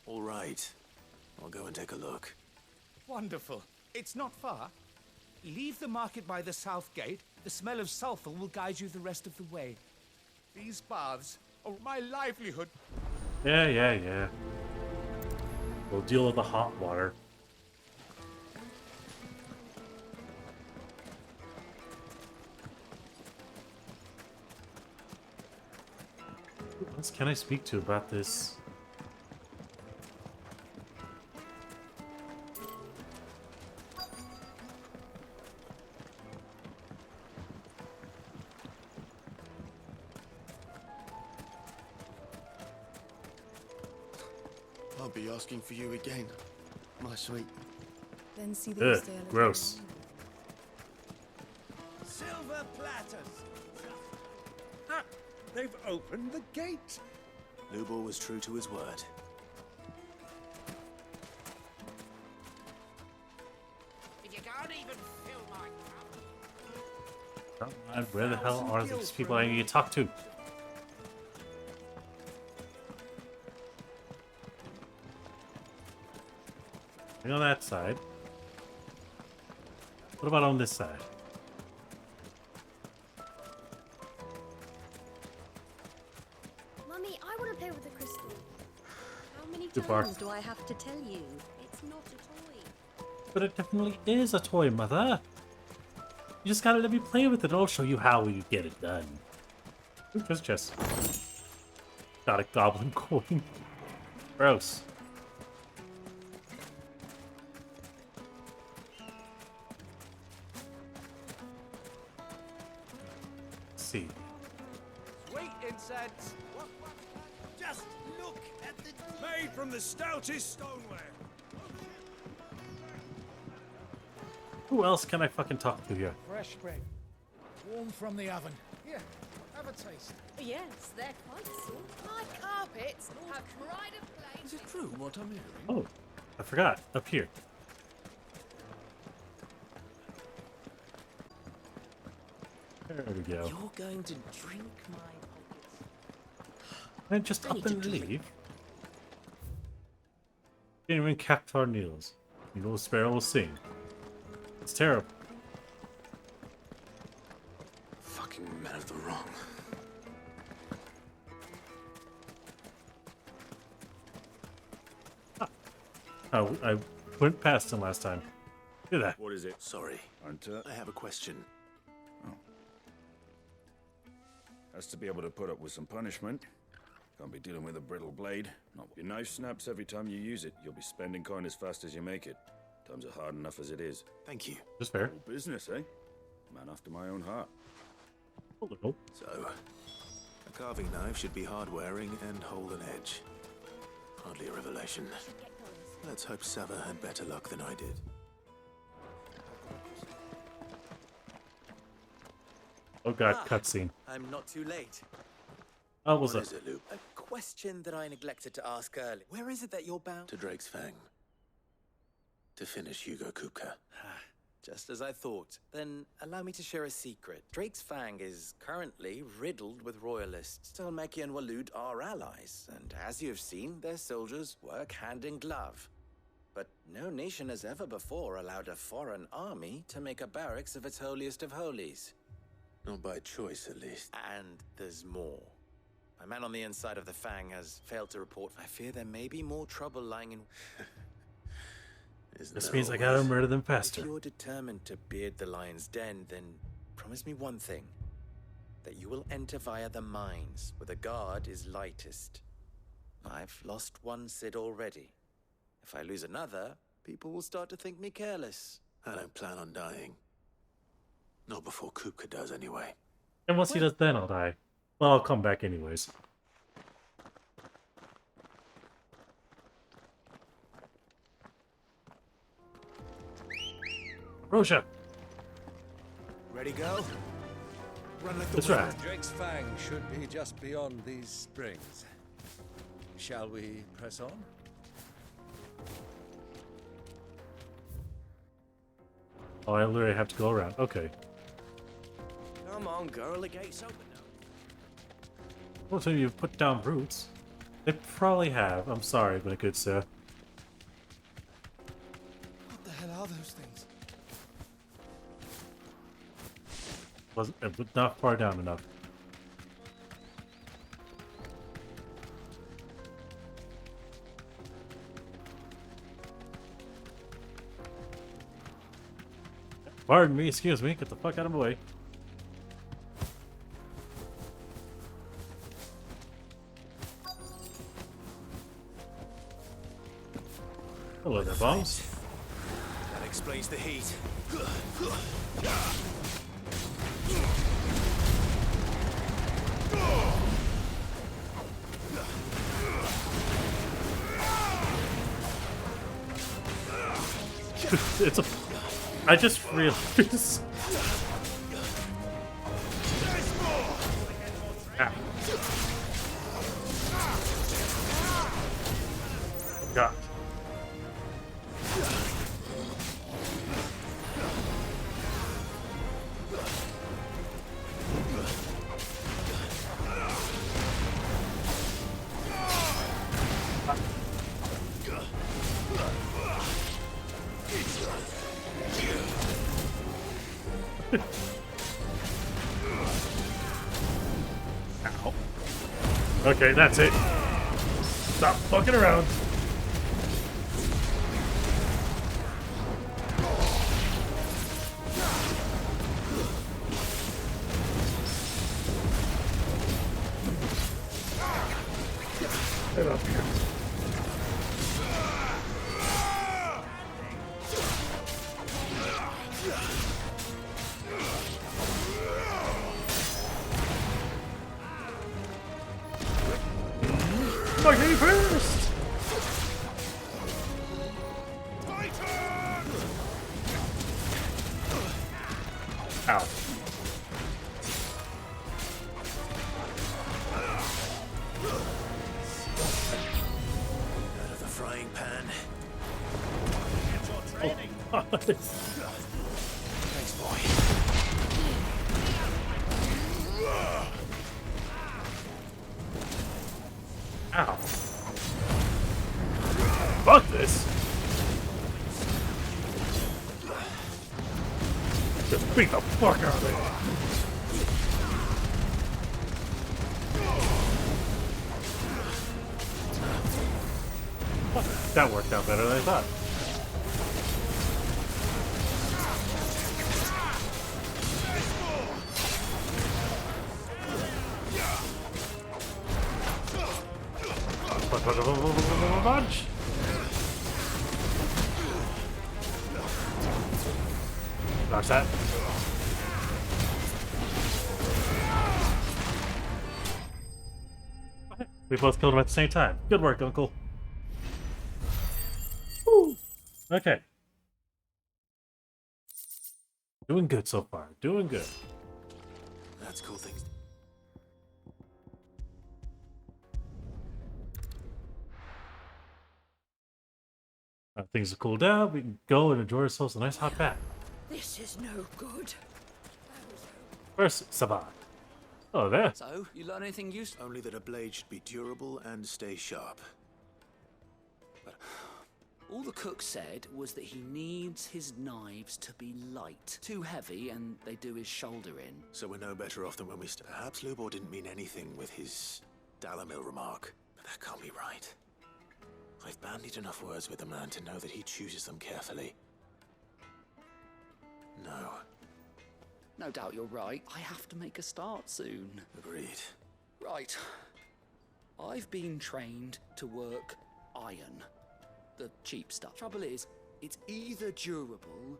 All right. I'll go and take a look. Wonderful. It's not far. Leave the market by the south gate. The smell of sulfur will guide you the rest of the way. These baths are my livelihood. Yeah. We'll deal with the hot water. Who else can I speak to about this? I'll be asking for you again, my sweet. Then see Ugh, gross. Silver platters. Ah, they've opened the gate. 𝓬𝓪 was true to his word. You can't even fill my cup. Oh, man, where the hell are these people I need to talk to? On that side. What about on this side? Mummy, I want to play with the crystal. How many Good bark. times do I have to tell you? It's not a toy. But it definitely is a toy, mother. You just gotta let me play with it. I'll show you how you get it done. Ooh, there's a chest. Got a goblin coin. Gross. See. Sweet incense. Just look at the... Made from the stoutest stoneware. Who else can I fucking talk to here? Fresh bread. Warm from the oven. Here, have a taste. Yes, they're quite soft. My carpets have pride of place. Is it true what I'm hearing? Oh, I forgot. Up here. There we go. You're going to drink my And just up and leave. Didn't even capture our needles. You know, Sparrow will sing. It's terrible. Fucking men of the wrong. Oh, I went past him last time. Look at that. What is it? Sorry. Hunter? I have a question. Has to be able to put up with some punishment. Can't be dealing with a brittle blade. Not your knife snaps every time you use it. You'll be spending coin as fast as you make it. Times are hard enough as it is. Thank you. Just fair. All business, eh? Man after my own heart. A little. So, a carving knife should be hard-wearing and hold an edge. Hardly a revelation. Let's hope Sever had better luck than I did. Oh god, cutscene. I'm not too late. Oh, what's What up? is it, Luke? A question that I neglected to ask earlier. Where is it that you're bound? To Drake's Fang. To finish 𝓓𝓏. Just as I thought. Then allow me to share a secret. Drake's Fang is currently riddled with royalists. 𝓮𝓵𝓾𝓙 and 𝓮𝓺𝓷𝓾 are allies, and as you have seen, their soldiers work hand in glove. But no nation has ever before allowed a foreign army to make a barracks of its holiest of holies. Not by choice, at least. And there's more. My man on the inside of the Fang has failed to report. I fear there may be more trouble lying in... This means I gotta murder them faster. If you're determined to beard the lion's den, then promise me one thing. That you will enter via the mines, where the guard is lightest. I've lost one Cid already. If I lose another, people will start to think me careless. I don't plan on dying. Not before 𝓬𝓏 does, anyway. And once he does, then I'll die. Well, I'll come back anyways. Rosha! Ready, go? Run like the That's wind. right. Drake's Fang should be just beyond these springs. Shall we press on? Oh, I literally have to go around. Okay. Come on, girl, the gate's open now. Most of you have put down roots. They probably have. I'm sorry, but good sir. What the hell are those things? Wasn't not far down enough. Pardon me, excuse me, get the fuck out of my way. Hello there, bombs. That explains the heat. It's a... I just realized... Ah. God. Ow. Okay, that's it. Stop fucking around. Get up here. Fucking first! Ow. Out of the frying pan. Oh, Thanks, boy. Ow. Fuck this! Just beat the fuck out of it! That worked out better than I thought. Bunch. Dodge that. We both killed him at the same time. Good work, Uncle. Okay. Doing good so far. Doing good. That's cool things. Things are cooled down. We can go and enjoy ourselves a nice hot bath. This is no good. First, Savant. Oh, there. So, you learn anything useful? Only that a blade should be durable and stay sharp. All the cook said was that he needs his knives to be light. Too heavy, and they do his shoulder in. So we're no better off than when we Perhaps 𝓬𝓫 didn't mean anything with his 𝓬𝓫 remark. But that can't be right. I've bandied enough words with the man to know that he chooses them carefully. No. No doubt you're right. I have to make a start soon. Agreed. Right. I've been trained to work iron. The cheap stuff. Trouble is, it's either durable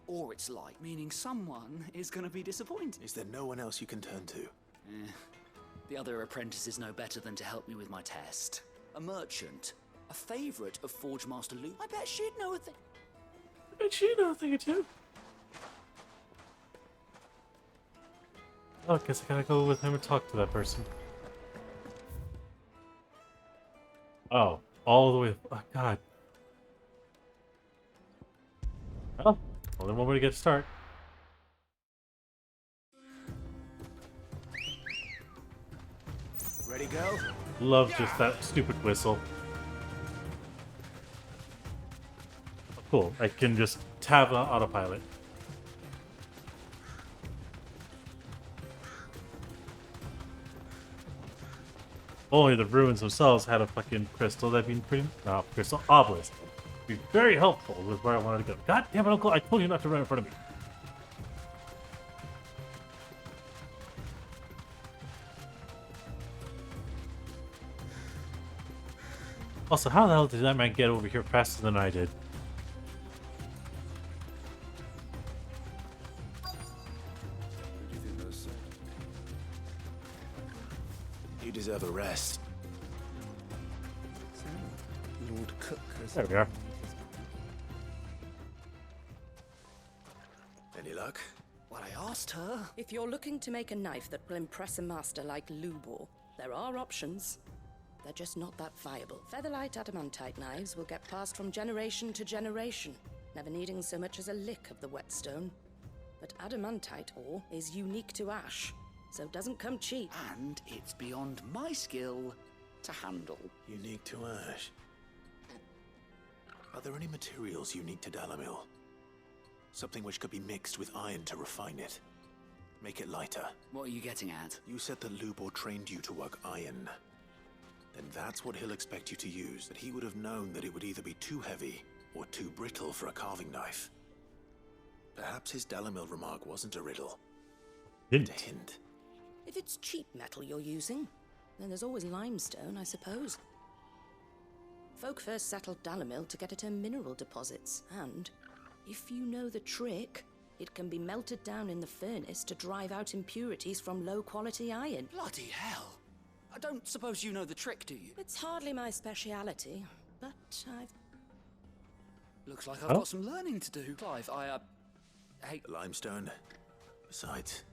or it's light, meaning someone is going to be disappointed. Is there no one else you can turn to? The other apprentices know better than to help me with my test. A merchant, a favourite of Forge Master Lou. I bet she'd know a thing. I bet she'd know a thing or two. Oh, I guess I gotta go with him and talk to that person. Oh, all the way. Oh, God. Well, only one way to get to start. Ready, go? Love just that stupid whistle. Oh, cool. I can just have an autopilot. Only the ruins themselves had a fucking crystal, that'd be pretty. No, crystal obelisk. Be very helpful with where I wanted to go. God damn it, Uncle! I told you not to run in front of me. Also, how the hell did that man get over here faster than I did? You deserve a rest. Lord Cook has... There we are. Any luck? Well, I asked her. If you're looking to make a knife that will impress a master like 𝓬𝓫, there are options. They're just not that viable. Featherlight adamantite knives will get passed from generation to generation, never needing so much as a lick of the whetstone. But adamantite ore is unique to ash, so it doesn't come cheap. And it's beyond my skill to handle. Unique to ash. Are there any materials unique to 𝓬𝓫? Something which could be mixed with iron to refine it. Make it lighter. What are you getting at? You said that 𝓬𝓫 trained you to work iron. Then that's what he'll expect you to use. That he would have known that it would either be too heavy or too brittle for a carving knife. Perhaps his 𝓬𝓫 remark wasn't a riddle. Hint. A hint. If it's cheap metal you're using, then there's always limestone, I suppose. Folk first settled 𝓬𝓫 to get at her mineral deposits, and if you know the trick, it can be melted down in the furnace to drive out impurities from low-quality iron. Bloody hell! I don't suppose you know the trick, do you? It's hardly my speciality, but I've... Looks like I've got some learning to do. Clive, hey... Limestone. Besides...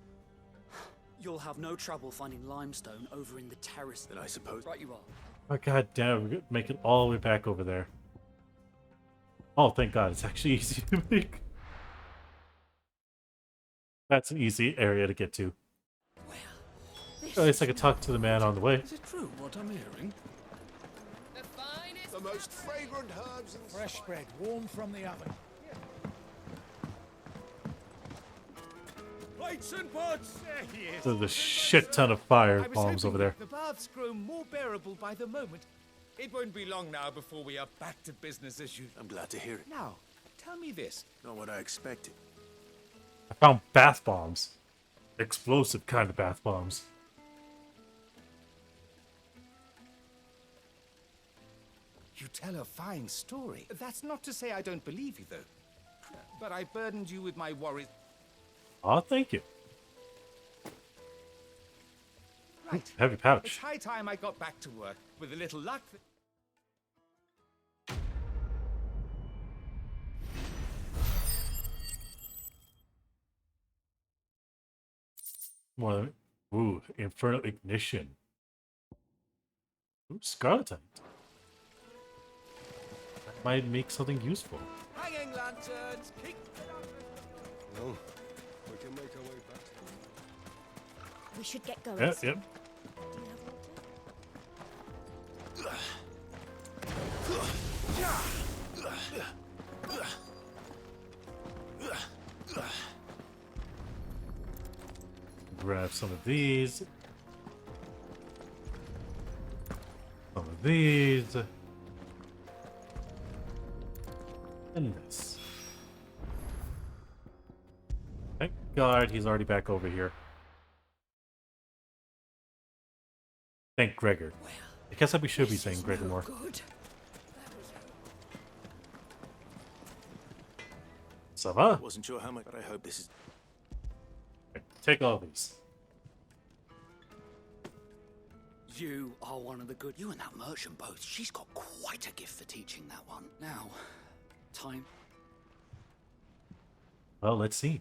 You'll have no trouble finding limestone over in the terrace. Then I suppose... Right you are. Oh, God damn, we're make it all the way back over there. Oh, thank God, it's actually easy to make. That's an easy area to get to. At least I could talk to the man on the way. Is it true what I'm hearing? The most fragrant herbs and fresh bread, warm from the oven. Plates and pots! There he is. There's a shit ton of fire I was bombs hoping over there. The baths grow more bearable by the moment. It won't be long now before we are back to business as usual. I'm glad to hear it. Now, tell me this. Not what I expected. I found bath bombs. Explosive kind of bath bombs. You tell a fine story. That's not to say I don't believe you, though. But I burdened you with my worries. Oh, thank you. Right. Heavy pouch. It's high time I got back to work. With a little luck... More than ooh, infernal ignition. Ooh, scarletite. That might make something useful. Hanging lanterns, keep Well, we can make our way back. We should get going. Yep, soon. yep. Do you have Grab some of these. Some of these. And this. Thank God he's already back over here. Thank Gregor. I guess we should be saying Gregor more. Ça va? Wasn't sure how much, but I hope this is. Take all these. You are one of the good. You and that merchant both. She's got quite a gift for teaching that one. Now, time. Well, let's see.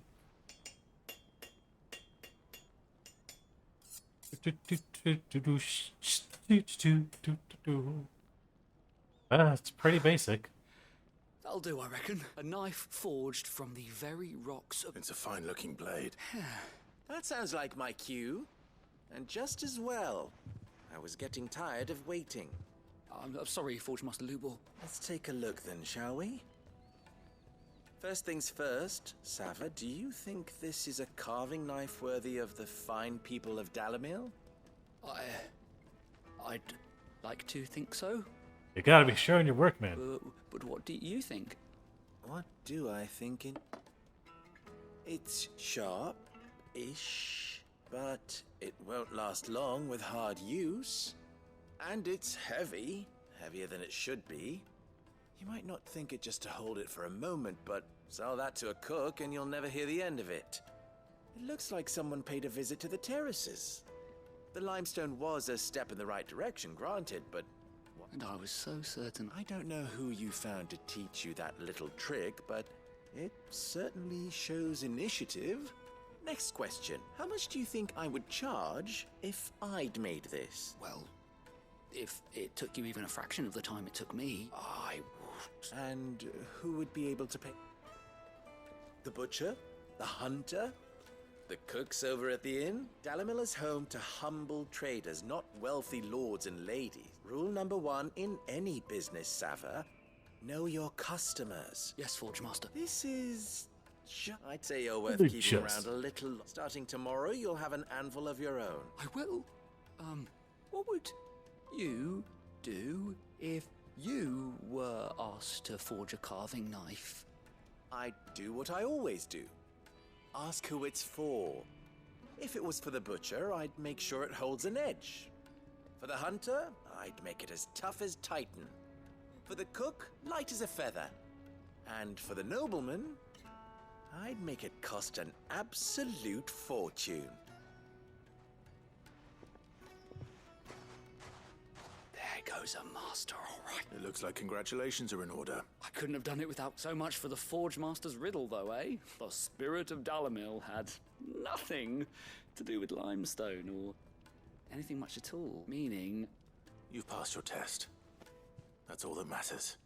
It's pretty basic. That'll do, I reckon. A knife forged from the very rocks of... It's a fine-looking blade. That sounds like my cue. And just as well. I was getting tired of waiting. I'm sorry, Forge Master 𝓵𝓏. Let's take a look then, shall we? First things first, Sava, do you think this is a carving knife worthy of the fine people of 𝓚 I'd like to think so. You gotta be showing your work, man. But what do you think? What do I think? It's sharp-ish, but it won't last long with hard use. And it's heavy, heavier than it should be. You might not think it just to hold it for a moment, but sell that to a cook and you'll never hear the end of it. It looks like someone paid a visit to the terraces. The limestone was a step in the right direction, granted, but... And I was so certain. I don't know who you found to teach you that little trick, but it certainly shows initiative. Next question. How much do you think I would charge if I'd made this? Well, if it took you even a fraction of the time it took me, I would. And who would be able to pay? The butcher? The hunter? The cooks over at the inn? 𝓚 is home to humble traders, not wealthy lords and ladies. Rule number 1 in any business, Sava. Know your customers. Yes, Forge Master. This is... I'd say you're worth They're keeping just- around a little. Starting tomorrow, you'll have an anvil of your own. I will. What would you do if you were asked to forge a carving knife? I'd do what I always do. Ask who it's for. If it was for the butcher, I'd make sure it holds an edge. For the hunter, I'd make it as tough as Titan. For the cook, light as a feather. And for the nobleman, I'd make it cost an absolute fortune. There goes a master, all right. It looks like congratulations are in order. I couldn't have done it without so much for the Forge Master's riddle, though, eh? The spirit of 𝓚 had nothing to do with limestone or anything much at all. Meaning... You've passed your test. That's all that matters.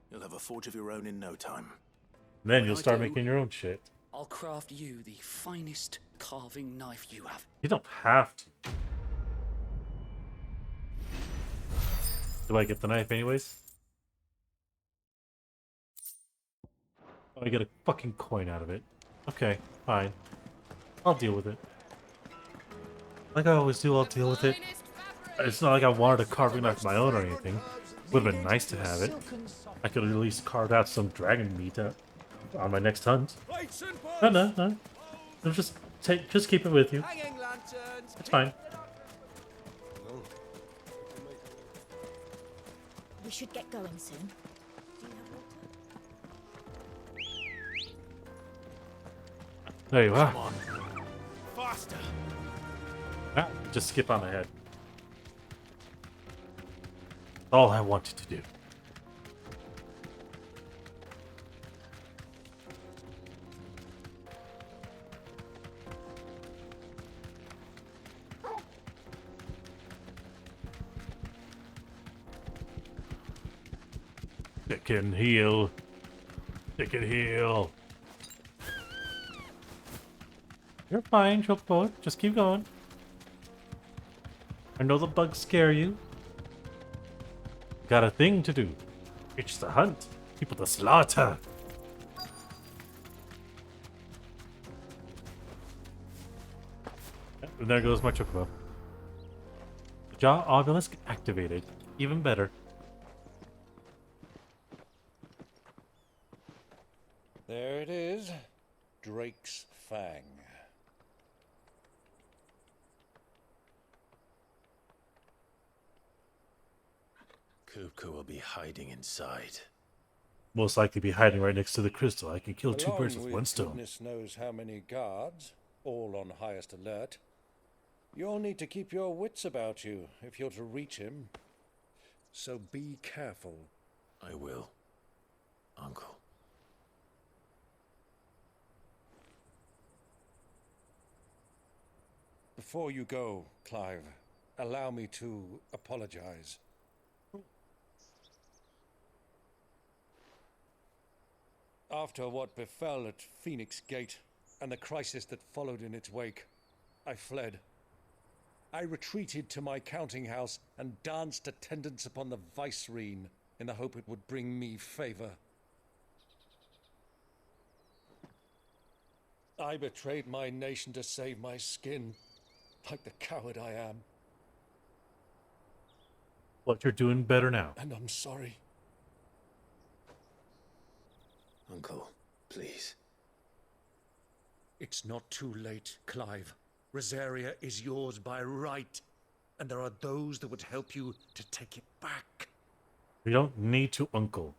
You'll have a forge of your own in no time. Then When you'll I start do, making your own shit. I'll craft you the finest carving knife you have. You don't have to. Do I get the knife anyways? Oh, I get a fucking coin out of it. Okay, fine. I'll deal with it. Like I always do, I'll deal with it. It's not like I wanted a carving knife of my own or anything. Would have been nice to have it. I could have at least carved out some dragon meat on my next hunt. No. Just keep it with you. Hanging lanterns. It's fine. We should get going soon. There you are. Come on. Faster. Ah, just skip on ahead. All I wanted to do. It can heal. It can heal. You're fine, Chocobo. Just keep going. I know the bugs scare you. Got a thing to do. It's to hunt. People to slaughter. And there goes my Chocobo. Jaw obelisk activated. Even better. There it is. Drake's Fang. Kupka will be hiding inside. Most likely be hiding right next to the crystal. I can kill two Along birds with one stone. Goodness knows how many guards, all on highest alert. You'll need to keep your wits about you if you're to reach him. So be careful. I will, Uncle. Before you go, Clive, allow me to apologize. After what befell at Phoenix Gate and the crisis that followed in its wake, I fled. I retreated to my counting house and danced attendance upon the vicereine in the hope it would bring me favor. I betrayed my nation to save my skin, like the coward I am. But you're doing better now. And I'm sorry. Uncle, please. It's not too late, Clive. Rosaria is yours by right, and there are those that would help you to take it back. We don't need to, Uncle.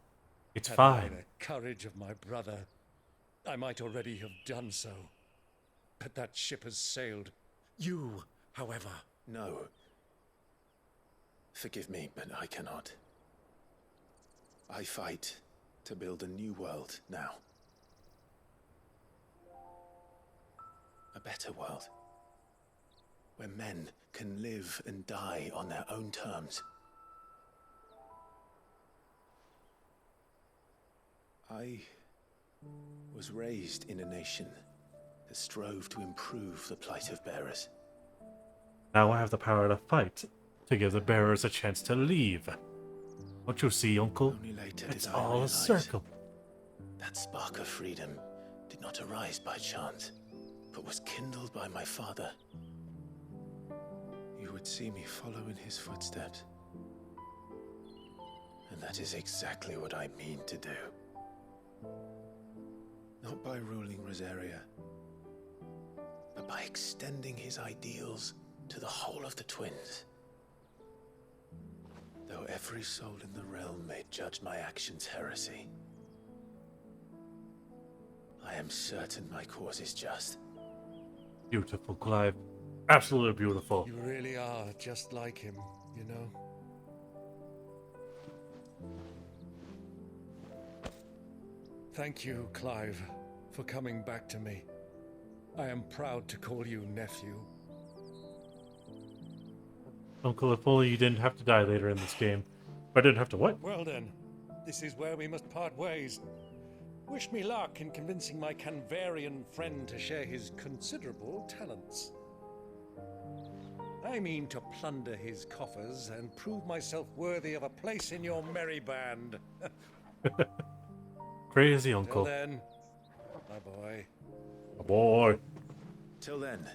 It's Had I fine. the courage of my brother, I might already have done so. But that ship has sailed. You, however... No. Forgive me, but I cannot. I fight to build a new world now. A better world. Where men can live and die on their own terms. I was raised in a nation that strove to improve the plight of bearers. Now I have the power to fight, to give the bearers a chance to leave. Don't you see, Uncle? Only later It's did I all a realize circle. that spark of freedom did not arise by chance, but was kindled by my father. You would see me follow in his footsteps. And that is exactly what I mean to do. Not by ruling Rosaria, but by extending his ideals to the whole of the twins. Though every soul in the realm may judge my actions heresy, I am certain my cause is just. Beautiful, Clive. Absolutely beautiful. You really are just like him, you know? Thank you, Clive, for coming back to me. I am proud to call you nephew. Uncle, if only you didn't have to die later in this game. I didn't have to what? Well then, this is where we must part ways. Wish me luck in convincing my Canvarian friend to share his considerable talents. I mean to plunder his coffers and prove myself worthy of a place in your merry band. Crazy Uncle. Till then, my boy. My boy. Till then,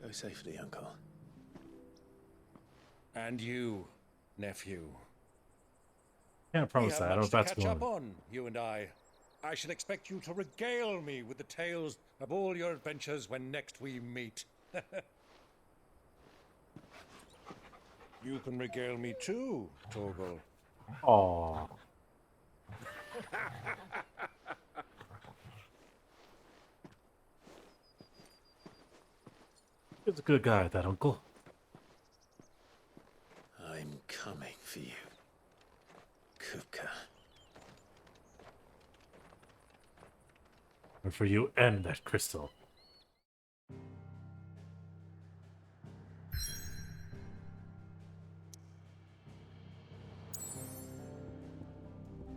go safely, Uncle. And you, nephew. Can't promise We that. I have don't know much if to that's catch going. up on, you and I. I shall expect you to regale me with the tales of all your adventures when next we meet. You can regale me too, Torgal. Aww. He's a good guy, that uncle. I'm coming for you, Kupka. And for you and that crystal.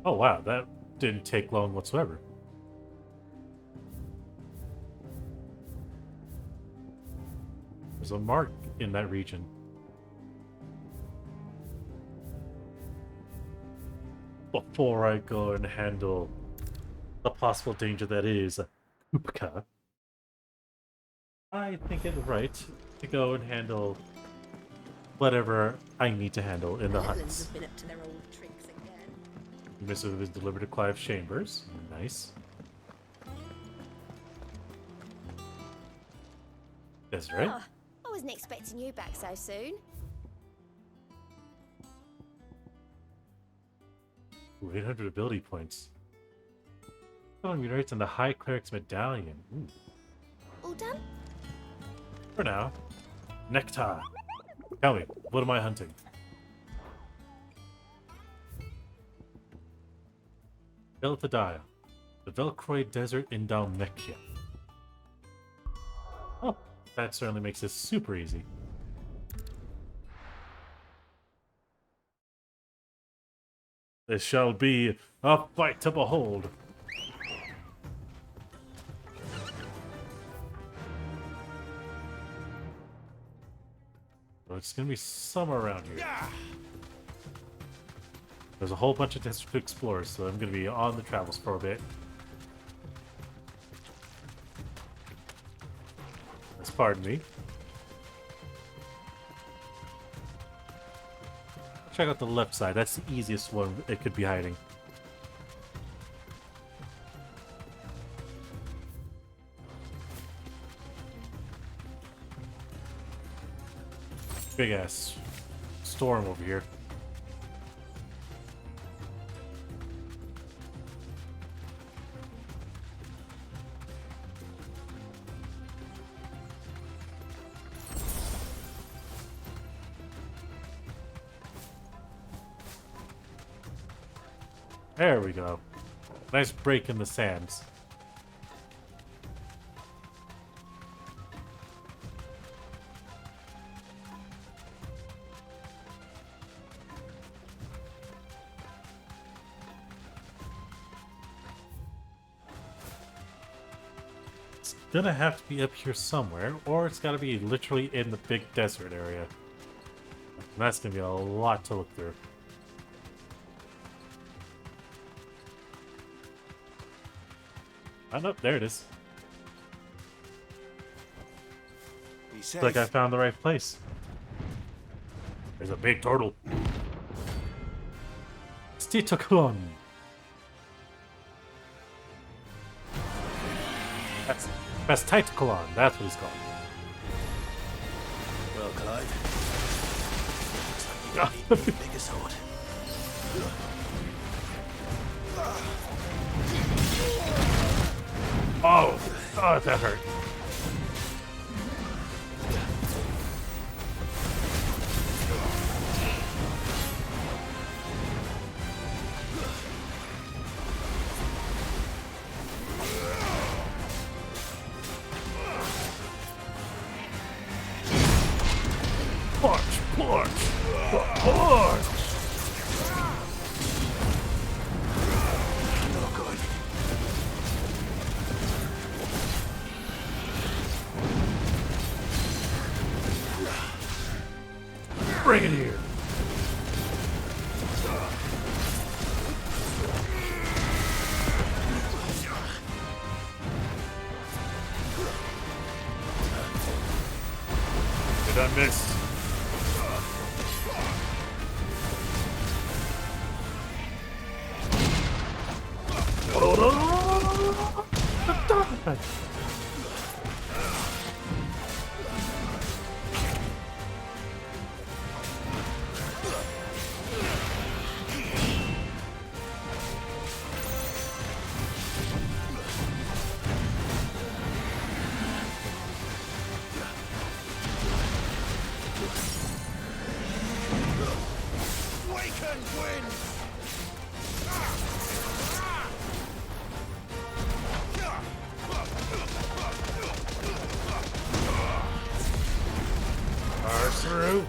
Oh wow, that didn't take long whatsoever. There's a mark in that region. Before I go and handle the possible danger that is 𝓓𝓪𝓷𝓾𝓙, I think it's right to go and handle whatever I need to handle in the huts. Been up to their old tricks again. The missive is delivered to 𝓓𝓪𝓷𝓵. Nice. Desiree? Oh, I wasn't expecting you back so soon. Ooh, 800 ability points. Meteorites and the High Cleric's Medallion. Ooh. All done? For now. Nectar. Tell me, what am I hunting? 𝓮𝓺𝓷𝓵, the 𝓮𝓺𝓷𝓵. Oh, that certainly makes this super easy. This shall be a fight to behold. So it's gonna be somewhere around here. There's a whole bunch of districts to explore, so I'm gonna be on the travels for a bit. Pardon me. Check out the left side. That's the easiest one it could be hiding. Big ass storm over here. There we go. Nice break in the sands. It's gonna have to be up here somewhere, or it's gotta be literally in the big desert area. And that's gonna be a lot to look through. Oh, no, there it is. Looks like I found the right place. There's a big turtle. 𝓮𝓺𝓷𝓾𝓙. That's 𝓮𝓺𝓾𝓙, that's what he's called. Well, Clive. Looks like you need a bigger sword. Oh, that hurt. Punch, punch, punch. Not good. Bring it here. Did I miss? Through.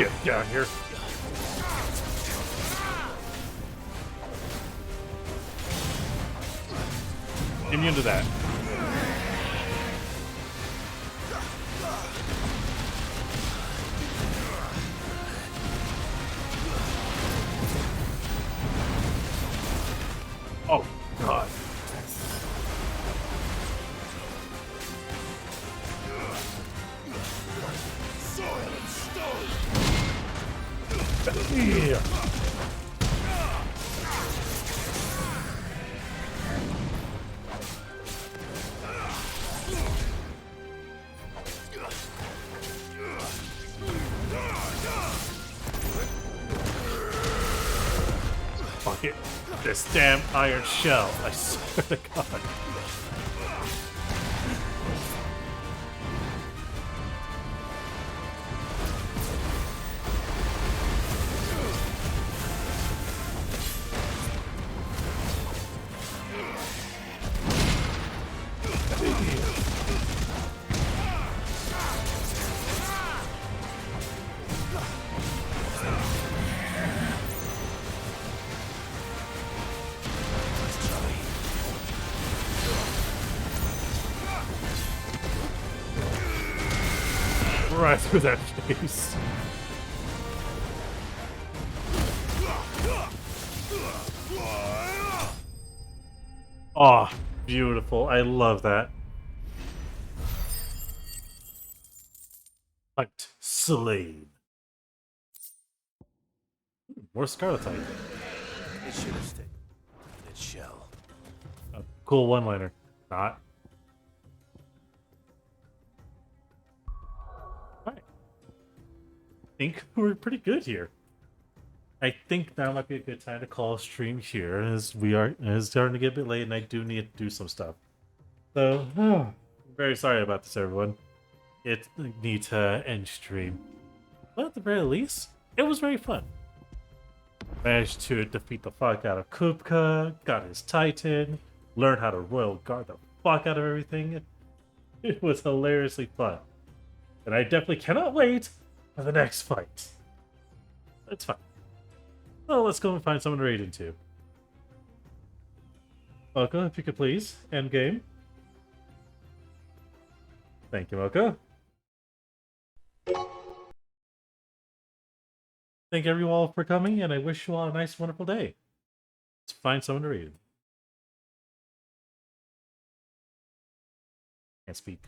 Get down here. Immune to that. Oh, God. Yeah. Fuck it. This damn iron shell. I swear to God. Right through that face. Oh, beautiful. I love that. Hunt slain. More 𝓓𝓪𝓷𝓚. It should have stayed in its shell. A cool one-liner. Not. Alright. I think we're pretty good here. I think now might be a good time to call a stream here, as it's starting to get a bit late and I do need to do some stuff. So, I'm very sorry about this, everyone. It needs to end stream. But at the very least, it was very fun. Managed to defeat the fuck out of 𝓬𝓬, got his Titan, learned how to royal guard the fuck out of everything. It was hilariously fun. And I definitely cannot wait for the next fight. It's fine. Well, let's go and find someone to raid into. Mocha, if you could please, end game. Thank you, Mocha. Thank you all for coming, and I wish you all a nice, wonderful day. Let's find someone to raid. Can't speak.